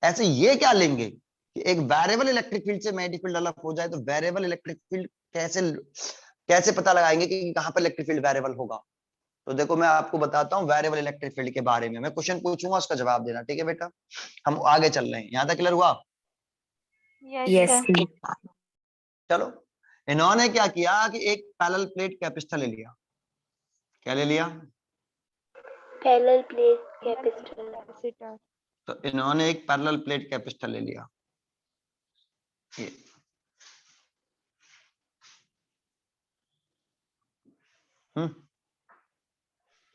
Speaker 1: ऐसे ये क्या लेंगे कि एक वेरिएबल इलेक्ट्रिक फील्ड से मैग्नेटिक फील्ड डेवलप हो जाए, तो वेरिएबल इलेक्ट्रिक फील्ड कैसे पता लगाएंगे कि कहां पर इलेक्ट्रिक फील्ड वेरिएबल होगा। तो देखो मैं आपको बताता हूँ वेरिएबल इलेक्ट्रिक फील्ड के बारे में, मैं क्वेश्चन पूछूंगा उसका जवाब देना, ठीक है बेटा? हम आगे चल रहे हैं, यहां तक क्लियर हुआ?
Speaker 2: Yes
Speaker 3: sir.
Speaker 1: चलो, इन्होंने क्या किया कि एक पैरेलल प्लेट कैपेसिटर ले लिया, क्या ले लिया,
Speaker 5: Parallel plate capacitor.
Speaker 3: कैपेसिटर।
Speaker 1: तो इन्होंने एक पैरेलल प्लेट कैपेसिटर ले लिया, ये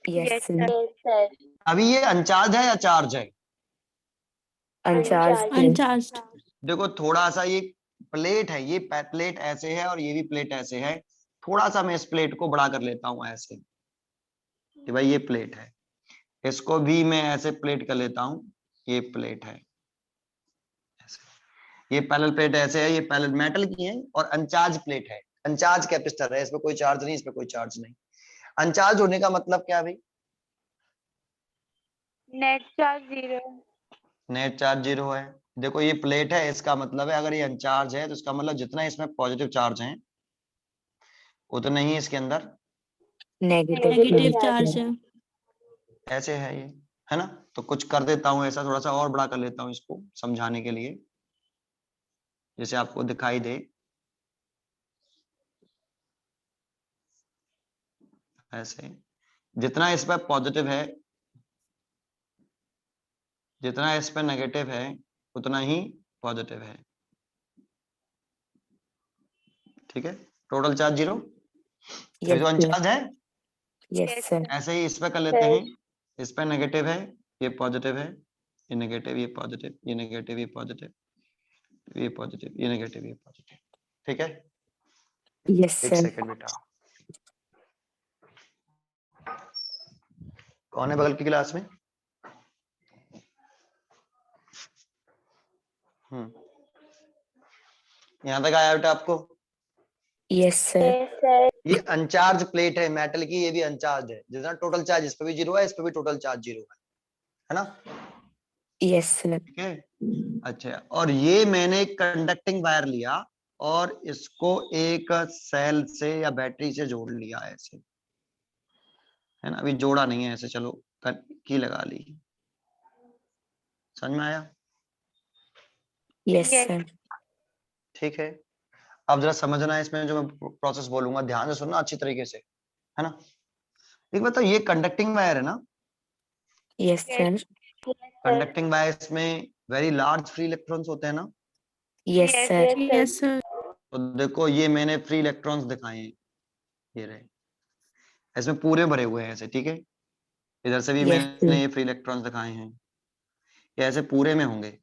Speaker 2: यस सर।
Speaker 5: Yes, sir.
Speaker 1: अभी ये अनचार्ज है या चार्ज है?
Speaker 2: अनचार्ज
Speaker 7: Uncharged.
Speaker 1: देखो थोड़ा सा ये प्लेट है, ये प्लेट ऐसे है और ये भी प्लेट ऐसे है, थोड़ा सा मैं इस प्लेट को बड़ा कर लेता हूं ऐसे कि भाई ये प्लेट है, इसको भी मैं ऐसे प्लेट कर लेता हूं, ये प्लेट है ऐसे, ये पैरेलल प्लेट ऐसे है, ये पैरेलल मेटल की है और अनचार्ज प्लेट है, अनचार्ज कैपेसिटर है, इसमें कोई चार्ज नहीं, इसमें कोई चार्ज नहीं। अनचार्ज होने का मतलब क्या भाई?
Speaker 3: Net charge 0।
Speaker 1: नेट चार्ज 0 है। देखो ये प्लेट है, इसका मतलब है अगर ये अनचार्ज है तो इसका मतलब जितना इसमें पॉजिटिव चार्ज है उतना ही इसके अंदर
Speaker 2: नेगेटिव
Speaker 7: Negative charge है।
Speaker 1: ऐसे है ये, है ना? तो कुछ कर देता हूँ ऐसा, थोड़ा सा और बड़ा कर लेता हूँ इसको समझाने के लिए, जैसे आपको दिखाई दे ऐसे, जितना इस पर पॉजिटिव है, जितना इस पर नेगेटिव है उतना ही पॉजिटिव है, ठीक है? टोटल चार्ज 0, ये जो अनचार्ज है
Speaker 2: यस सर।
Speaker 1: ऐसे ही इस पे कर लेते हैं, इस पे नेगेटिव है, ये पॉजिटिव है, ये नेगेटिव, ये पॉजिटिव, ये नेगेटिव, ये पॉजिटिव, ये पॉजिटिव, ये नेगेटिव, ये पॉजिटिव, ठीक है?
Speaker 2: यस
Speaker 1: एक
Speaker 2: सर।
Speaker 1: सेकंड बेटा, कौन है बगल की क्लास में? यहाँ तक आया बेटा आपको?
Speaker 2: Yes sir.
Speaker 5: Yes, sir.
Speaker 1: ये अनचार्ज प्लेट है मेटल की, ये भी अनचार्ज है, जितना टोटल चार्ज इस पे भी 0 है, इस पे भी टोटल चार्ज 0 है ना?
Speaker 2: Yes sir.
Speaker 1: ठीक है, अच्छा। और ये मैंने एक कंडक्टिंग वायर लिया और इसको एक सेल से या बैटरी से जोड़ लिया ऐसे, है ना? अभी जोड़ा नहीं है ऐसे, चलो की लगा ली, समझ में आया?
Speaker 2: Yes sir.
Speaker 1: ठीक है, अब जरा समझना है इसमें जो मैं प्रोसेस बोलूंगा, ध्यान से सुनना अच्छी तरीके से, है ना? एक बताओ, ये कंडक्टिंग वायर है ना?
Speaker 2: Yes sir.
Speaker 1: कंडक्टिंग वायर्स में वेरी लार्ज फ्री इलेक्ट्रॉन्स होते हैं ना?
Speaker 2: Yes sir.
Speaker 7: Yes, sir.
Speaker 1: तो देखो ये मैंने फ्री इलेक्ट्रॉन्स दिखाए हैं, ये रहे, इसमें पूरे भरे हुए हैं ऐसे, ठीक है? इधर से भी
Speaker 2: Yes,
Speaker 1: मैंने ये फ्री इलेक्ट्रॉन्स दिखाए हैं, ये ऐसे पूरे में होंगे।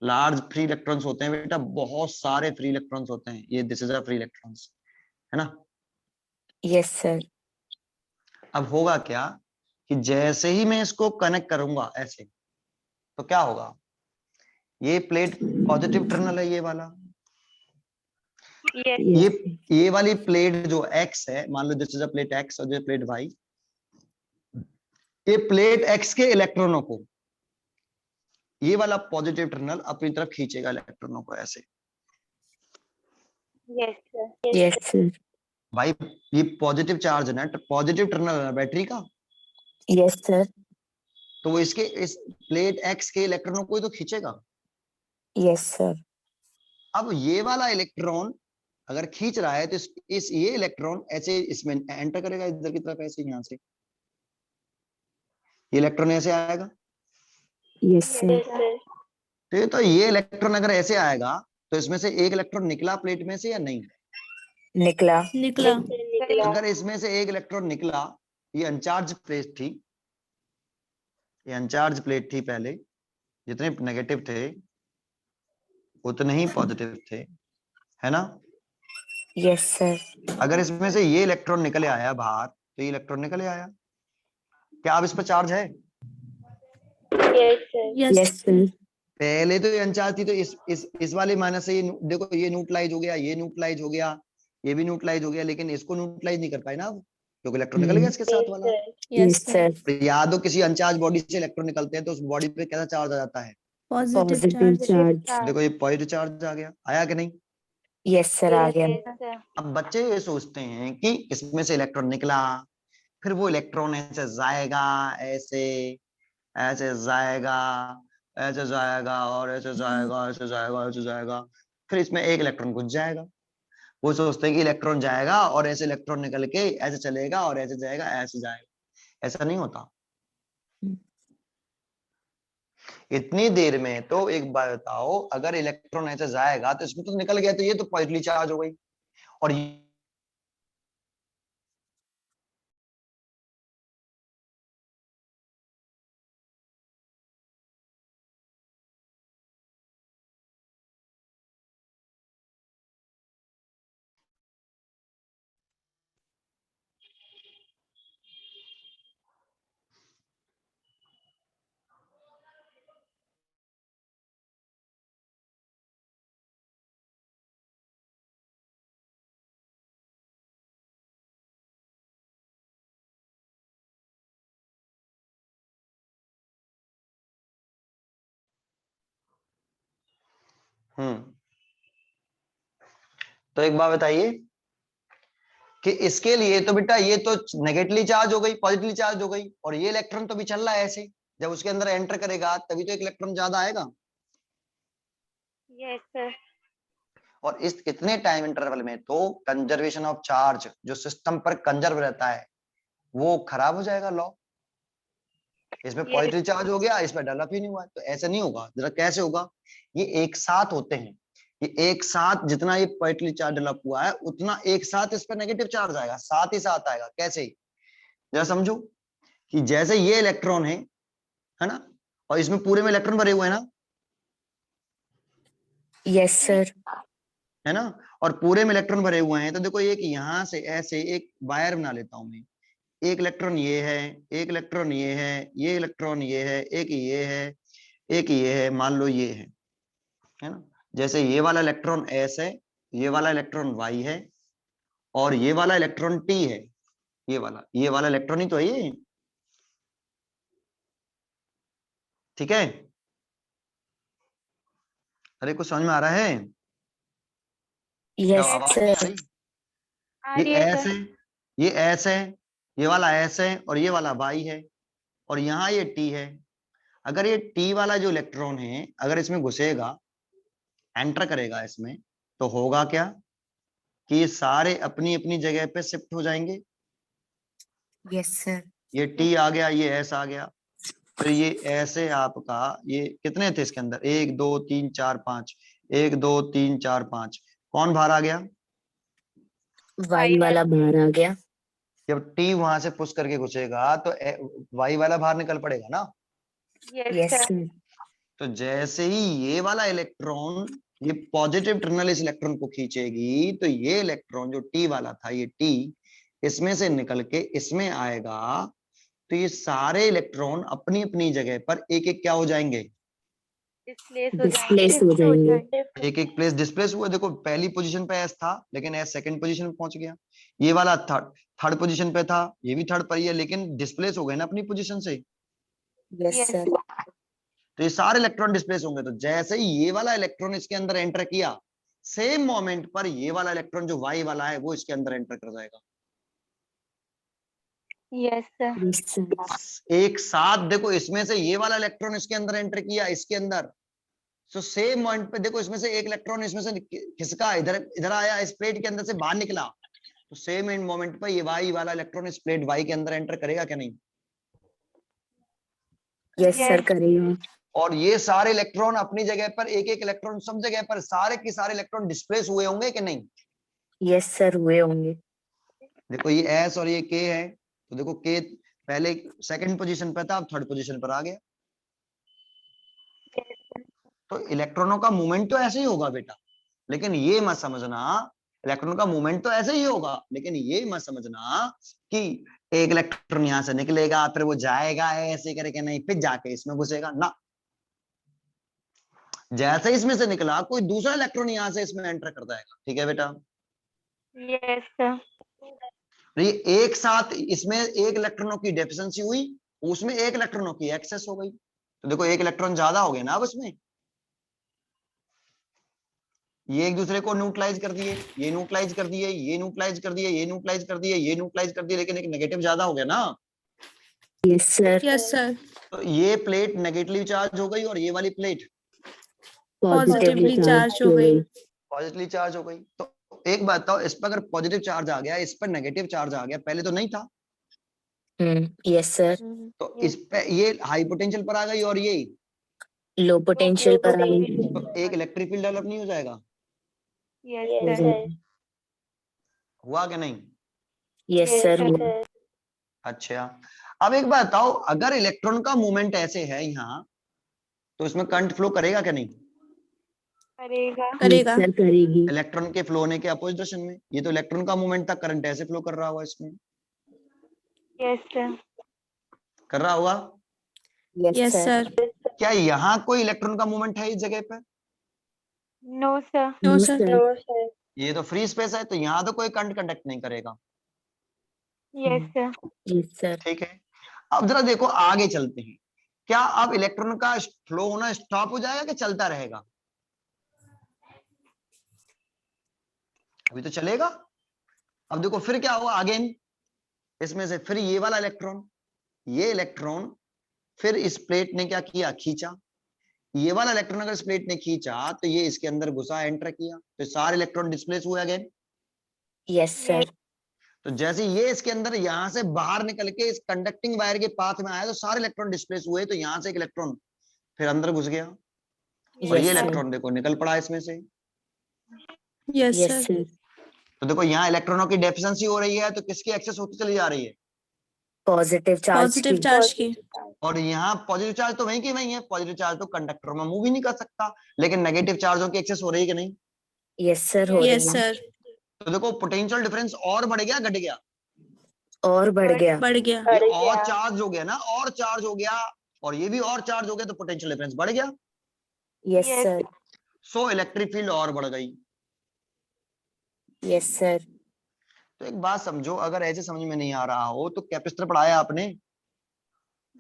Speaker 1: लार्ज फ्री इलेक्ट्रॉन्स होते हैं बेटा, बहुत सारे फ्री इलेक्ट्रॉन्स होते हैं, ये this is a free electrons, है ना?
Speaker 2: Yes sir.
Speaker 1: अब होगा क्या कि जैसे ही मैं इसको कनेक्ट करूंगा ऐसे, तो क्या होगा? ये प्लेट पॉजिटिव टर्मिनल है, ये वाला, ये वाली प्लेट जो एक्स है, मान लो this is a plate X और दिस प्लेट वाई, ये प्लेट एक्स के इलेक्ट्रॉनों को ये वाला पॉजिटिव टर्मिनल अपनी तरफ खींचेगा, इलेक्ट्रॉनों को ऐसे।
Speaker 5: Yes, sir.
Speaker 2: Yes sir.
Speaker 1: भाई ये पॉजिटिव चार्ज है ना, पॉजिटिव टर्मिनल है बैटरी का,
Speaker 2: यस सर।
Speaker 1: तो वो इसके इस प्लेट एक्स के इलेक्ट्रॉनों को ही तो खींचेगा।
Speaker 2: Yes sir.
Speaker 1: अब ये वाला इलेक्ट्रॉन अगर खींच रहा है तो इस ये इलेक्ट्रॉन ऐसे इसमें एंटर करेगा इधर की तरफ ऐसे, यहाँ से ये इलेक्ट्रॉन ऐसे आएगा,
Speaker 2: यस सर।
Speaker 5: Yes, sir.
Speaker 1: तो ये इलेक्ट्रॉन अगर ऐसे आएगा तो इसमें से एक इलेक्ट्रॉन निकला प्लेट में से या नहीं?
Speaker 2: निकला।
Speaker 7: निकला।
Speaker 1: अगर इसमें से एक इलेक्ट्रॉन निकला, ये अनचार्ज प्लेट थी, ये अनचार्ज प्लेट थी पहले, जितने नेगेटिव थे उतने ही पॉजिटिव थे, है ना?
Speaker 2: Yes sir.
Speaker 1: अगर इसमें से ये इलेक्ट्रॉन निकले आया बाहर, तो ये इलेक्ट्रॉन निकले आया, क्या अब इस पर चार्ज है?
Speaker 5: Yes, sir.
Speaker 7: Yes.
Speaker 2: Yes sir.
Speaker 1: पहले तो ये अनचार्ज थी, तो इस वाले माइनस से ये देखो, ये न्यूट्रलाइज हो गया, ये न्यूट्रलाइज हो गया, ये भी न्यूट्रलाइज हो गया, लेकिन इसको न्यूट्रलाइज नहीं कर पाए ना अब, क्योंकि इलेक्ट्रॉन निकल गया इसके साथ वाला।
Speaker 2: Yes sir.
Speaker 1: तो याद हो किसी अनचार्ज बॉडी से इलेक्ट्रॉन निकलते हैं तो उस बॉडी पे कैसा चार्ज आ जाता है?
Speaker 7: Positive
Speaker 2: positive
Speaker 7: charge.
Speaker 2: चार्ज।
Speaker 1: देखो ये पॉजिटिव चार्ज आ गया, आया कि नहीं?
Speaker 2: यस सर आ गया।
Speaker 3: Yes, sir.
Speaker 1: अब बच्चे ये सोचते हैं कि इसमें से इलेक्ट्रॉन निकला, फिर वो इलेक्ट्रॉन ऐसे जाएगा, ऐसे ऐसे जाएगा, ऐसे जाएगा और ऐसे जाएगा, ऐसे जाएगा, ऐसे जाएगा, फिर इसमें एक इलेक्ट्रॉन घुस जाएगा। वो सोचते हैं कि इलेक्ट्रॉन जाएगा और ऐसे इलेक्ट्रॉन निकल के ऐसे चलेगा और ऐसे जाएगा, ऐसे जाएगा। ऐसा नहीं होता। इतनी देर में तो एक बात बताओ, अगर इलेक्ट्रॉन ऐसे जाएगा तो इसमें तो निकल गया, तो ये तो पॉजिटिवली चार्ज हो गई। और तो एक बात बताइए कि इसके लिए तो बेटा ये तो नेगेटिवली चार्ज हो गई, पॉजिटिवली चार्ज हो गई, और ये इलेक्ट्रॉन तो भी चल रहा है ऐसे, जब उसके अंदर एंटर करेगा तभी तो एक इलेक्ट्रॉन ज्यादा आएगा।
Speaker 3: Yes sir.
Speaker 1: और इस इतने टाइम इंटरवल में तो कंजर्वेशन ऑफ चार्ज जो सिस्टम पर कंजर्व रहता है वो खराब हो जाएगा लॉ। इसमें पॉजिटिव चार्ज हो गया, इसमें डेवलप ही नहीं हुआ, तो ऐसा नहीं होगा। जरा कैसे होगा, ये एक साथ होते हैं, ये एक साथ जितना ये पॉजिटिव चार्ज डेवलप हुआ है उतना एक साथ इस पर नेगेटिव चार्ज आएगा, साथ ही साथ आएगा। कैसे, जरा समझो कि जैसे ये इलेक्ट्रॉन है ना, और इसमें पूरे में इलेक्ट्रॉन भरे हुए हैं ना,
Speaker 2: यस सर।
Speaker 1: है ना, और पूरे में इलेक्ट्रॉन भरे हुए हैं, तो देखो एक यहां से ऐसे एक वायर बना लेता हूं मैं, एक इलेक्ट्रॉन ये है, एक इलेक्ट्रॉन ये है, ये इलेक्ट्रॉन ये है, एक ये है, एक ये है, मान लो ये है ना। जैसे ये वाला इलेक्ट्रॉन S है, ये वाला इलेक्ट्रॉन Y है, और ये वाला इलेक्ट्रॉन T है, ये वाला इलेक्ट्रॉन ही तो है ये, ठीक है। अरे कुछ समझ में आ रहा है? क्या
Speaker 2: यस
Speaker 1: आवाज
Speaker 2: सर।
Speaker 1: नहीं आ रही?
Speaker 3: आ
Speaker 1: ये
Speaker 3: रही है
Speaker 1: S
Speaker 3: सर।
Speaker 1: है, ये S है, ये वाला S है, और ये वाला Y है, और यहाँ ये T है। अगर ये T वाला जो इलेक्ट्रॉन है अगर इसमें घुसेगा, एंटर करेगा इसमें, तो होगा क्या कि ये सारे अपनी अपनी जगह पे शिफ्ट हो जाएंगे।
Speaker 2: Yes sir.
Speaker 1: ये T आ गया, ये S आ गया, फिर ये ऐसे आपका ये कितने थे इसके अंदर, 1 2 3 4 5, 1 2 3 4 5, कौन बाहर आ गया?
Speaker 2: वाई वाला बाहर आ गया।
Speaker 1: जब T वहां से पुश करके घुसेगा तो Y वाला बाहर निकल पड़ेगा ना।
Speaker 3: Yes
Speaker 2: yes
Speaker 3: sir.
Speaker 2: सर।
Speaker 1: तो जैसे ही ये वाला इलेक्ट्रॉन, ये पॉजिटिव टर्मिनल इस इलेक्ट्रॉन को खींचेगी, तो ये इलेक्ट्रॉन जो T वाला था, ये T इसमें से निकल के इसमें आएगा, तो ये सारे इलेक्ट्रॉन अपनी अपनी जगह पर एक एक क्या हो जाएंगे,
Speaker 2: डिस्प्लेस हो जाएंगे।
Speaker 1: एक एक प्लेस डिस्प्लेस हुआ। देखो पहली पोजीशन पे एस था, लेकिन एस सेकंड पोजीशन पे पहुंच गया। ये वाला थर्ड पोजीशन पे था, ये भी थर्ड पर ही है, लेकिन डिस्प्लेस हो गए ना अपनी पोजीशन से।
Speaker 2: Yes sir.
Speaker 1: तो ये सारे इलेक्ट्रॉन डिस्प्लेस होंगे। तो जैसे ही ये वाला इलेक्ट्रॉन इसके अंदर एंटर किया, सेम मोमेंट पर ये वाला इलेक्ट्रॉन जो वाई वाला है वो इसके अंदर एंटर कर जाएगा।
Speaker 3: Yes sir.
Speaker 2: Yes sir.
Speaker 1: एक साथ देखो, इसमें से ये वाला इलेक्ट्रॉन इसके अंदर एंटर किया, इसके अंदर, तो सेम पॉइंट पे देखो, इसमें से एक इलेक्ट्रॉन इसमें से खिसका, इधर इधर आया, इस प्लेट के अंदर से बाहर निकला, तो सेम एंड मोमेंट पे ये वाई वाला इलेक्ट्रॉन इस प्लेट वाई के अंदर एंटर करेगा क्या नहीं?
Speaker 2: यस सर करेगा।
Speaker 1: और ये सारे इलेक्ट्रॉन अपनी जगह पर, एक एक इलेक्ट्रॉन सब जगह पर, सारे के सारे इलेक्ट्रॉन डिस्प्लेस हुए होंगे कि नहीं?
Speaker 2: यस सर हुए होंगे।
Speaker 1: देखो ये एस और ये के है, तो देखो के पहले सेकंड पोजीशन पे था, अब थर्ड पोजीशन पर आ गया। तो इलेक्ट्रॉनों का मूवमेंट तो ऐसे ही होगा बेटा, लेकिन ये मत समझना, इलेक्ट्रॉन का मूवमेंट तो ऐसे ही होगा, लेकिन ये मत समझना कि एक इलेक्ट्रॉन यहां से निकलेगा फिर वो जाएगा ऐसे करके, नहीं, फिर जाके इसमें घुसेगा ना। जैसे इसमें से निकला कोई दूसरा इलेक्ट्रॉन यहां से इसमें एंटर कर जाएगा, ठीक है बेटा।
Speaker 3: Yes sir.
Speaker 1: ये एक साथ इसमें एक इलेक्ट्रॉनों की डेफिशिएंसी हुई, उसमें एक इलेक्ट्रॉनों की एक्सेस हो गई, तो देखो एक इलेक्ट्रॉन ज्यादा हो गया ना अब इसमें। ये एक दूसरे को न्यूट्रलाइज कर दिए, ये न्यूट्रलाइज कर दिए, ये न्यूट्रलाइज कर दिए, ये न्यूट्रलाइज कर दिए, ये न्यूट्रलाइज कर दिए, लेकिन एक नेगेटिव ज्यादा हो गया ना।
Speaker 2: Yes sir.
Speaker 7: Yes sir.
Speaker 1: तो ये प्लेट नेगेटिवली चार्ज हो गई और ये वाली प्लेट
Speaker 7: पॉजिटिवली चार्ज हो गई।
Speaker 1: पॉजिटिवली चार्ज हो गई। तो एक बात बताओ, इस पर अगर पॉजिटिव चार्ज आ गया, इस पर नेगेटिव चार्ज आ गया, पहले तो नहीं था,
Speaker 2: यस सर।
Speaker 1: तो इस पे ये हाई पोटेंशियल पर आ गई और ये
Speaker 2: लो पोटेंशियल पर आएंगे
Speaker 1: तो एक इलेक्ट्रिक फील्ड डेवलप नहीं हो जाएगा?
Speaker 3: Yes
Speaker 5: Yes,
Speaker 3: sir
Speaker 5: sir.
Speaker 1: हुआ कि नहीं?
Speaker 2: Yes
Speaker 5: Yes,
Speaker 2: sir
Speaker 5: sir.
Speaker 1: अच्छा, अब एक बात बताओ, अगर इलेक्ट्रॉन का मूवमेंट ऐसे है यहाँ, तो इसमें करंट फ्लो करेगा क्या नहीं?
Speaker 3: करेगा।
Speaker 7: करेगा।
Speaker 2: सर करेगी।
Speaker 1: इलेक्ट्रॉन के फ्लो होने के अपोजिट डायरेक्शन में। ये तो इलेक्ट्रॉन का मूवमेंट था, करंट ऐसे फ्लो कर रहा होगा इसमें,
Speaker 3: यस सर
Speaker 1: कर रहा होगा।
Speaker 7: Yes sir.
Speaker 1: क्या यहाँ कोई इलेक्ट्रॉन का मूवमेंट है इस जगह पे?
Speaker 3: No sir
Speaker 7: no sir.
Speaker 5: No, sir.
Speaker 1: ये तो फ्री स्पेस है, तो यहाँ तो कोई करंट कंडक्ट नहीं करेगा।
Speaker 3: Yes sir
Speaker 2: yes sir.
Speaker 1: ठीक है, अब जरा देखो आगे चलते हैं। क्या अब इलेक्ट्रॉन का फ्लो होना स्टॉप हो जाएगा कि चलता रहेगा? अभी तो चलेगा। अब देखो फिर क्या हुआ अगेन, इसमें से फिर ये वाला इलेक्ट्रॉन फिर इस प्लेट ने क्या किया, खींचा। ये वाला इलेक्ट्रॉन अगर इस प्लेट ने खींचा तो ये इसके अंदर घुसा, एंटर किया, तो सारे इलेक्ट्रॉन डिस्प्लेस हुए अगेन।
Speaker 2: Yes sir.
Speaker 1: तो जैसे ये इसके अंदर यहां से बाहर निकल के इस कंडक्टिंग वायर के पाथ में आया, तो सारे इलेक्ट्रॉन डिस्प्लेस हुए, तो यहां से एक इलेक्ट्रॉन फिर अंदर घुस गया, और ये
Speaker 2: यस सर।
Speaker 1: इलेक्ट्रॉन देखो निकल पड़ा इसमें से।
Speaker 7: Yes
Speaker 2: yes
Speaker 7: sir.
Speaker 2: सर।
Speaker 1: तो देखो यहाँ इलेक्ट्रॉनों की डेफिशिएंसी हो रही है, तो किसकी एक्सेस होती चली जा रही है?
Speaker 2: पॉजिटिव चार्ज
Speaker 7: पॉजिटिव
Speaker 2: की।
Speaker 7: चार्ज की।
Speaker 1: और यहाँ पॉजिटिव चार्ज तो वहीं की वहीं है, पॉजिटिव चार्ज तो कंडक्टर में मूव ही नहीं कर सकता, लेकिन नेगेटिव चार्जों की एक्सेस हो रही है कि नहीं?
Speaker 2: यस सर हो
Speaker 7: यस
Speaker 2: रही है।
Speaker 7: सर।
Speaker 1: तो देखो पोटेंशियल डिफरेंस और बढ़ गया, घट गया?
Speaker 2: और बढ़ गया।
Speaker 7: बढ़ गया।
Speaker 1: ये और चार्ज हो गया ना, और चार्ज हो गया, और ये भी और चार्ज हो गया, तो पोटेंशियल डिफरेंस बढ़ गया।
Speaker 2: Yes
Speaker 3: Yes.
Speaker 2: Sir.
Speaker 1: So electric field और बढ़ गई।
Speaker 2: Yes sir.
Speaker 1: तो एक बात समझो, अगर ऐसे समझ में नहीं आ रहा हो तो कैपेसिटर पढ़ाया आपने?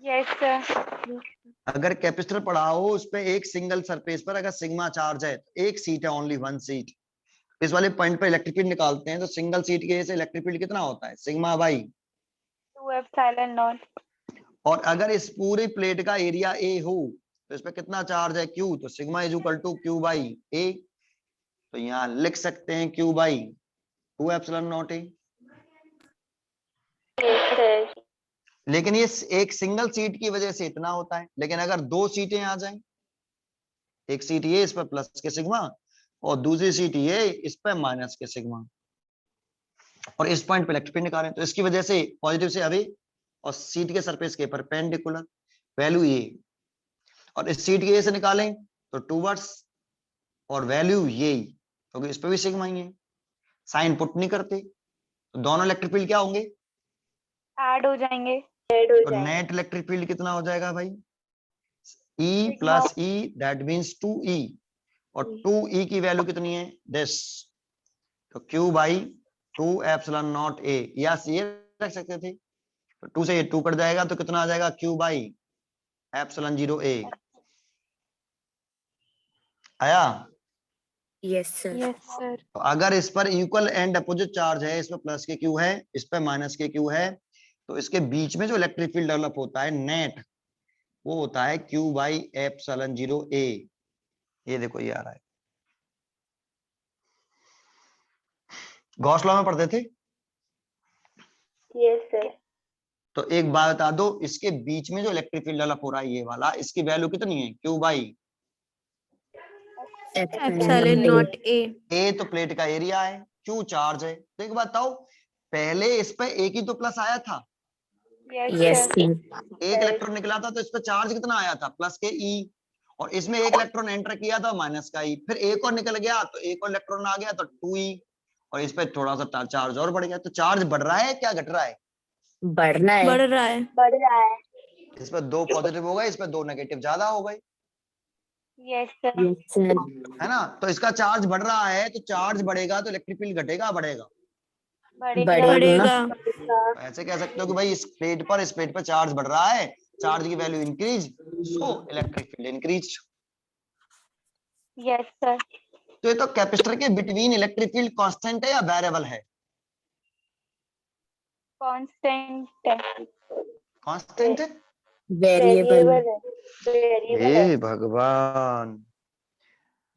Speaker 3: यस सर
Speaker 1: अगर कैपेसिटर पढ़ा हो, उस पे एक सिंगल सरफेस पर अगर सिग्मा चार्ज है, तो एक सीट है, ओनली वन सीट, इस वाले पॉइंट पे इलेक्ट्रिक फील्ड निकालते हैं, तो सिंगल सीट के से इलेक्ट्रिक फील्ड कितना होता है? Sigma by.
Speaker 3: 2 epsilon not.
Speaker 1: और अगर इस पूरी प्लेट का एरिया ए हो, तो इस पे कितना चार्ज है? क्यू। तो sigma is equal to Q by A. तो यहाँ लिख सकते हैं Q by 2 epsilon naught A.
Speaker 5: Yes, sir.
Speaker 1: लेकिन ये एक सिंगल सीट की वजह से इतना होता है, लेकिन अगर दो सीटें आ जाएं, एक सीट ये इस पर प्लस के सिग्मा, और दूसरी सीट ये इस पर माइनस के सिग्मा, और इस पॉइंट पे इलेक्ट्रिक फील्ड निकालें, तो इसकी वजह से पॉजिटिव से अभी, और सीट के सरफेस के परपेंडिकुलर वैल्यू ये, और इस सीट के ए से निकालें तो टूवर्ड्स, और वैल्यू ये, क्योंकि इस पे भी सिग्मा ही है, साइन पुट नहीं करते, तो दोनों इलेक्ट्रिक फील्ड क्या होंगे?
Speaker 3: ऐड हो जाएंगे।
Speaker 5: Add हो
Speaker 1: तो
Speaker 5: जाएगा।
Speaker 1: नेट इलेक्ट्रिक फील्ड कितना हो जाएगा भाई? E plus E, that means 2E, और 2E की वैल्यू कितनी है? दिस। तो Q by 2 epsilon not A, या ये रख सकते थे, तो 2 से ये 2 कट जाएगा, तो कितना आ जाएगा? Q by epsilon 0 A। आया?
Speaker 2: Yes sir.
Speaker 3: यस सर
Speaker 1: तो अगर इस पर इक्वल एंड अपोजिट चार्ज है, इस पर प्लस के क्यू है, इस पर माइनस के क्यू है, तो इसके बीच में जो इलेक्ट्रिक फील्ड डेवलप होता है नेट, वो होता है क्यू बाई एप्सिलॉन 0 A। ये देखो ये आ रहा है, गॉस लॉ में पढ़ते थे।
Speaker 5: Yes, sir.
Speaker 1: तो एक बात बता दो, इसके बीच में जो इलेक्ट्रिक फील्ड डेवलप हो रहा है ये वाला, इसकी वैल्यू कितनी है? Q by
Speaker 7: epsilon naught A.
Speaker 1: ए तो प्लेट का एरिया है, क्यू चार्ज है। तो एक बात बताओ, पहले इस पे एक ही तो प्लस आया था,
Speaker 2: यस
Speaker 3: सर
Speaker 2: सर।
Speaker 1: एक इलेक्ट्रॉन निकला था, तो इस पे चार्ज कितना आया था? प्लस के ई, और इसमें एक इलेक्ट्रॉन एंटर किया था, माइनस का ई, फिर एक और निकल गया, तो एक और इलेक्ट्रॉन आ गया, तो 2E, और इस पे थोड़ा सा चार्ज और बढ़ गया। तो चार्ज बढ़ रहा है क्या घट रहा है?
Speaker 2: बढ़ना है।
Speaker 7: बढ़ रहा है।
Speaker 5: बढ़ रहा है।
Speaker 1: इस पे 2 पॉजिटिव हो गए, इस पे 2 नेगेटिव ज्यादा हो गए,
Speaker 3: यस सर
Speaker 2: यस सर।
Speaker 1: है ना? तो इसका चार्ज बढ़ रहा है, तो चार्ज बढ़ेगा तो इलेक्ट्रिक फील्ड घटेगा, बढ़ेगा?
Speaker 3: बढ़ेगा।
Speaker 7: बढ़ेगा।
Speaker 1: ऐसे कह सकते हो कि भाई इस प्लेट पर चार्ज बढ़ रहा है, चार्ज की value increase, so electric field increase.
Speaker 3: Yes sir
Speaker 1: तो ये तो कैपेसिटर के बिटवीन इलेक्ट्रिक फील्ड कांस्टेंट है या वेरिएबल है?
Speaker 3: कांस्टेंट है।
Speaker 1: कांस्टेंट है।
Speaker 2: वेरिएबल।
Speaker 5: Variable
Speaker 1: हे
Speaker 5: है।
Speaker 1: भगवान,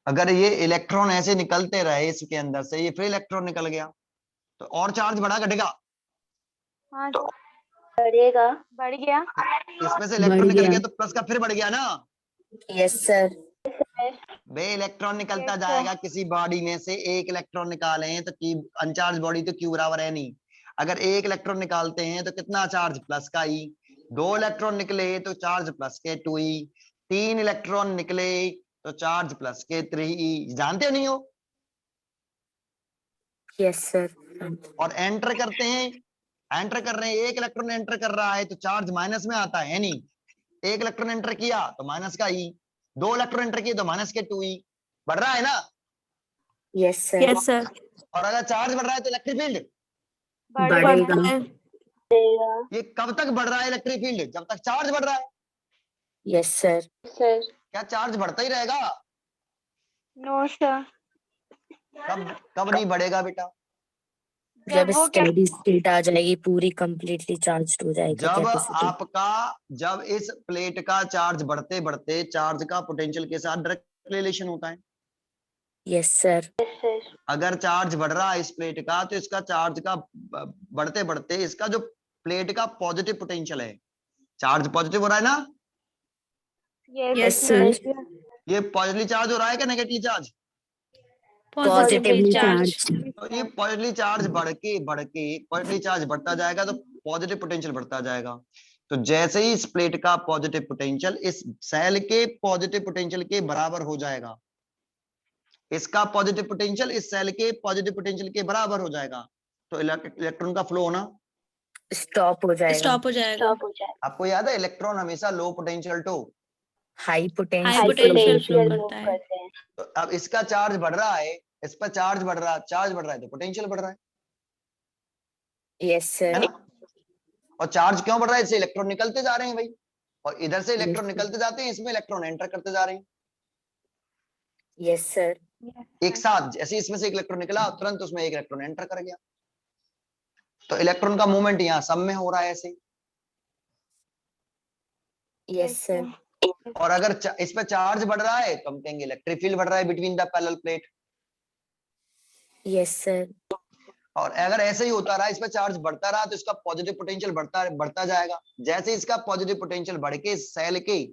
Speaker 1: अगर ये इलेक्ट्रॉन ऐसे निकलते रहे इसके अंदर से, ये फिर इलेक्ट्रॉन निकल गया, तो और चार्ज बढ़ा घटेगा?
Speaker 3: हाँ
Speaker 5: बढ़ेगा।
Speaker 3: बढ़ गया।
Speaker 1: इसमें से
Speaker 2: बढ़
Speaker 1: इलेक्ट्रॉन निकल
Speaker 2: गया।
Speaker 1: गया तो प्लस का फिर बढ़ गया ना,
Speaker 2: यस सर।
Speaker 1: बे इलेक्ट्रॉन निकलता
Speaker 3: Yes, sir.
Speaker 1: जाएगा किसी बॉडी में से, एक इलेक्ट्रॉन निकाले हैं तो क्यू अनचार्ज बॉडी तो क्यू बराबर है नहीं। अगर एक इलेक्ट्रॉन निकालते हैं तो कितना चार्ज प्लस का ई, दो इलेक्ट्रॉन निकले तो चार्ज प्लस के 2e, तीन इलेक्ट्रॉन निकले तो चार्ज प्लस के 3e। जानते हो नहीं हो?
Speaker 2: Yes sir.
Speaker 1: और एंटर करते हैं, एंटर कर रहे हैं, एक इलेक्ट्रॉन एंटर कर रहा है तो चार्ज माइनस में आता है नहीं, एक इलेक्ट्रॉन एंटर किया तो माइनस का ई, दो इलेक्ट्रॉन एंटर किए तो माइनस के 2e। बढ़ रहा है ना?
Speaker 2: Yes sir.
Speaker 7: Yes, sir.
Speaker 1: और अगर चार्ज बढ़ रहा है तो इलेक्ट्रिक फील्ड
Speaker 2: बढ़ेगा।
Speaker 1: ये कब तक बढ़ रहा है इलेक्ट्रिक फील्ड? जब तक चार्ज बढ़ रहा है।
Speaker 2: Yes sir.
Speaker 5: सर
Speaker 1: क्या चार्ज बढ़ता ही रहेगा?
Speaker 3: No, sir.
Speaker 1: कब कब नहीं बढ़ेगा बेटा?
Speaker 2: जब
Speaker 3: वो
Speaker 2: स्टेडी स्टेट आ जाएगी, पूरी कंप्लीटली चार्ज हो जाएगा
Speaker 1: जब
Speaker 2: कैपेसिटी।
Speaker 1: आपका, जब इस प्लेट का चार्ज बढ़ते बढ़ते चार्ज का पोटेंशियल के साथ डायरेक्ट रिलेशन होता है।
Speaker 2: Yes sir.
Speaker 1: अगर चार्ज बढ़ रहा है इस प्लेट का तो इसका चार्ज का बढ़ते बढ़ते इसका जो प्लेट का पॉजिटिव पोटेंशियल है, चार्ज पॉजिटिव हो रहा है ना?
Speaker 3: Yes,
Speaker 2: Yes,
Speaker 3: sir.
Speaker 2: sir.
Speaker 1: ये पॉजिटिवली चार्ज हो रहा है क्या negative charge?
Speaker 7: Positively
Speaker 2: positively
Speaker 7: charged.
Speaker 2: Charge.
Speaker 1: तो ये पॉजिटिवली चार्ज बढ़ के पॉजिटिवली चार्ज बढ़ता जाएगा तो पॉजिटिव पोटेंशियल बढ़ता जाएगा। तो जैसे ही इस प्लेट का पॉजिटिव पोटेंशियल इस सेल के पॉजिटिव पोटेंशियल के बराबर हो जाएगा, इसका पॉजिटिव पोटेंशियल इस सेल के पॉजिटिव पोटेंशियल के बराबर हो जाएगा, तो इलेक्ट्रॉन का फ्लो होना
Speaker 2: स्टॉप हो जाएगा।
Speaker 7: Stop हो जाएगा.
Speaker 5: स्टॉप हो जाए।
Speaker 1: आपको याद है इलेक्ट्रॉन हमेशा लो potential to,
Speaker 2: high
Speaker 7: High
Speaker 2: potential
Speaker 7: potential flow
Speaker 5: potential
Speaker 7: करता है.
Speaker 5: करते हैं।
Speaker 1: तो अब इसका चार्ज बढ़ रहा है, इस पर चार्ज बढ़ रहा है तो पोटेंशियल बढ़ रहा है
Speaker 2: यस सर।
Speaker 1: ना? और चार्ज क्यों बढ़ रहा है? इससे इलेक्ट्रॉन निकलते जा रहे हैं भाई, और इधर से इलेक्ट्रॉन
Speaker 2: Yes, sir.
Speaker 1: निकलते जाते हैं, इसमें इलेक्ट्रॉन एंटर करते जा रहे हैं
Speaker 2: यस सर।
Speaker 1: एक साथ। जैसे इसमें से एक इलेक्ट्रॉन निकला तुरंत उसमें एक इलेक्ट्रॉन एंटर कर गया, तो इलेक्ट्रॉन का मूवमेंट यहाँ सब में हो रहा है ऐसे।
Speaker 2: Yes sir.
Speaker 1: और अगर इस पर चार्ज बढ़ रहा है तो हम कहेंगे इलेक्ट्रिक फील्ड बढ़ रहा है between the parallel plate.
Speaker 2: Yes sir.
Speaker 1: और अगर ऐसे ही होता रहा, इस पर चार्ज बढ़ता रहा तो इसका पॉजिटिव पोटेंशियल बढ़ता जाएगा। जैसे इसका पॉजिटिव पोटेंशियल बढ़ के सेल के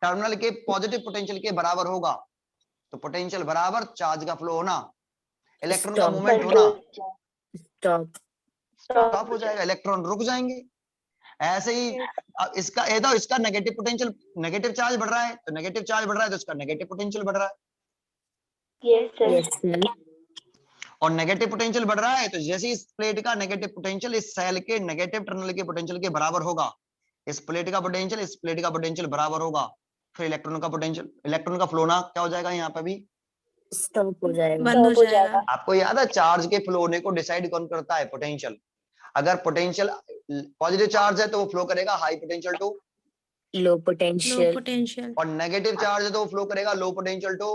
Speaker 1: टर्मिनल के पॉजिटिव पोटेंशियल के बराबर होगा, तो पोटेंशियल बराबर चार्ज का फ्लो होना, इलेक्ट्रॉन का
Speaker 2: Stop.
Speaker 1: मूवमेंट होना
Speaker 2: स्टॉप।
Speaker 1: स्टॉप हो जाएगा, इलेक्ट्रॉन रुक जाएंगे। ऐसे ही अब इसका इसका नेगेटिव पोटेंशियल, नेगेटिव चार्ज बढ़ रहा है तो नेगेटिव चार्ज बढ़ रहा है तो इसका नेगेटिव पोटेंशियल बढ़ रहा है।
Speaker 5: Yes sir.
Speaker 2: Yes sir.
Speaker 1: और नेगेटिव पोटेंशियल बढ़ रहा है तो जैसे इस प्लेट का नेगेटिव पोटेंशियल इस सेल के नेगेटिव टर्मिनल के पोटेंशियल के बराबर होगा, इस प्लेट का पोटेंशियल इस प्लेट का पोटेंशियल बराबर होगा, फिर इलेक्ट्रॉन का पोटेंशियल, इलेक्ट्रॉन का फ्लो ना क्या हो जाएगा यहाँ पे भी
Speaker 2: स्टॉप हो जाएगा।
Speaker 7: बंद हो जाएगा.
Speaker 1: आपको याद है चार्ज के फ्लो होने को डिसाइड कौन करता है? पोटेंशियल। अगर पोटेंशियल पॉजिटिव चार्ज है तो वो फ्लो करेगा high potential to,
Speaker 2: low
Speaker 7: Low
Speaker 2: potential.
Speaker 7: potential.
Speaker 1: और नेगेटिव चार्ज है तो वो फ्लो करेगा लो potential to.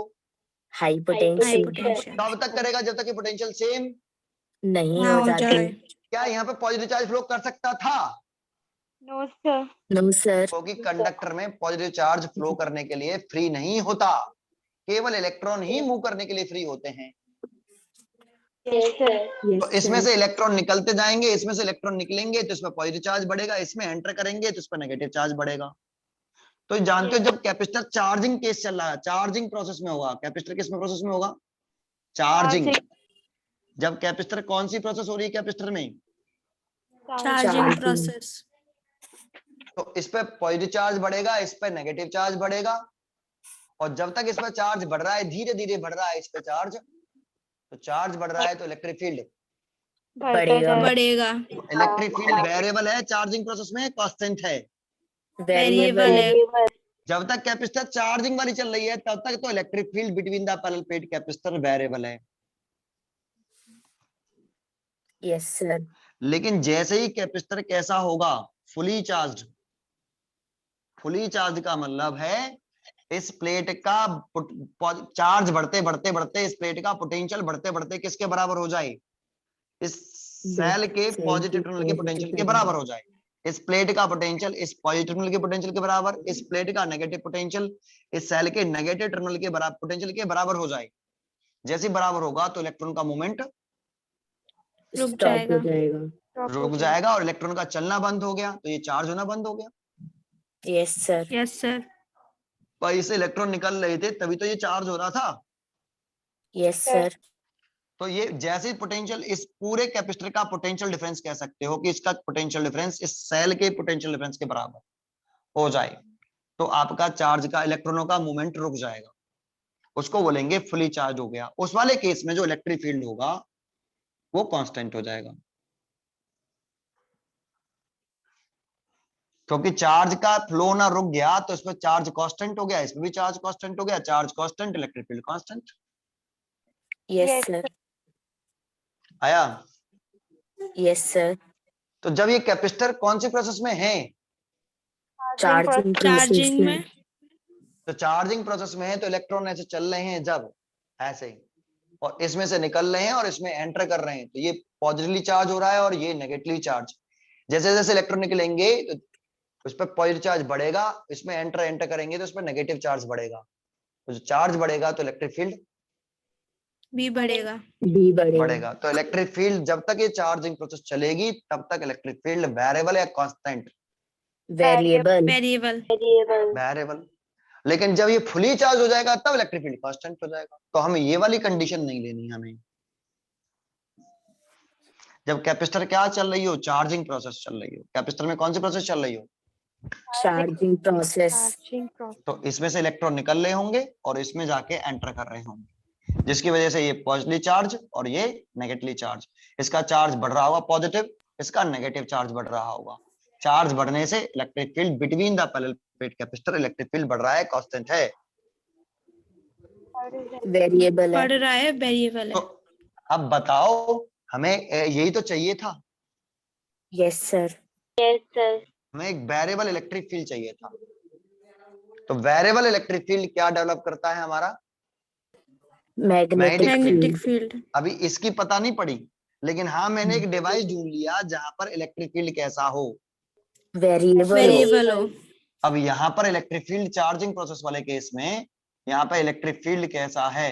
Speaker 2: High
Speaker 7: High
Speaker 2: potential.
Speaker 7: potential.
Speaker 1: कब तक करेगा? जब तक कि पोटेंशियल सेम।
Speaker 2: नहीं
Speaker 7: ना
Speaker 2: हो
Speaker 7: हो
Speaker 2: जाती।
Speaker 7: जाए.
Speaker 1: क्या यहाँ पे पॉजिटिव चार्ज फ्लो कर सकता था?
Speaker 3: No, sir.
Speaker 2: No sir.
Speaker 1: क्योंकि कंडक्टर में पॉजिटिव चार्ज फ्लो करने के लिए फ्री नहीं होता, केवल इलेक्ट्रॉन ही मूव करने के लिए फ्री होते हैं।
Speaker 5: Yes sir.
Speaker 1: तो इसमें से इलेक्ट्रॉन निकलते जाएंगे, इसमें से इलेक्ट्रॉन निकलेंगे तो इसमें पॉजिटिव चार्ज बढ़ेगा, इसमें एंटर करेंगे तो इस पर नेगेटिव चार्ज बढ़ेगा। तो जानते हो जब कैपेसिटर चार्जिंग केस चल रहा है, चार्जिंग प्रोसेस में होगा, कैपेसिटर किस में प्रोसेस में होगा? चार्जिंग। जब कैपेसिटर कौन सी प्रोसेस हो रही है कैपेसिटर में?
Speaker 7: Charging
Speaker 2: Charging.
Speaker 7: process.
Speaker 1: तो इस पे पॉजिटिव चार्ज बढ़ेगा, इस पे नेगेटिव चार्ज बढ़ेगा, और जब तक इस पर चार्ज बढ़ रहा है, धीरे धीरे बढ़ रहा है इस पे चार्ज, तो चार्ज बढ़ रहा है तो इलेक्ट्रिक फील्ड
Speaker 2: बढ़ेगा।
Speaker 7: बढ़ेगा.
Speaker 1: इलेक्ट्रिक फील्ड वेरिएबल है चार्जिंग प्रोसेस में, कांस्टेंट है।
Speaker 7: Variable है.
Speaker 1: जब तक कैपेसिटर चार्जिंग वाली चल रही है तब तक तो electric field between the parallel plate capacitor variable है।
Speaker 2: Yes sir.
Speaker 1: लेकिन जैसे ही कैपेसिटर कैसा होगा? Fully charge. फुली चार्ज का मतलब है इस प्लेट का चार्ज बढ़ते बढ़ते बढ़ते इस प्लेट का पोटेंशियल बढ़ते बढ़ते किसके बराबर हो जाए? इस सेल के पॉजिटिव टर्मिनल के पोटेंशियल के बराबर हो जाए। इस प्लेट का पोटेंशियल इस पॉजिटिव टर्मिनल के पोटेंशियल के बराबर, इस प्लेट का नेगेटिव पोटेंशियल इस सेल के नेगेटिव टर्मिनल के बराबर पोटेंशियल के बराबर हो जाए। जैसे बराबर होगा तो इलेक्ट्रॉन का मूवमेंट
Speaker 7: रुक
Speaker 2: स्टॉप हो
Speaker 7: जाएगा.
Speaker 2: जाएगा।
Speaker 1: रुक जाएगा और इलेक्ट्रॉन का चलना बंद हो गया, तो ये चार्ज होना बंद हो गया।
Speaker 2: Yes sir.
Speaker 7: Yes sir.
Speaker 1: पर इससे इलेक्ट्रॉन निकल रहे थे तभी तो ये चार्ज हो रहा था।
Speaker 2: Yes sir.
Speaker 1: तो ये जैसे पोटेंशियल, इस पूरे कैपेसिटर का पोटेंशियल डिफरेंस कह सकते हो कि इसका पोटेंशियल डिफरेंस इस सेल के पोटेंशियल डिफरेंस के बराबर हो जाए, तो आपका चार्ज का, इलेक्ट्रॉनों का मूवमेंट रुक जाएगा, उसको बोलेंगे फुली चार्ज हो गया। उस वाले केस में जो इलेक्ट्रिक फील्ड होगा वो कांस्टेंट हो जाएगा, क्योंकि चार्ज का फ्लो ना रुक गया तो इसमें चार्ज कांस्टेंट हो गया, इसमें भी चार्ज कांस्टेंट हो गया, charge constant, electric field constant.
Speaker 2: Yes sir.
Speaker 1: आया?
Speaker 2: Yes sir.
Speaker 1: तो जब ये कैपेसिटर कौन सी प्रोसेस में है?
Speaker 2: चार्जिंग
Speaker 7: चार्जिंग में।
Speaker 1: तो चार्जिंग प्रोसेस में है तो इलेक्ट्रॉन ऐसे चल रहे हैं जब, ऐसे, और इसमें से निकल रहे हैं और इसमें एंटर कर रहे हैं, तो ये पॉजिटिवली चार्ज हो रहा है और ये नेगेटिवली चार्ज। जैसे जैसे इलेक्ट्रॉन निकलेंगे तो उस पर पॉजिटिव चार्ज बढ़ेगा, इसमें एंटर करेंगे तो उस पर नेगेटिव चार्ज बढ़ेगा, तो जो चार्ज बढ़ेगा तो इलेक्ट्रिक फील्ड
Speaker 7: भी बढ़ेगा।
Speaker 2: बी बढ़ेगा।
Speaker 1: बढ़ेगा। तो इलेक्ट्रिक फील्ड, जब तक ये चार्जिंग प्रोसेस चलेगी तब तक इलेक्ट्रिक फील्ड वेरिएबल या कांस्टेंट?
Speaker 2: वेरिएबल।
Speaker 7: वेरिएबल।
Speaker 1: वेरिएबल। लेकिन जब ये फुली चार्ज हो जाएगा तब इलेक्ट्रिक फील्ड कांस्टेंट हो जाएगा। तो हमें ये वाली कंडीशन नहीं लेनी, हमें जब कैपेसिटर क्या चल रही हो, चार्जिंग प्रोसेस चल रही हो, कैपेसिटर में कौन सी प्रोसेस चल रही हो?
Speaker 2: Charging process.
Speaker 1: तो इसमें से इलेक्ट्रॉन निकल रहे होंगे और इसमें जाके एंटर कर रहे होंगे, जिसकी वजह से ये पॉजिटिवली चार्ज और ये नेगेटिवली चार्ज, इसका चार्ज बढ़ रहा होगा पॉजिटिव, इसका नेगेटिव चार्ज बढ़ रहा होगा। चार्ज बढ़ने से electric field between the parallel plate capacitor, electric field बढ़ रहा है, कांस्टेंट है,
Speaker 2: वेरिएबल है।
Speaker 7: बढ़ रहा है, वेरिएबल
Speaker 1: तो
Speaker 7: है।
Speaker 1: अब बताओ, हमें यही तो चाहिए था,
Speaker 2: यस सर।
Speaker 1: हमें एक वेरिएबल इलेक्ट्रिक फील्ड चाहिए था। तो वेरिएबल इलेक्ट्रिक फील्ड क्या डेवलप करता है हमारा?
Speaker 2: Magnetic
Speaker 7: magnetic
Speaker 2: field.
Speaker 7: फील्ड।
Speaker 1: अभी इसकी पता नहीं पड़ी, लेकिन हाँ मैंने एक डिवाइस ढूंढ लिया जहां पर इलेक्ट्रिक फील्ड कैसा हो,
Speaker 2: वेरिएबल।
Speaker 7: वेरिएबल हो।
Speaker 1: अब यहाँ पर इलेक्ट्रिक फील्ड चार्जिंग प्रोसेस वाले केस में यहाँ पर इलेक्ट्रिक फील्ड कैसा है?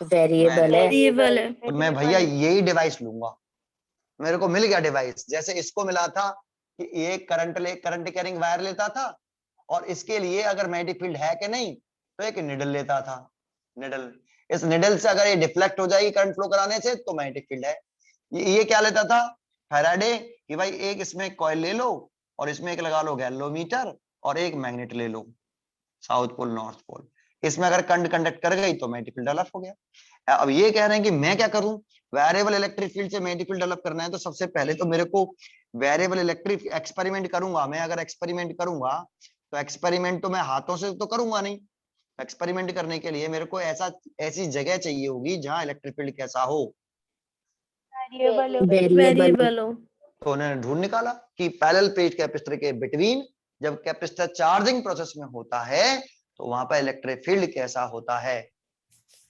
Speaker 2: वेरिएबल है।
Speaker 7: वेरिएबल है।
Speaker 1: तो मैं भैया यही डिवाइस लूंगा, मेरे को मिल गया डिवाइस। जैसे इसको मिला था कि ये करंट कैरिंग वायर लेता था और इसके लिए अगर मैग्नेटिक फील्ड है कि नहीं, तो एक निडल लेता था, निडल, इस निडल से अगर ये डिफ्लेक्ट हो जाएगी करंट फ्लो कराने से तो मैग्नेटिक फील्ड है। ये क्या लेता था? फैराडे, कि भाई एक इसमें कॉइल ले लो और इसमें एक लगा लो गैल्वेनोमीटर और एक मैग्नेट ले लो, साउथ पोल नॉर्थ पोल, इसमें अगर करंट कंडक्ट कर गई तो मैग्नेटिक फील्ड डेवलप हो गया। अब ये कह रहे हैं कि मैं क्या करूं, वेरिएबल इलेक्ट्रिक फील्ड से मैग्नेटिक फील्ड डेवलप करना है, तो सबसे पहले तो मेरे को वेरिएबल इलेक्ट्रिक एक्सपेरिमेंट करूंगा। मैं अगर एक्सपेरिमेंट करूंगा तो एक्सपेरिमेंट तो मैं हाथों से तो करूंगा नहीं, एक्सपेरिमेंट करने के लिए मेरे को ऐसी जगह चाहिए होगी जहां इलेक्ट्रिक फील्ड कैसा हो,
Speaker 7: वेरिएबल हो।
Speaker 1: तो उन्होंने ढूंढ निकाला कि पैरेलल प्लेट कैपेसिटर के बिटवीन जब कैपेसिटर चार्जिंग प्रोसेस में होता है तो वहां पर इलेक्ट्रिक फील्ड कैसा होता है?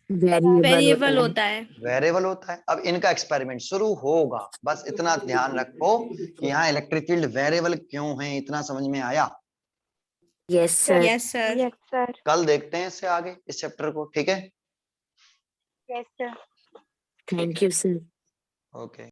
Speaker 7: वेरिएबल होता है।
Speaker 1: वेरिएबल होता है। अब इनका एक्सपेरिमेंट शुरू होगा, बस इतना ध्यान रखो कि यहाँ इलेक्ट्रिक फील्ड वेरिएबल क्यों है, इतना समझ में आया?
Speaker 2: Yes sir.
Speaker 7: Yes sir.
Speaker 1: कल देखते हैं इससे आगे इस चैप्टर को, ठीक है?
Speaker 2: Thank you sir.
Speaker 1: ओके।